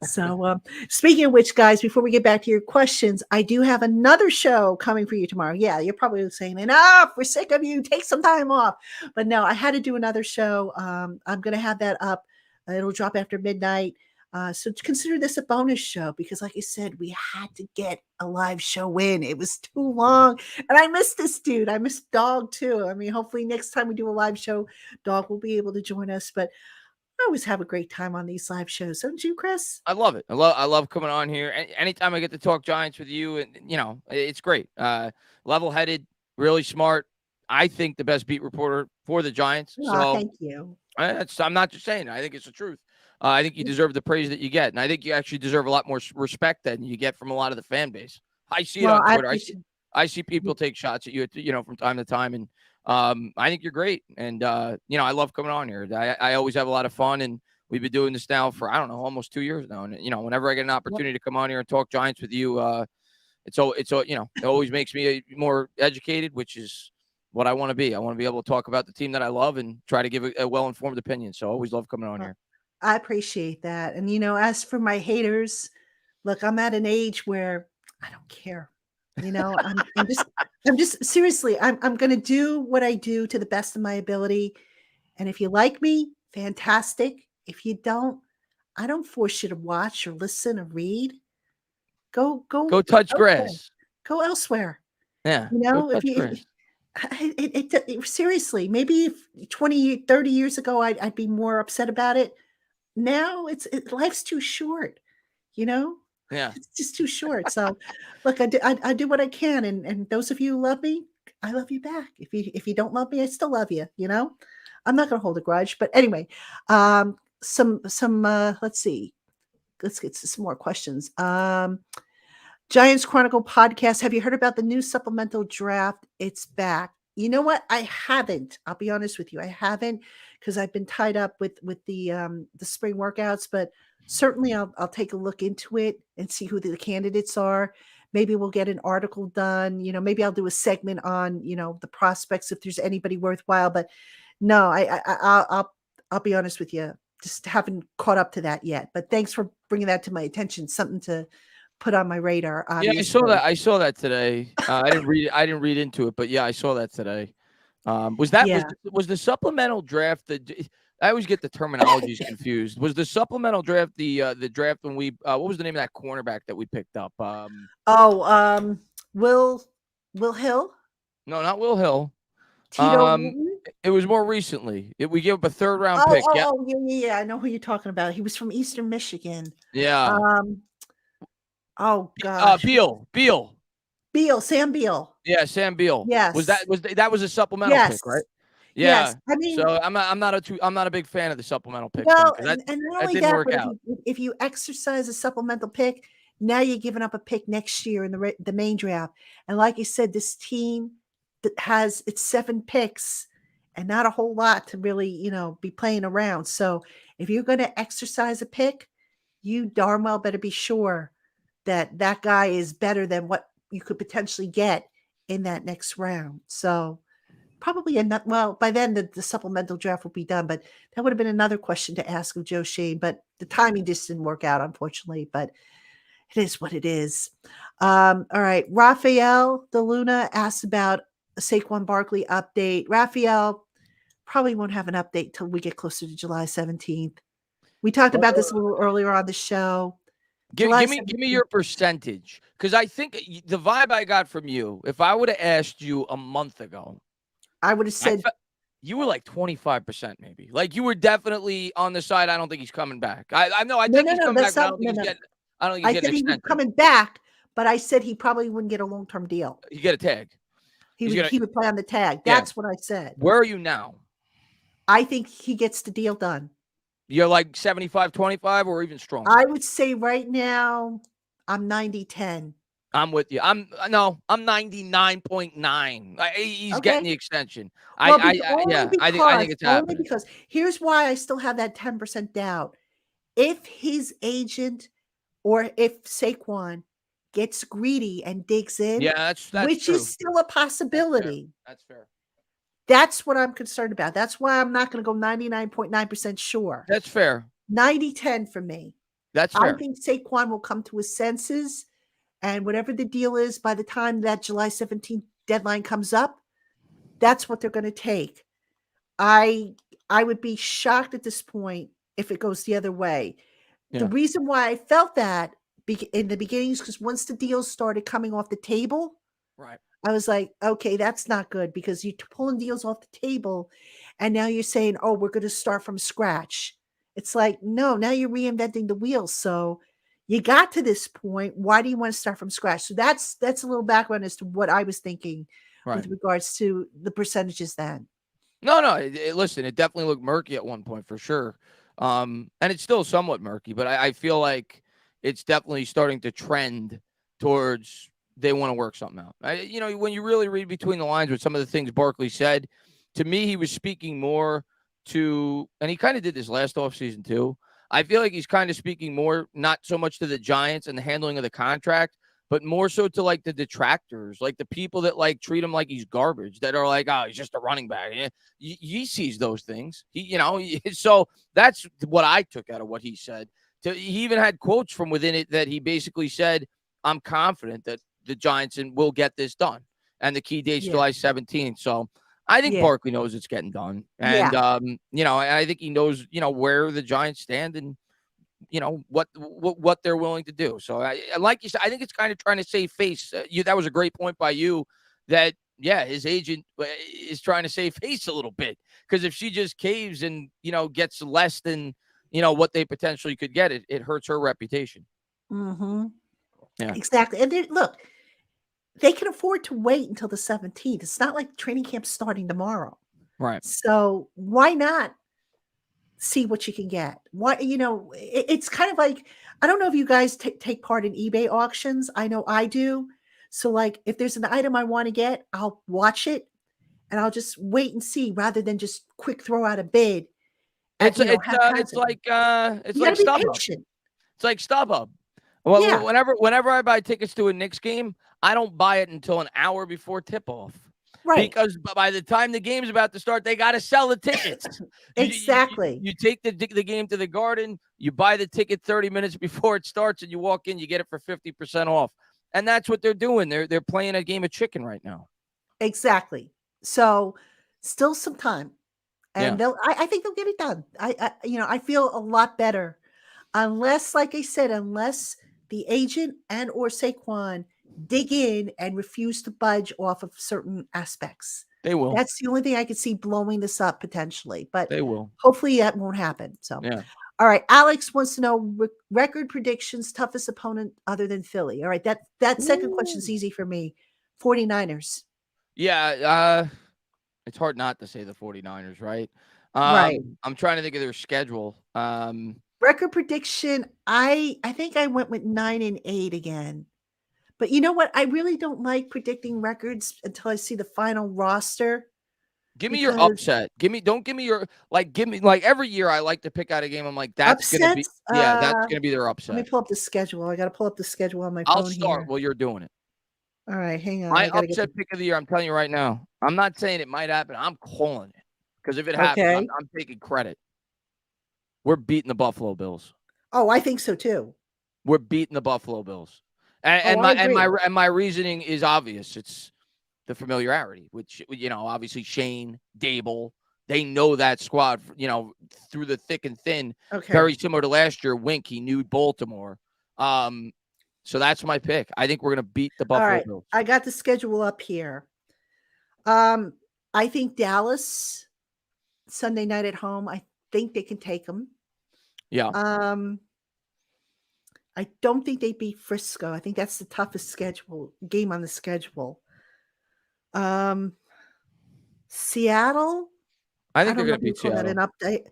A: So speaking of which, guys, before we get back to your questions, I do have another show coming for you tomorrow. Yeah, you're probably saying, enough, we're sick of you, take some time off. But no, I had to do another show. I'm going to have that up. It'll drop after midnight. So consider this a bonus show because, like I said, we had to get a live show in. It was too long. And I missed this dude. I missed Dog too. I mean, hopefully next time we do a live show, Dog will be able to join us. But I always have a great time on these live shows. Don't you, Chris?
C: I love it. I love coming on here. Anytime I get to talk Giants with you, and it's great. Level-headed, really smart. I think the best beat reporter for the Giants. So
A: Thank you.
C: I'm not just saying it. I think it's the truth. I think you deserve the praise that you get, and I think you actually deserve a lot more respect than you get from a lot of the fan base. I see it on Twitter. I see people take shots at you, from time to time, and I think you're great. And I love coming on here. I always have a lot of fun, and we've been doing this now for almost 2 years now. And whenever I get an opportunity to come on here and talk Giants with you, it always makes me more educated, which is what I want to be. I want to be able to talk about the team that I love and try to give a well-informed opinion. So I always love coming on here.
A: I appreciate that. And, as for my haters, look, I'm at an age where I don't care. I'm just seriously, I'm going to do what I do to the best of my ability. And if you like me, fantastic. If you don't, I don't force you to watch or listen or read. Go
C: touch grass.
A: Go elsewhere.
C: Yeah.
A: Seriously, maybe if 20, 30 years ago, I'd be more upset about it. Now life's too short,
C: Yeah.
A: It's just too short. So look, I do what I can. And those of you who love me, I love you back. If you don't love me, I still love you, I'm not going to hold a grudge, but anyway, let's see, let's get to some more questions. Giants Chronicle podcast. Have you heard about the new supplemental draft? It's back. You know what? I haven't. I'll be honest with you. I haven't because I've been tied up with the spring workouts. But certainly, I'll take a look into it and see who the candidates are. Maybe we'll get an article done. Maybe I'll do a segment on the prospects if there's anybody worthwhile. But no, I'll be honest with you. Just haven't caught up to that yet. But thanks for bringing that to my attention. Something to put on my radar. Obviously.
C: Yeah, I saw that today. I didn't read into it, but yeah, I saw that today. Was the supplemental draft I always get the terminologies confused. Was the supplemental draft the draft when we what was the name of that cornerback that we picked up?
A: Will Hill?
C: No, not Will Hill.
A: Tito
C: it was more recently. We gave up a 3rd round pick.
A: Yeah. I know who you're talking about. He was from Eastern Michigan.
C: Yeah.
A: Oh gosh.
C: Beal.
A: Sam Beal.
C: Yeah, Sam Beal.
A: Yes.
C: That was a supplemental pick, right? Yeah.
A: Yes. I mean,
C: so I'm not a big fan of the supplemental pick.
A: Well,
C: that
A: not only
C: didn't
A: that,
C: work
A: but
C: out.
A: if you exercise a supplemental pick, now you're giving up a pick next year in the main draft. And like you said, this team that has its 7 picks and not a whole lot to really, be playing around. So if you're going to exercise a pick, you darn well better be sure that guy is better than what you could potentially get in that next round. So probably by then the supplemental draft will be done, but that would have been another question to ask of Joe Shane, but the timing just didn't work out, unfortunately, but it is what it is. All right. Raphael DeLuna asked about a Saquon Barkley update. Raphael probably won't have an update till we get closer to July 17th. We talked about this a little earlier on the show.
C: Give me your percentage, because I think the vibe I got from you, if I would have asked you a month ago,
A: I would have said
C: you were like 25%, maybe. Like you were definitely on the side. I don't think he's coming back. I know. I think he's coming back. I don't think
A: I
C: he's
A: said
C: getting
A: he was
C: extended.
A: coming back, but I said he probably wouldn't get a long-term deal.
C: You get a tag.
A: He would play on the tag.
C: Yeah.
A: That's what I said.
C: Where are you now?
A: I think he gets the deal done.
C: You're like 75-25 or even stronger.
A: I would say right now I'm 90-10.
C: I'm with you. I'm 99.9. He's
A: Okay.
C: getting the extension.
A: Well,
C: I think it's
A: only
C: happening.
A: because here's why I still have that 10% doubt. If his agent or if Saquon gets greedy and digs in,
C: Yeah, that's
A: which
C: true.
A: is still a possibility.
C: That's fair.
A: That's what I'm concerned about. That's why I'm not going to go 99.9% sure.
C: That's fair.
A: 90-10 for me.
C: That's
A: I
C: fair.
A: think Saquon will come to his senses, and whatever the deal is, by the time that July 17th deadline comes up, that's what they're going to take. I would be shocked at this point if it goes the other way.
C: Yeah.
A: The reason why I felt that in the beginning is because once the deals started coming off the table,
C: Right.
A: I was like, okay, that's not good because you're pulling deals off the table and now you're saying, oh, we're going to start from scratch. It's like, no, now you're reinventing the wheel. So you got to this point. Why do you want to start from scratch? So that's a little background as to what I was thinking with regards to the percentages then.
C: No. Listen, it definitely looked murky at one point for sure. And it's still somewhat murky, but I feel like it's definitely starting to trend towards they want to work something out. When you really read between the lines with some of the things Barkley said, to me, he was speaking more to, and he kind of did this last offseason too. I feel like he's kind of speaking more, not so much to the Giants and the handling of the contract, but more so to like the detractors, like the people that like treat him like he's garbage, that are like, oh, he's just a running back. He sees those things. So that's what I took out of what he said. He even had quotes from within it that he basically said, I'm confident that the Giants will get this done. And the key date's July 17th. So I think Barkley knows it's getting done. And, I think he knows, where the Giants stand and, what they're willing to do. So like you said, I think it's kind of trying to save face. That was a great point by you that, his agent is trying to save face a little bit, because if she just caves and, gets less than, what they potentially could get, it hurts her reputation.
A: Mm-hmm.
C: Yeah,
A: exactly. And look, they can afford to wait until the 17th. It's not like training camp's starting tomorrow.
C: right.
A: So why not see what you can get? Why, it's kind of like, I don't know if you guys take part in eBay auctions. I know I do. So like, if there's an item I want to get, I'll watch it and I'll just wait and see rather than just quick throw out a bid.
C: It's like
A: StubHub.
C: It's like StubHub. Well,
A: Yeah.
C: whenever I buy tickets to a Knicks game, I don't buy it until an hour before tip-off.
A: Right.
C: Because by the time the game's about to start, they got to sell the tickets.
A: Exactly.
C: You take the game to the Garden, you buy the ticket 30 minutes before it starts, and you walk in, you get it for 50% off. And that's what they're doing. They're playing a game of chicken right now.
A: Exactly. So still some time. And I think they'll get it done. I feel a lot better. Unless, like I said, unless the agent and or Saquon dig in and refuse to budge off of certain aspects.
C: They will.
A: That's the only thing I could see blowing this up potentially. But
C: they will.
A: Hopefully that won't happen. So, all right. Alex wants to know record predictions, toughest opponent other than Philly. All right. That second question is easy for me. 49ers.
C: Yeah. It's hard not to say the 49ers, right?
A: Right.
C: I'm trying to think of their schedule.
A: Record prediction, I think I went with 9-8 again. But you know what? I really don't like predicting records until I see the final roster.
C: Give me your upset. Don't give me your give me every year I like to pick out a game. I'm like, that's gonna be that's gonna be their upset.
A: Let me pull up the schedule. I gotta pull up the schedule on my phone.
C: I'll start while you're doing it.
A: All right, hang on.
C: My upset pick of the year, I'm telling you right now. I'm not saying it might happen. I'm calling it. Because if it happens, I'm taking credit. We're beating the Buffalo Bills.
A: Oh, I think so too.
C: We're beating the Buffalo Bills. And my reasoning is obvious. It's the familiarity, which, obviously Shane, Dable, they know that squad, through the thick and thin.
A: Okay.
C: Very similar to last year. Wink, he knew Baltimore. So that's my pick. I think we're going to beat the Buffalo Bills.
A: I got the schedule up here. I think Dallas, Sunday night at home, I think they can take them.
C: Yeah.
A: I don't think they beat Frisco. I think that's the toughest game on the schedule. Seattle,
C: I
A: I
C: think they're
A: don't know
C: going
A: if
C: to
A: you
C: beat
A: call that an
C: Seattle.
A: update.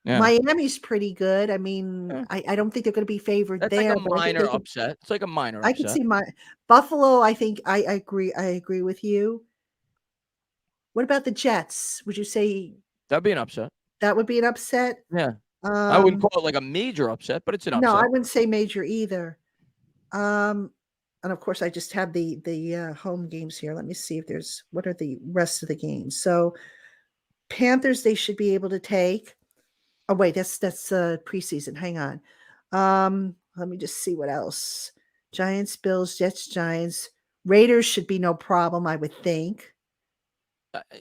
C: Yeah.
A: Miami's pretty good. I mean,
C: Yeah.
A: I don't think they're going to be favored
C: That's
A: there,
C: like a
A: but I think
C: minor
A: they can.
C: upset. It's like a minor
A: I could
C: upset.
A: see my Buffalo. I think I agree. I agree with you. What about the Jets? Would you say
C: That'd be an upset.
A: that would be an upset?
C: Yeah. I wouldn't call it like a major upset, but it's an
A: No, I
C: upset.
A: wouldn't say major either. Um, and of course, I just have the home games here. Let me see if what are the rest of the games. So Panthers, they should be able to take. Oh wait, that's preseason. Hang on. Let me just see what else. Giants, Bills, Jets, Giants, Raiders should be no problem, I would think.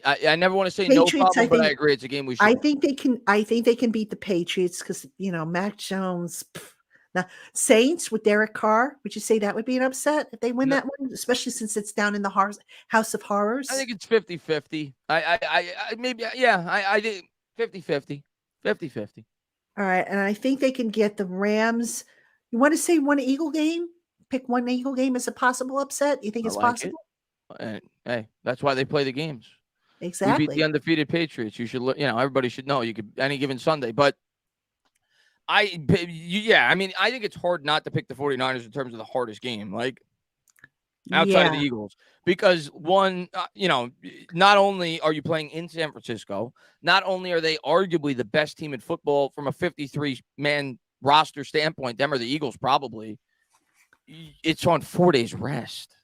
C: I never want to say no
A: Patriots,
C: problem, but I agree. It's a game we should.
A: I think they can beat the Patriots because Mac Jones. Now Saints with Derek Carr, would you say that would be an upset if they win
C: No,
A: that one, especially since it's down in the House of
C: I
A: Horrors?
C: think it's 50-50. I maybe, yeah, I did 50-50. 50-50.
A: All right, and I think they can get the Rams. You want to say one Eagle game? Pick one Eagle game as a possible upset. You think
C: I
A: it's
C: like it.
A: possible?
C: And hey, that's why they play the games. We beat the
A: Exactly.
C: undefeated Patriots. You should, everybody should know. You could any given Sunday, but I mean, I think it's hard not to pick the 49ers in terms of the hardest game, like outside of the
A: Yeah.
C: Eagles, because one, not only are you playing in San Francisco, not only are they arguably the best team in football from a 53-man roster standpoint, them or the Eagles probably. It's on 4 days rest.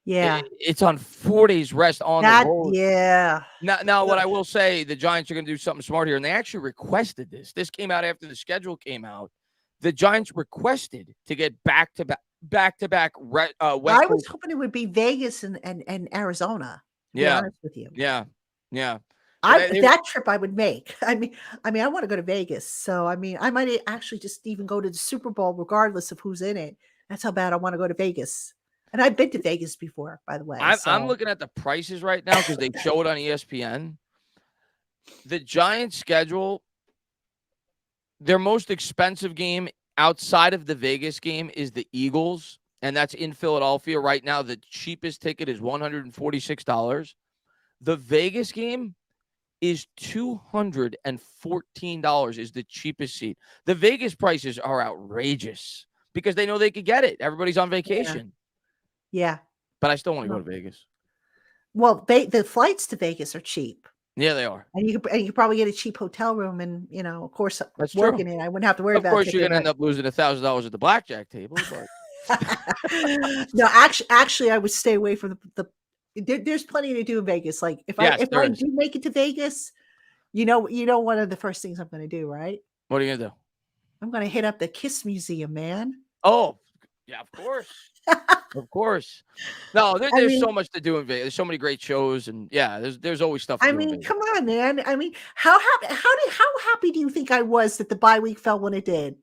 A: Yeah.
C: It's on 4 days rest on the road.
A: Yeah.
C: Now, what I will say, the Giants are going to do something smart here, and they actually requested this. This came out after the schedule came out. The Giants requested to get back-to-back West
A: I was
C: Coast.
A: hoping it would be Vegas and Arizona, to be
C: Yeah,
A: honest with you.
C: yeah.
A: That trip I would make. I mean, I want to go to Vegas. So, I mean, I might actually just even go to the Super Bowl regardless of who's in it. That's how bad I want to go to Vegas. And I've been to Vegas before, by the way.
C: I'm looking at the prices right now because they show it on ESPN. The Giants' schedule, their most expensive game outside of the Vegas game is the Eagles, and that's in Philadelphia. Right now, the cheapest ticket is $146. The Vegas game is $214 is the cheapest seat. The Vegas prices are outrageous because they know they could get it. Everybody's on vacation.
A: Yeah.
C: But I still want to go to Vegas.
A: Well, the flights to Vegas are cheap.
C: Yeah, they are.
A: And you could probably get a cheap hotel room and, of course,
C: that's
A: working
C: true.
A: it. I wouldn't have to worry about it.
C: Of course, you're going to end up losing $1,000 at the blackjack table. But
A: no, actually, I would stay away from there's plenty to do in Vegas. Like if I do make it to Vegas, one of the first things I'm going to do, right?
C: What are you going to do?
A: I'm going to hit up the Kiss Museum, man.
C: Oh, yeah, of course. Of course. No, there's so much to do in Vegas. There's so many great shows, and yeah, there's always stuff to do in Vegas.
A: Come on, man. I mean, how happy do you think I was that the bye week fell when it did?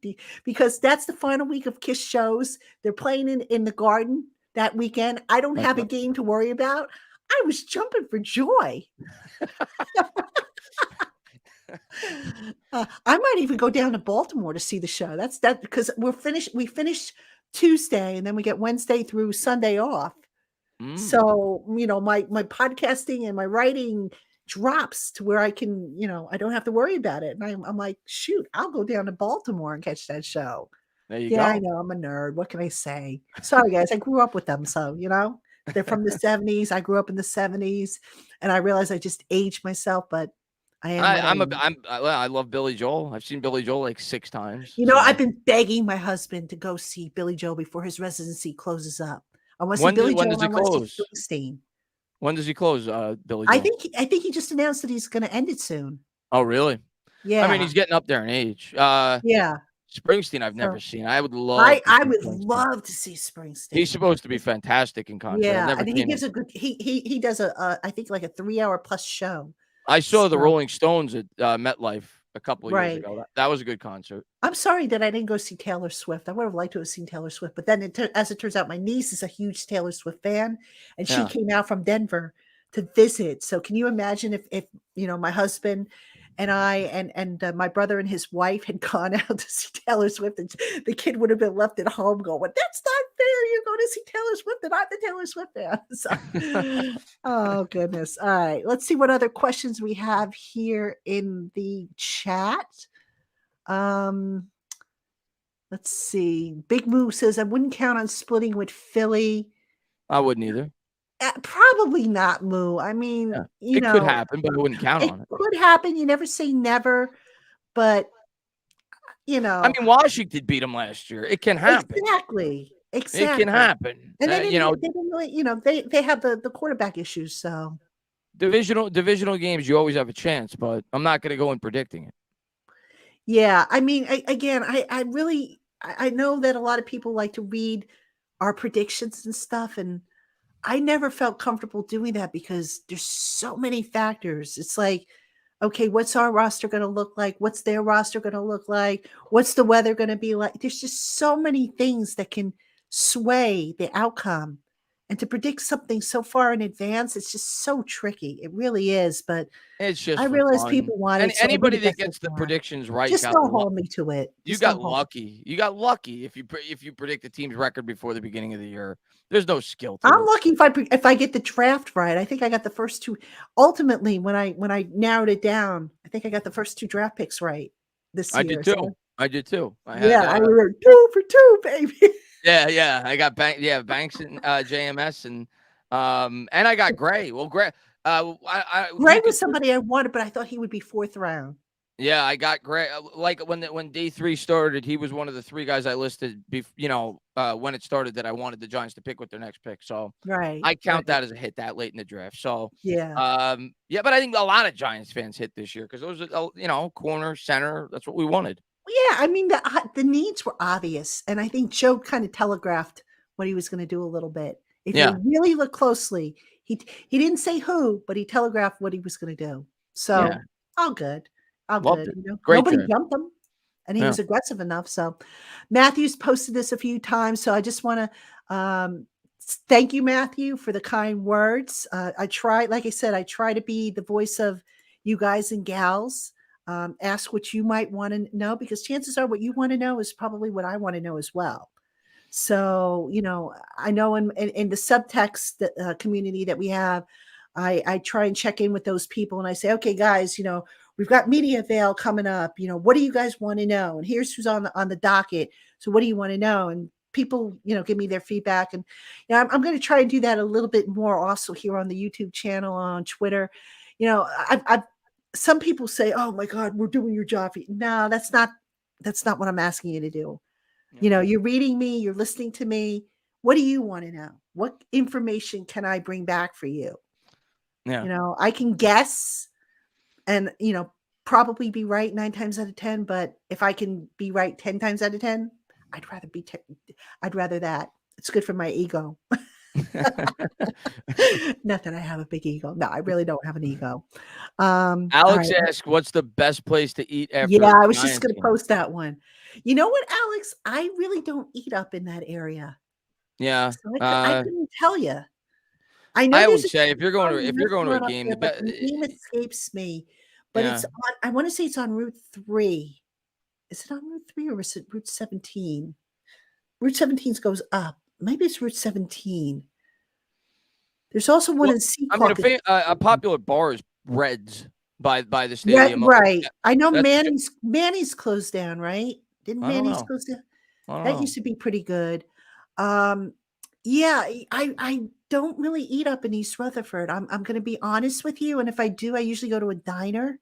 A: Because that's the final week of Kiss shows. They're playing in the Garden that weekend. I don't have a game to worry about. I was jumping for joy. I might even go down to Baltimore to see the show. That's because we finished Tuesday and then we get Wednesday through Sunday off. So, my podcasting and my writing drops to where I can, I don't have to worry about it. And I'm like, shoot, I'll go down to Baltimore and catch that show.
C: There you go.
A: Yeah, I know. I'm a nerd. What can I say? Sorry, guys. I grew up with them. So, they're from the 70s. I grew up in the 70s and I realized I just aged myself, but I am.
C: I love Billy Joel. I've seen Billy Joel like 6 times.
A: I've been begging my husband to go see Billy Joel before his residency closes up. I want to see Billy Joel.
C: When does he close? When does he close, Billy Joel?
A: I think he just announced that he's going to end it soon.
C: Oh, really?
A: Yeah.
C: I mean, he's getting up there in age.
A: Yeah.
C: Springsteen, I've never seen. I would love.
A: I would love to see Springsteen.
C: He's supposed to be fantastic in concert.
A: Yeah, and he gives a good. He does I think like a 3-hour plus show.
C: I saw the Rolling Stones at MetLife a couple of years ago. That was a good concert.
A: I'm sorry that I didn't go see Taylor Swift. I would have liked to have seen Taylor Swift, but then as it turns out, my niece is a huge Taylor Swift fan, and she came out from Denver to visit. So can you imagine if my husband and my brother and his wife had gone out to see Taylor Swift, and the kid would have been left at home going, "That's not fair. You're going to see Taylor Swift, and I'm the Taylor Swift fan." So, oh goodness. All right, let's see what other questions we have here in the chat. Let's see. Big Moo says, "I wouldn't count on splitting with Philly."
C: I wouldn't either.
A: Probably not, Moo. I mean,
C: Yeah. It could happen, but I wouldn't count on it.
A: It could happen. You never say never, but
C: I mean, Washington beat them last year. It can happen.
A: Exactly.
C: It can happen.
A: And then they didn't really, they have the quarterback issues. So
C: divisional games, you always have a chance, but I'm not going to go in predicting it.
A: Yeah, I mean, I really know that a lot of people like to read our predictions and stuff, and I never felt comfortable doing that because there's so many factors. It's like, okay, what's our roster going to look like? What's their roster going to look like? What's the weather going to be like? There's just so many things that can sway the outcome. And to predict something so far in advance, it's just so tricky. It really is. But
C: it's just
A: I realize people want it.
C: Anybody that gets the predictions right,
A: just don't hold me to it.
C: You got lucky. You got lucky if you predict the team's record before the beginning of the year. There's no skill to
A: I'm
C: it.
A: lucky if I get the draft right. I think I got the first two. Ultimately, when I narrowed it down, I think I got the first two draft picks right this year.
C: I did too. So. I did too.
A: I were 2 for 2, baby.
C: Yeah. I got Banks and JMS and I got Gray. Well, Gray.
A: Gray was somebody I wanted, but I thought he would be 4th round.
C: Yeah, I got Gray. Like when day 3 started, he was one of the 3 guys I listed. When it started, that I wanted the Giants to pick with their next pick. So I count that as a hit that late in the draft. So
A: yeah,
C: but I think a lot of Giants fans hit this year because those are corner, center. That's what we wanted.
A: Yeah, I mean the needs were obvious, and I think Joe kind of telegraphed what he was going to do a little bit. If you really look closely, he didn't say who, but he telegraphed what he was going to do. So all good. Good. Nobody jumped him, and he was aggressive enough. So Matthew's posted this a few times. So I just want to thank you, Matthew, for the kind words. I try to be the voice of you guys and gals. Ask what you might want to know, because chances are what you want to know is probably what I want to know as well. So, I know in the subtext community that we have, I try and check in with those people, and I say, okay, guys, we've got Media Veil coming up. What do you guys want to know? And here's who's on the docket. So what do you want to know? And people, give me their feedback. And I'm going to try and do that a little bit more also here on the YouTube channel, on Twitter. I've some people say, oh my God, we're doing your job. No, that's not what I'm asking you to do. You're reading me, you're listening to me. What do you want to know? What information can I bring back for you?
C: Yeah.
A: I can guess and, probably be right 9 times out of 10, but if I can be right 10 times out of 10, I'd rather that. It's good for my ego. Not that I have a big ego. No, I really don't have an ego.
C: Alex asked, what's the best place to eat after?
A: Yeah, I was just going to post that one. You know what, Alex? I really don't eat up in that area.
C: Yeah.
A: So I couldn't tell you. I know
C: I would say if you're going to a game,
A: the name escapes me, but it's on, I want to say it's on Route 3. Is it on Route 3 or is it Route 17? Route 17 goes up. Maybe it's Route 17. There's also one in Sequoia.
C: A popular bar is Reds by the stadium.
A: Right. I know Manny's closed down, right? Didn't Manny's close down? That used to be pretty good. Yeah, I don't really eat up in East Rutherford. I'm going to be honest with you, and if I do, I usually go to a diner.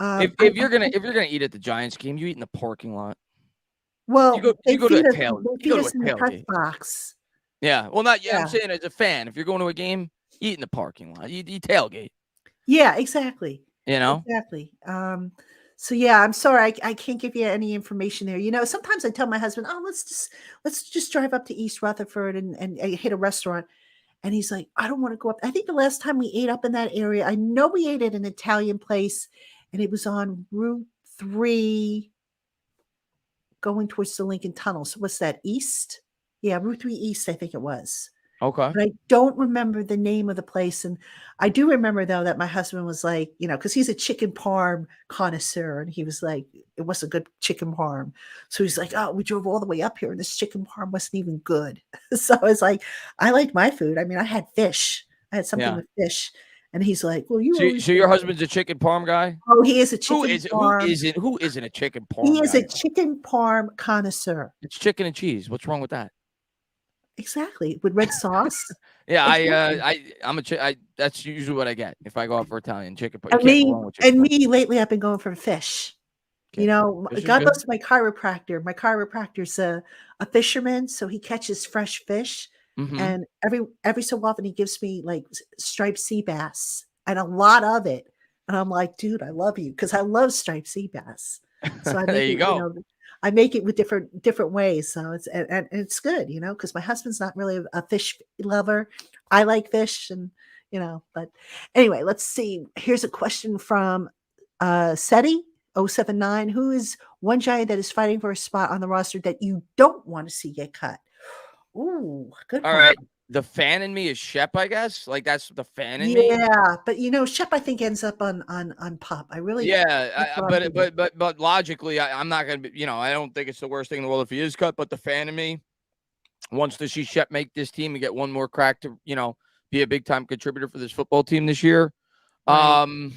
C: If you're gonna eat at the Giants game, you eat in the parking lot.
A: Well,
C: you go to a tailgate
A: box.
C: Yeah. Well, I'm saying as a fan, if you're going to a game, eat in the parking lot. You tailgate.
A: Yeah, exactly.
C: Exactly.
A: So yeah, I'm sorry, I can't give you any information there. Sometimes I tell my husband, "Oh, let's just drive up to East Rutherford and hit a restaurant," and he's like, "I don't want to go up." I think the last time we ate up in that area, I know we ate at an Italian place, and it was on Route 3, going towards the Lincoln Tunnel. So what's that, east? Yeah, Route 3 East, I think it was.
C: Okay.
A: But I don't remember the name of the place. And I do remember, though, that my husband was like, because he's a chicken parm connoisseur, and he was like, it was a good chicken parm. So he's like, oh, we drove all the way up here, and this chicken parm wasn't even good. So I was like, I like my food. I mean, I had fish. I had something with fish. And he's like, well, you always
C: So your husband's a chicken parm guy?
A: Oh, he is a chicken parm.
C: Who isn't a chicken parm
A: He is
C: guy?
A: a chicken parm connoisseur.
C: It's chicken and cheese. What's wrong with that?
A: Exactly. With red sauce.
C: Yeah,
A: Exactly.
C: that's usually what I get if I go out for Italian chicken.
A: And me lately, I've been going for fish.
C: Okay.
A: God bless my chiropractor. My chiropractor's a fisherman, so he catches fresh fish. And every so often he gives me like striped sea bass and a lot of it. And I'm like, dude, I love you, because I love striped sea bass. So I make
C: there you go.
A: I make it with different ways. So it's good, because my husband's not really a fish lover. I like fish, and but anyway, let's see. Here's a question from SETI 079. Who is one Giant that is fighting for a spot on the roster that you don't want to see get cut? Ooh, good one.
C: All right. The fan in me is Shep, I guess. Like, that's the fan in me.
A: Yeah, but Shep, I think, ends up on Pup. I really
C: but logically, I'm not gonna be. I don't think it's the worst thing in the world if he is cut. But the fan in me wants to see Shep make this team and get one more crack to be a big time contributor for this football team this year.
A: Right.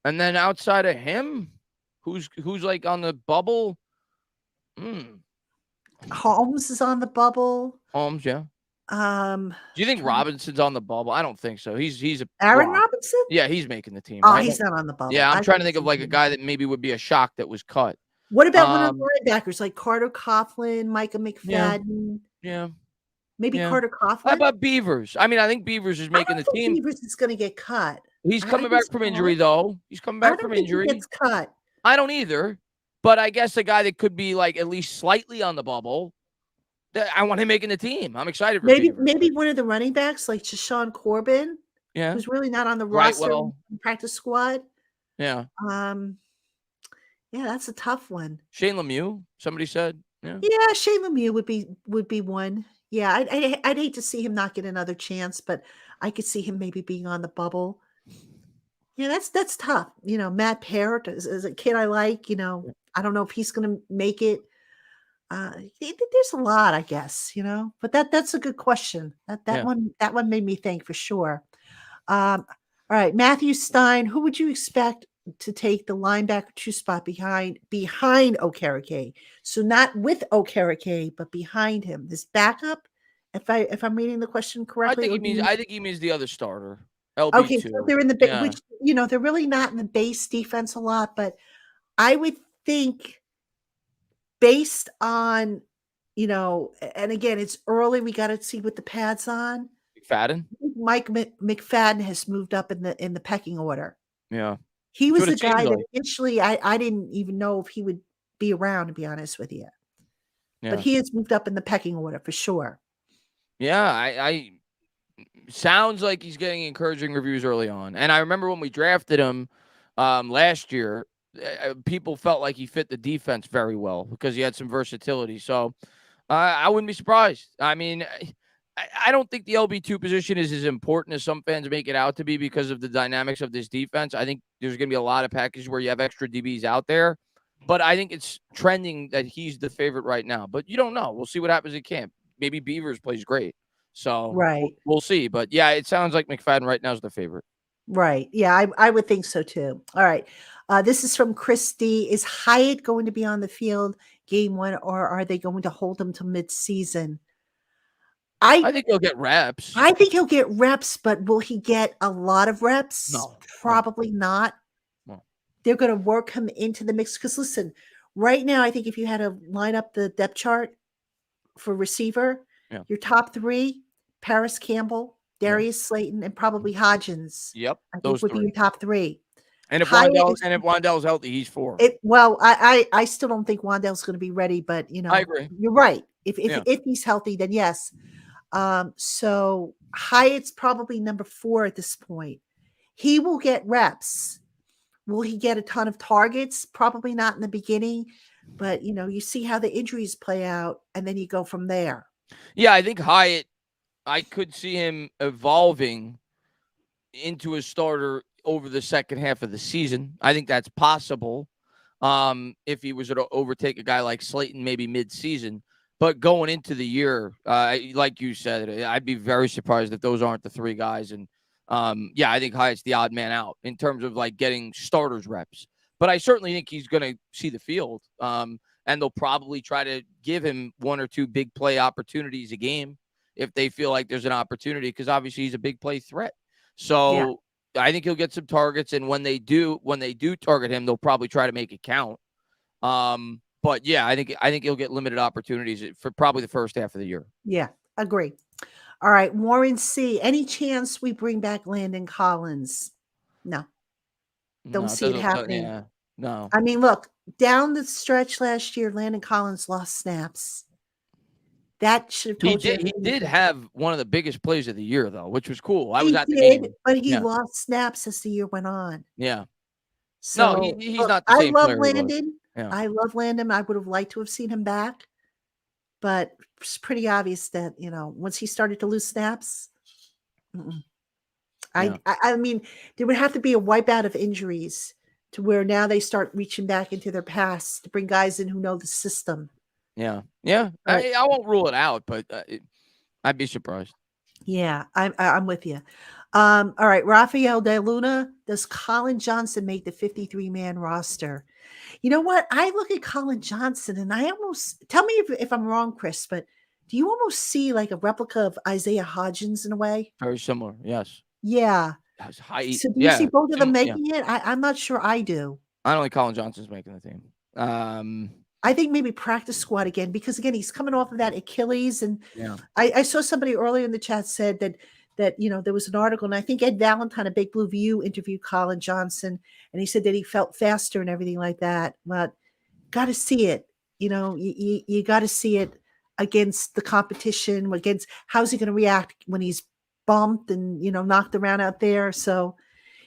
C: And then outside of him, who's like on the bubble?
A: Holmes is on the bubble.
C: Holmes, yeah. Do you think Robinson's on the bubble? I don't think so. He's a
A: Aaron Robinson?
C: Yeah, he's making the team.
A: Oh,
C: right?
A: He's not on the bubble.
C: Yeah, I'm trying to think of like a guy that maybe would be a shock that was cut.
A: What about one of the linebackers like Carter Coughlin, Micah McFadden?
C: Yeah.
A: Maybe Carter Coughlin?
C: How about Beavers? I mean, I think Beavers is making the team.
A: Beavers is going to get cut.
C: He's coming back from injury, though. He's coming back from injury.
A: He gets cut.
C: I don't either. But I guess a guy that could be like at least slightly on the bubble. I want him making the team. I'm excited for
A: maybe one of the running backs like Shashawn Corbin, who's really not on the roster practice squad.
C: Yeah.
A: Yeah, that's a tough one.
C: Shane Lemieux, somebody said. Yeah,
A: Shane Lemieux would be one. Yeah, I'd hate to see him not get another chance, but I could see him maybe being on the bubble. Yeah, that's tough. Matt Parrott is a kid I like. I don't know if he's going to make it. There's a lot, I guess, but that's a good question. That one made me think for sure. All right, Matthew Stein, who would you expect to take the linebacker 2 spot behind Okereke? So not with Okereke, but behind him. This backup, if I'm reading the question correctly.
C: I think he means the other starter. LB2.
A: Okay, so they're in the which they're really not in the base defense a lot, but I would think, based on, and again, it's early. We got to see what the pad's on.
C: McFadden?
A: Mike McFadden has moved up in the pecking order.
C: Yeah.
A: He was the guy that initially I didn't even know if he would be around, to be honest with you. Yeah. But he has moved up in the pecking order for sure.
C: Yeah, I sounds like he's getting encouraging reviews early on. And I remember when we drafted him last year, people felt like he fit the defense very well because he had some versatility. So I wouldn't be surprised. I mean, I don't think the LB2 position is as important as some fans make it out to be because of the dynamics of this defense. I think there's going to be a lot of packages where you have extra DBs out there, but I think it's trending that he's the favorite right now. But you don't know. We'll see what happens at camp. Maybe Beavers plays great. So we'll see. But yeah, it sounds like McFadden right now is the favorite.
A: Right. Yeah, I would think so too. All right. This is from Christy. Is Hyatt going to be on the field game 1, or are they going to hold him till mid-season?
C: I think he'll get reps.
A: I think he'll get reps, but will he get a lot of reps?
C: No.
A: Probably not.
C: No.
A: They're going to work him into the mix. Because listen, right now, I think if you had to line up the depth chart for receiver, your top 3, Paris Campbell, Darius Slayton, and probably Hodgins.
C: Yep.
A: I think would be your top 3.
C: And if Wandell's healthy, he's 4.
A: I still don't think Wandell's going to be ready, but
C: I agree.
A: You're right. If he's healthy, then yes. So Hyatt's probably number 4 at this point. He will get reps. Will he get a ton of targets? Probably not in the beginning, but you see how the injuries play out, and then you go from there.
C: Yeah, I think Hyatt I could see him evolving into a starter over the second half of the season. I think that's possible. If he was to overtake a guy like Slayton, maybe mid-season. But going into the year, like you said, I'd be very surprised if those aren't the three guys. And yeah, I think Hyatt's the odd man out in terms of like getting starters reps. But I certainly think he's going to see the field. And they'll probably try to give him one or two big play opportunities a game if they feel like there's an opportunity, because obviously he's a big play threat. So I think he'll get some targets, and when they do target him, they'll probably try to make it count. But yeah, I think he'll get limited opportunities for probably the first half of the year.
A: Yeah, agree. All right, Warren C. Any chance we bring back Landon Collins? No, don't see it happening.
C: Yeah, no.
A: I mean, look, down the stretch last year, Landon Collins lost snaps. That should have told you.
C: He did have one of the biggest plays of the year, though, which was cool. I was at the
A: game,
C: game,
A: but he lost snaps as the year went on.
C: Yeah.
A: So,
C: no, he's not the same player.
A: Landon.
C: Yeah.
A: I love Landon. I would have liked to have seen him back, but it's pretty obvious that once he started to lose snaps, I mean, there would have to be a wipeout of injuries to where now they start reaching back into their past to bring guys in who know the system.
C: Yeah. I won't rule it out, but I'd be surprised.
A: Yeah, I'm with you. All right, Rafael De Luna. Does Colin Johnson make the 53-man roster? You know what? I look at Colin Johnson and I almost, tell me if I'm wrong, Chris, but do you almost see like a replica of Isaiah Hodgins in a way?
C: Very similar, yes.
A: Yeah.
C: Height.
A: So do you see both of them making it? I'm not sure I do.
C: I don't think Colin Johnson's making the team.
A: I think maybe practice squad again, because again, he's coming off of that Achilles. And I saw somebody earlier in the chat said that there was an article, and I think Ed Valentine of Big Blue View interviewed Colin Johnson, and he said that he felt faster and everything like that. But got to see it. You got to see it against the competition, against how's he going to react when he's bumped and knocked around out there. So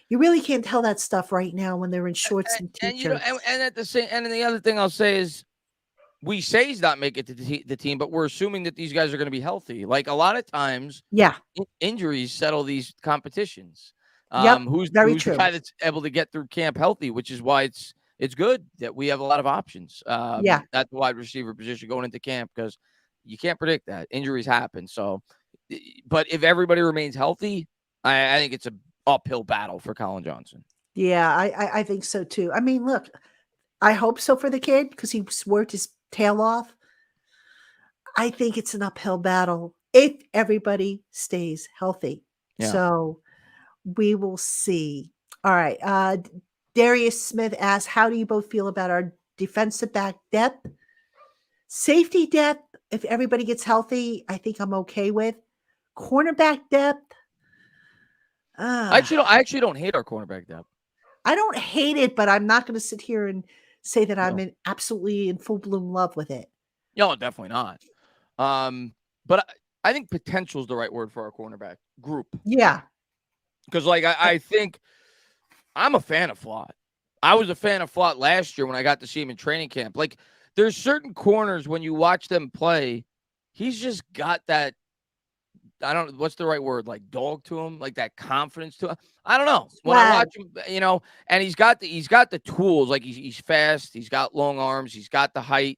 A: you really can't tell that stuff right now when they're in shorts and t-shirts.
C: And at the same, and the other thing I'll say is, we say he's not making it to the team, but we're assuming that these guys are going to be healthy. Like a lot of times, injuries settle these competitions. Who's the guy that's able to get through camp healthy, which is why it's good that we have a lot of options. At the wide receiver position going into camp, because you can't predict that injuries happen. So, but if everybody remains healthy, I think it's an uphill battle for Colin Johnson.
A: Yeah, I think so too. I mean, look, I hope so for the kid, because he worked his tail off. I think it's an uphill battle if everybody stays healthy.
C: Yeah.
A: So we will see. All right. Darius Smith asks, how do you both feel about our defensive back depth? Safety depth, if everybody gets healthy, I think I'm okay with. Cornerback depth.
C: I actually don't hate our cornerback depth.
A: I don't hate it, but I'm not going to sit here and say that I'm absolutely in full bloom love with it.
C: No, definitely not. But I think potential is the right word for our cornerback group.
A: Yeah.
C: Because I think I'm a fan of Flott. I was a fan of Flott last year when I got to see him in training camp. Like, there's certain corners when you watch them play, he's just got that, I don't know, what's the right word? Like dog to him, like that confidence to him. I don't know. When I watch him, and he's got the tools. Like he's fast. He's got long arms. He's got the height.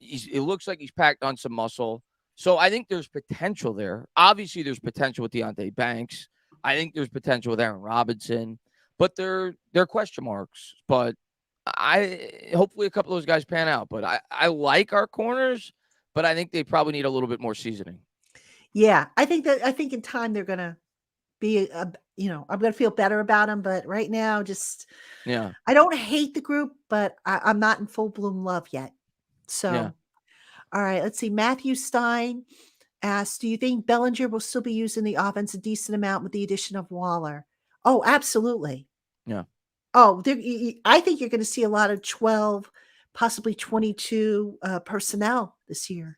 C: It looks like he's packed on some muscle. So I think there's potential there. Obviously, there's potential with Deonte Banks. I think there's potential with Aaron Robinson. But they're question marks. But hopefully a couple of those guys pan out. But I like our corners, but I think they probably need a little bit more seasoning.
A: Yeah, I think in time they're gonna be, I'm gonna feel better about them. But right now, I don't hate the group, but I'm not in full bloom love yet. So, all right, let's see. Matthew Stein asks, do you think Bellinger will still be using the offense a decent amount with the addition of Waller? Oh, absolutely.
C: Yeah.
A: Oh, I think you're going to see a lot of 12, possibly 22 personnel this year.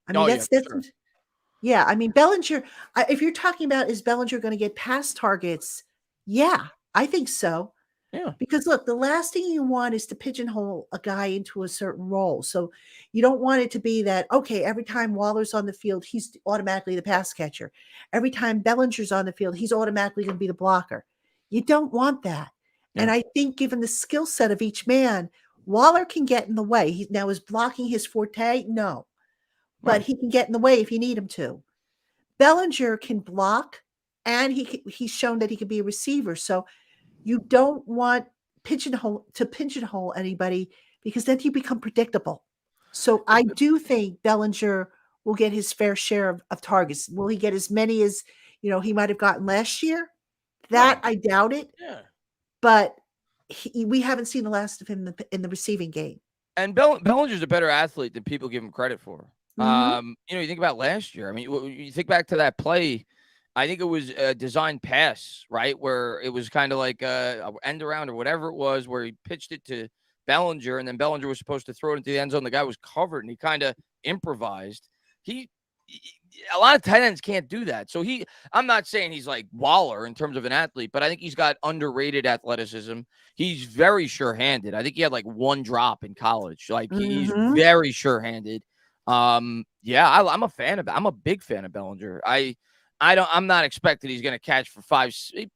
A: I mean, that's sure. Yeah, I mean, Bellinger, if you're talking about is Bellinger going to get pass targets? Yeah, I think so.
C: Yeah.
A: Because look, the last thing you want is to pigeonhole a guy into a certain role. So you don't want it to be that, okay, every time Waller's on the field, he's automatically the pass catcher. Every time Bellinger's on the field, he's automatically going to be the blocker. You don't want that. And
C: Yeah.
A: I think given the skill set of each man, Waller can get in the way. Now, is blocking his forte? No. But
C: Right.
A: he can get in the way if you need him to. Bellinger can block, and he's shown that he can be a receiver. So you don't want pigeonhole anybody because then you become predictable. So I do think Bellinger will get his fair share of targets. Will he get as many as he might have gotten last year? That
C: No.
A: I doubt it.
C: Yeah.
A: But we haven't seen the last of him in the receiving game.
C: And Bellinger's a better athlete than people give him credit for.
A: Mm-hmm.
C: You think about last year. I mean, you think back to that play. I think it was a designed pass, right, where it was kind of like a end around or whatever it was, where he pitched it to Bellinger, and then Bellinger was supposed to throw it into the end zone. The guy was covered, and he kind of improvised. A lot of tight ends can't do that. So I'm not saying he's like Waller in terms of an athlete, but I think he's got underrated athleticism. He's very sure-handed. I think he had like one drop in college. Like he's
A: Mm-hmm.
C: very sure-handed. I'm a big fan of Bellinger. I'm not expecting he's going to catch for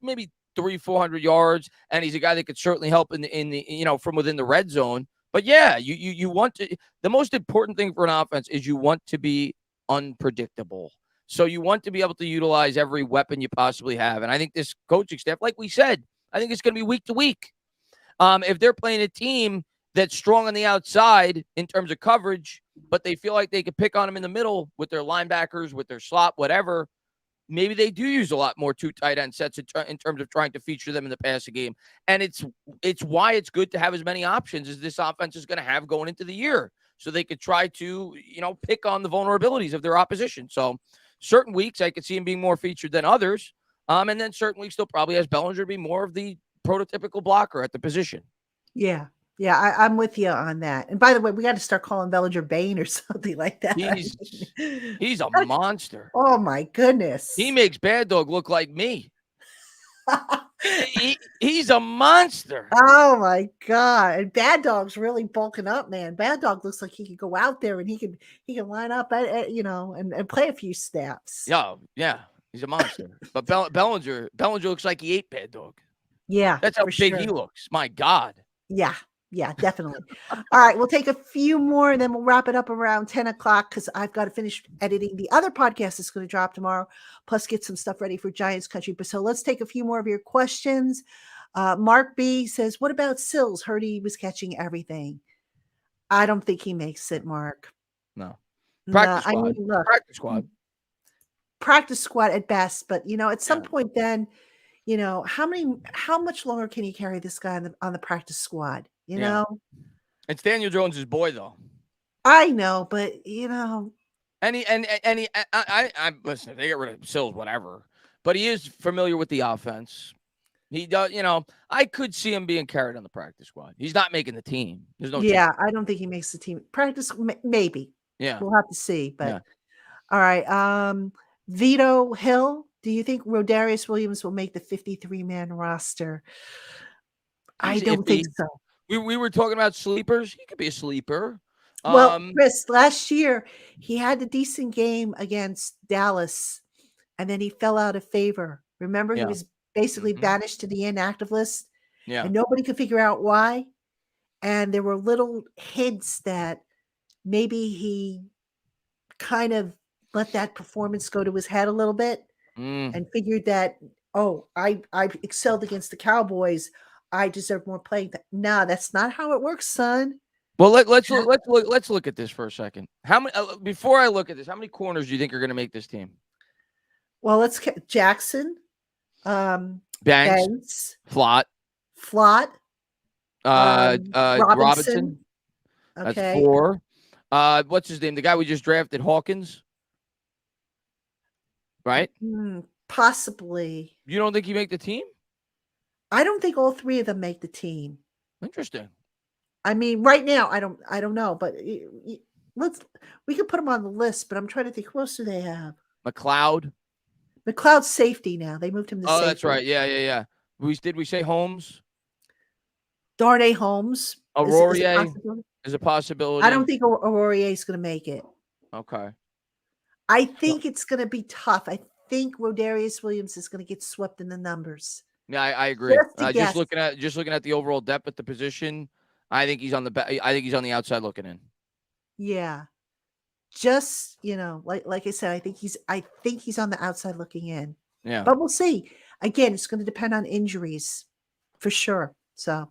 C: maybe 300-400 yards, and he's a guy that could certainly help in the from within the red zone. But yeah, you want to. The most important thing for an offense is you want to be unpredictable. So you want to be able to utilize every weapon you possibly have. And I think this coaching staff, like we said, I think it's going to be week to week. If they're playing a team that's strong on the outside in terms of coverage, but they feel like they could pick on them in the middle with their linebackers, with their slot, whatever, maybe they do use a lot more two tight end sets in terms of trying to feature them in the passing game. And it's why it's good to have as many options as this offense is going to have going into the year. So they could try to, pick on the vulnerabilities of their opposition. So certain weeks I could see him being more featured than others. And then certain weeks, they'll probably ask Bellinger to be more of the prototypical blocker at the position.
A: Yeah. Yeah, I'm with you on that. And by the way, we got to start calling Bellinger Bane or something like that.
C: He's a monster.
A: Oh my goodness.
C: He makes Bad Dog look like me. He's a monster.
A: Oh my God. And Bad Dog's really bulking up, man. Bad Dog looks like he could go out there and he can line up and play a few snaps.
C: Yeah. He's a monster. But Bellinger looks like he ate Bad Dog.
A: Yeah.
C: That's how big he looks. My God.
A: Yeah, definitely. All right, we'll take a few more and then we'll wrap it up around 10 o'clock because I've got to finish editing the other podcast that's going to drop tomorrow, plus get some stuff ready for Giants Country. But so let's take a few more of your questions. Mark B says, what about Sills? Heard he was catching everything. I don't think he makes it, Mark.
C: No. Practice squad.
A: Look,
C: practice squad.
A: Practice squad at best. But, at some point then, how much longer can you carry this guy on the practice squad?
C: It's Daniel Jones's boy, though.
A: I know, but
C: and he listen. If they get rid of Sills, whatever. But he is familiar with the offense. He does. I could see him being carried on the practice squad. He's not making the team. There's no.
A: Yeah, I don't think he makes the team. Practice, maybe.
C: Yeah,
A: we'll have to see. But all right, Vito Hill. Do you think Rodarius Williams will make the 53-man roster? I don't think so.
C: We were talking about sleepers. He could be a sleeper.
A: Well, Chris, last year he had a decent game against Dallas, and then he fell out of favor. Remember, he was basically banished to the inactive list, and nobody could figure out why. And there were little hints that maybe he kind of let that performance go to his head a little bit and figured that, I excelled against the Cowboys. I deserve more playing. No, that's not how it works, son.
C: Well, let's look at this for a second. How many? Before I look at this, how many corners do you think are going to make this team?
A: Well, let's Jackson,
C: Banks, Flott,
A: Robinson. Okay.
C: That's 4. What's his name? The guy we just drafted, Hawkins. Right?
A: Possibly.
C: You don't think he make the team?
A: I don't think all 3 of them make the team.
C: Interesting.
A: I mean, right now, I don't know, but we could put them on the list. But I'm trying to think, who else do they have? McLeod's safety now. They moved him to safety.
C: That's right. Yeah. Did we say Holmes?
A: Darnay Holmes is a
C: Aurorier
A: possibility.
C: is a possibility.
A: I don't think Aurorier is going to make it.
C: Okay.
A: I think it's going to be tough. I think Rodarius Williams is going to get swept in the numbers.
C: Yeah, I agree.
A: Just
C: looking at the overall depth at the position, I think he's on the outside looking in.
A: Yeah. Just, like I said, I think he's on the outside looking in.
C: Yeah.
A: But we'll see. Again, it's going to depend on injuries for sure. So,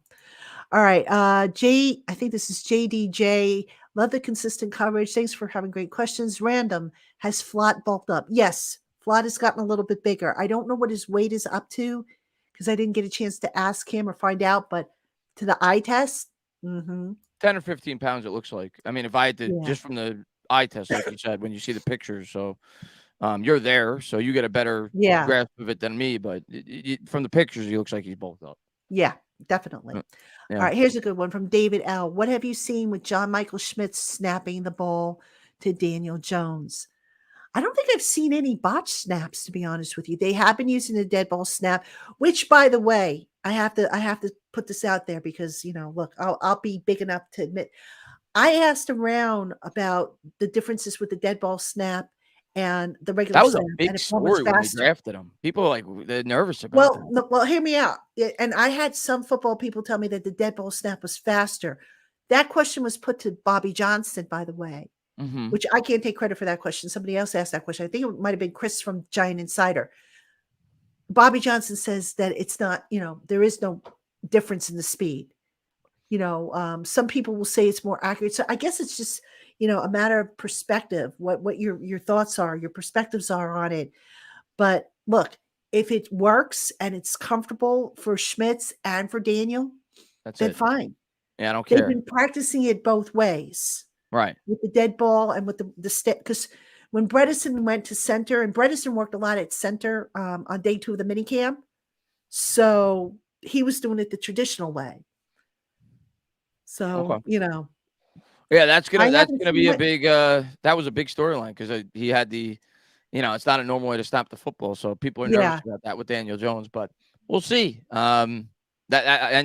A: all right. I think this is JDJ. Love the consistent coverage. Thanks for having great questions. Random, has Flott bulked up? Yes. Flott has gotten a little bit bigger. I don't know what his weight is up to because I didn't get a chance to ask him or find out, but to the eye test,
C: 10 or 15 pounds, it looks like. I mean, if I had to, just from the eye test, like you said, when you see the pictures. So you're there, so you get a better grasp of it than me. But from the pictures, he looks like he's bulked up.
A: Yeah, definitely.
C: Yeah.
A: All right, here's a good one from David L. What have you seen with John Michael Schmitz snapping the ball to Daniel Jones? I don't think I've seen any botch snaps, to be honest with you. They have been using the dead ball snap, which, by the way, I have to put this out there because, look, I'll be big enough to admit I asked around about the differences with the dead ball snap and the regular snap.
C: That was a big story when they drafted him. People they're nervous about that.
A: Well, hear me out. And I had some football people tell me that the dead ball snap was faster. That question was put to Bobby Johnston, by the way, which I can't take credit for that question. Somebody else asked that question. I think it might have been Chris from Giant Insider. Bobby Johnston says that it's not, there is no difference in the speed. Some people will say it's more accurate. So I guess it's just, a matter of perspective, what your thoughts are, your perspectives are on it. But look, if it works and it's comfortable for Schmitz and for Daniel, then fine.
C: Yeah, I don't care.
A: They've been practicing it both ways.
C: Right.
A: With the dead ball and with the stick. Because when Bredesen went to center, and Bredesen worked a lot at center on day 2 of the minicamp, so he was doing it the traditional way. So,
C: Yeah, that's gonna be a big. That was a big storyline because he had the, it's not a normal way to stop the football, so people are nervous about that with Daniel Jones. But we'll see. And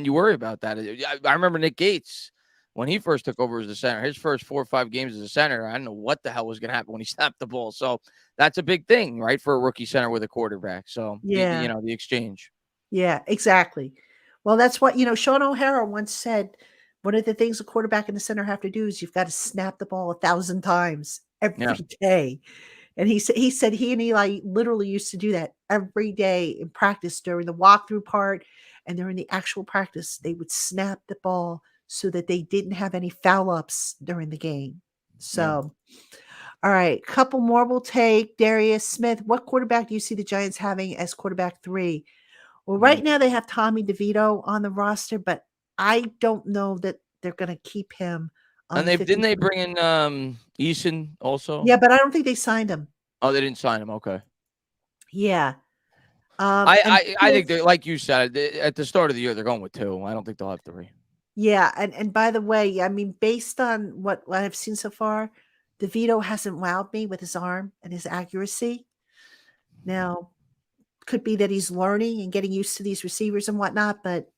C: you worry about that. I remember Nick Gates when he first took over as the center. His first 4 or 5 games as a center, I didn't know what the hell was going to happen when he snapped the ball. So that's a big thing, right, for a rookie center with a quarterback. So the exchange.
A: Yeah, exactly. Well, that's what Sean O'Hara once said. One of the things a quarterback and the center have to do is you've got to snap the ball 1,000 times every day. And he said he and Eli literally used to do that every day in practice during the walkthrough part and during the actual practice. They would snap the ball so that they didn't have any foul ups during the game. So, all right, couple more we'll take. Darius Smith, what quarterback do you see the Giants having as quarterback 3? Well, right now they have Tommy DeVito on the roster, but I don't know that they're going to keep him.
C: And didn't they bring in Eason also?
A: Yeah, but I don't think they signed him.
C: Oh, they didn't sign him. Okay.
A: Yeah.
C: I think they, like you said, at the start of the year, they're going with 2. I don't think they'll have 3.
A: Yeah. And by the way, I mean, based on what I've seen so far, DeVito hasn't wowed me with his arm and his accuracy. Now, could be that he's learning and getting used to these receivers and whatnot, but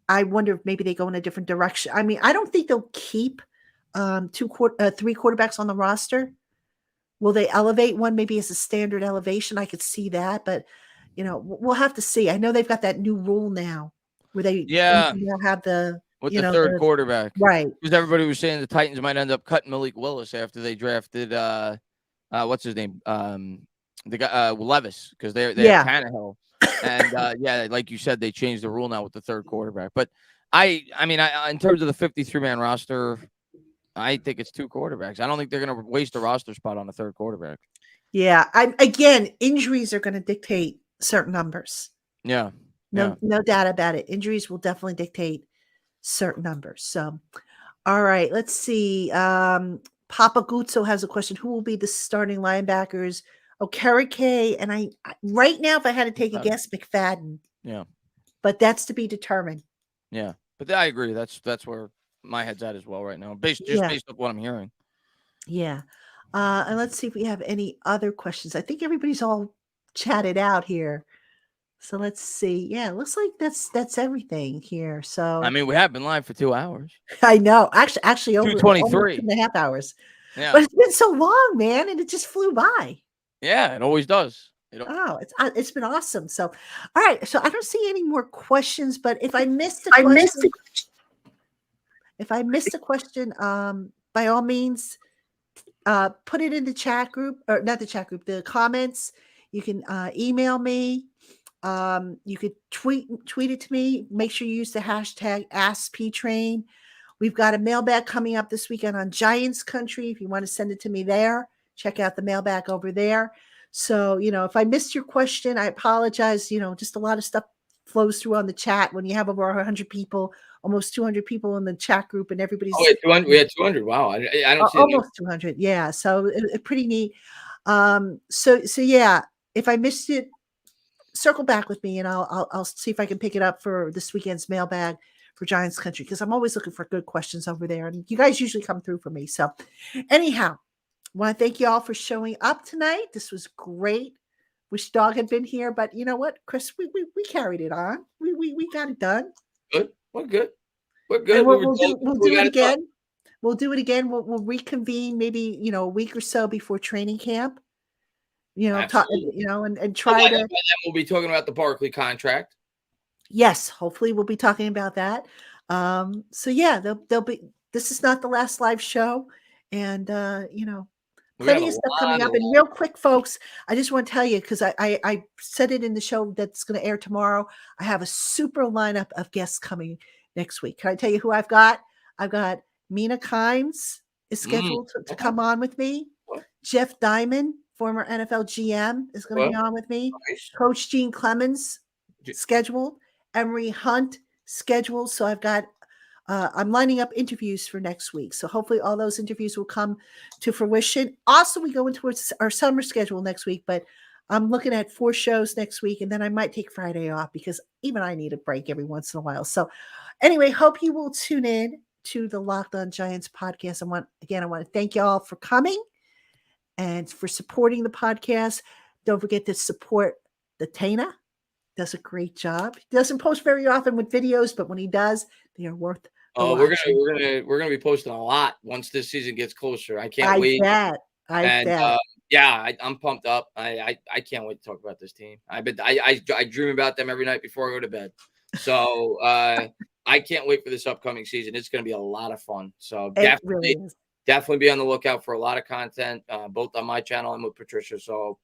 A: I wonder if maybe they go in a different direction. I mean, I don't think they'll keep 3 quarterbacks on the roster. Will they elevate one maybe as a standard elevation? I could see that, but we'll have to see. I know they've got that new rule now where they have the
C: third quarterback,
A: right?
C: Because everybody was saying the Titans might end up cutting Malik Willis after they drafted what's his name, the guy Levis, because they have Tannehill. And like you said, they changed the rule now with the third quarterback. But I mean, in terms of the 53-man roster, I think it's 2 quarterbacks. I don't think they're going to waste a roster spot on a third quarterback.
A: Yeah, again, injuries are going to dictate certain numbers.
C: Yeah,
A: no doubt about it. Injuries will definitely dictate certain numbers. So, all right, let's see. Papa Guzzo has a question: who will be the starting linebackers? Okereke, and I right now, if I had to take a guess, McFadden.
C: Yeah,
A: but that's to be determined.
C: Yeah, but I agree. That's where my head's at as well right now, based off what I'm hearing.
A: Yeah, and let's see if we have any other questions. I think everybody's all chatted out here. So let's see. Yeah, it looks like that's everything here. So
C: I mean, we have been live for 2 hours.
A: I know. Actually over almost
C: 2:23.
A: 2.5 hours.
C: Yeah.
A: But it's been so long, man, and it just flew by.
C: Yeah, it always does.
A: Oh, it's been awesome. So, all right. So I don't see any more questions, but if I missed a question, by all means, put it in the chat group, or not the chat group, the comments. You can email me. You could tweet it to me. Make sure you use the hashtag AskPTrain. We've got a mailbag coming up this weekend on Giants Country. If you want to send it to me there, check out the mailbag over there. So, if I missed your question, I apologize. Just a lot of stuff flows through on the chat when you have over 100 people, almost 200 people in the chat group, and everybody's.
C: Oh, 200. We had 200. Wow. I don't see
A: almost 200. Yeah. So pretty neat. So yeah, if I missed it, circle back with me and I'll see if I can pick it up for this weekend's mailbag for Giants Country, because I'm always looking for good questions over there, and you guys usually come through for me. So anyhow, I want to thank you all for showing up tonight. This was great. Wish Dog had been here, but you know what, Chris, we carried it on. We got it done.
C: Good. We're good. We're good.
A: And we'll do it again. We'll do it again. We'll reconvene maybe a week or so before training camp. Talk, and try to.
C: We'll be talking about the Barkley contract.
A: Yes, hopefully we'll be talking about that. So yeah, they'll be. This is not the last live show, and plenty of stuff coming up. And real quick, folks, I just want to tell you, because I said it in the show that's going to air tomorrow. I have a super lineup of guests coming next week. Can I tell you who I've got? I've got Mina Kimes is scheduled to come on with me. Jeff Diamond, former NFL GM, is going to be on with me. Nice. Coach Gene Clemens scheduled. Emery Hunt scheduled. So I've got I'm lining up interviews for next week. So hopefully all those interviews will come to fruition. Also, we go into our summer schedule next week, but I'm looking at 4 shows next week, and then I might take Friday off because even I need a break every once in a while. So anyway, hope you will tune in to the Locked On Giants podcast. I want to thank you all for coming and for supporting the podcast. Don't forget to support the Tainah. Does a great job. He doesn't post very often with videos, but when he does, they are worth
C: we're gonna be posting a lot once this season gets closer. I can't wait.
A: I bet.
C: I'm pumped up. I can't wait to talk about this team. I dream about them every night before I go to bed. So I can't wait for this upcoming season. It's going to be a lot of fun. So definitely be on the lookout for a lot of content, both on my channel and with Patricia. So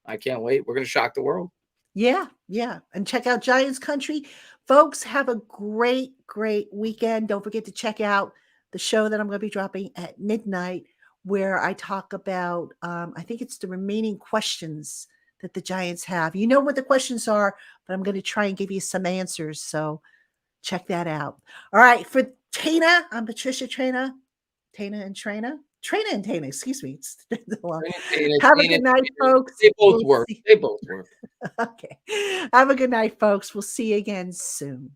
C: I can't wait. We're going to shock the world.
A: Yeah. And check out Giants Country. Folks, have a great weekend. Don't forget to check out the show that I'm going to be dropping at midnight, where I talk about, I think it's the remaining questions that the Giants have. You know what the questions are, but I'm going to try and give you some answers. So check that out. All right. For Tainah, I'm Patricia Traina. Tainah and Tainah, excuse me. Have a good night, folks.
C: They both work.
A: Okay. Have a good night, folks. We'll see you again soon.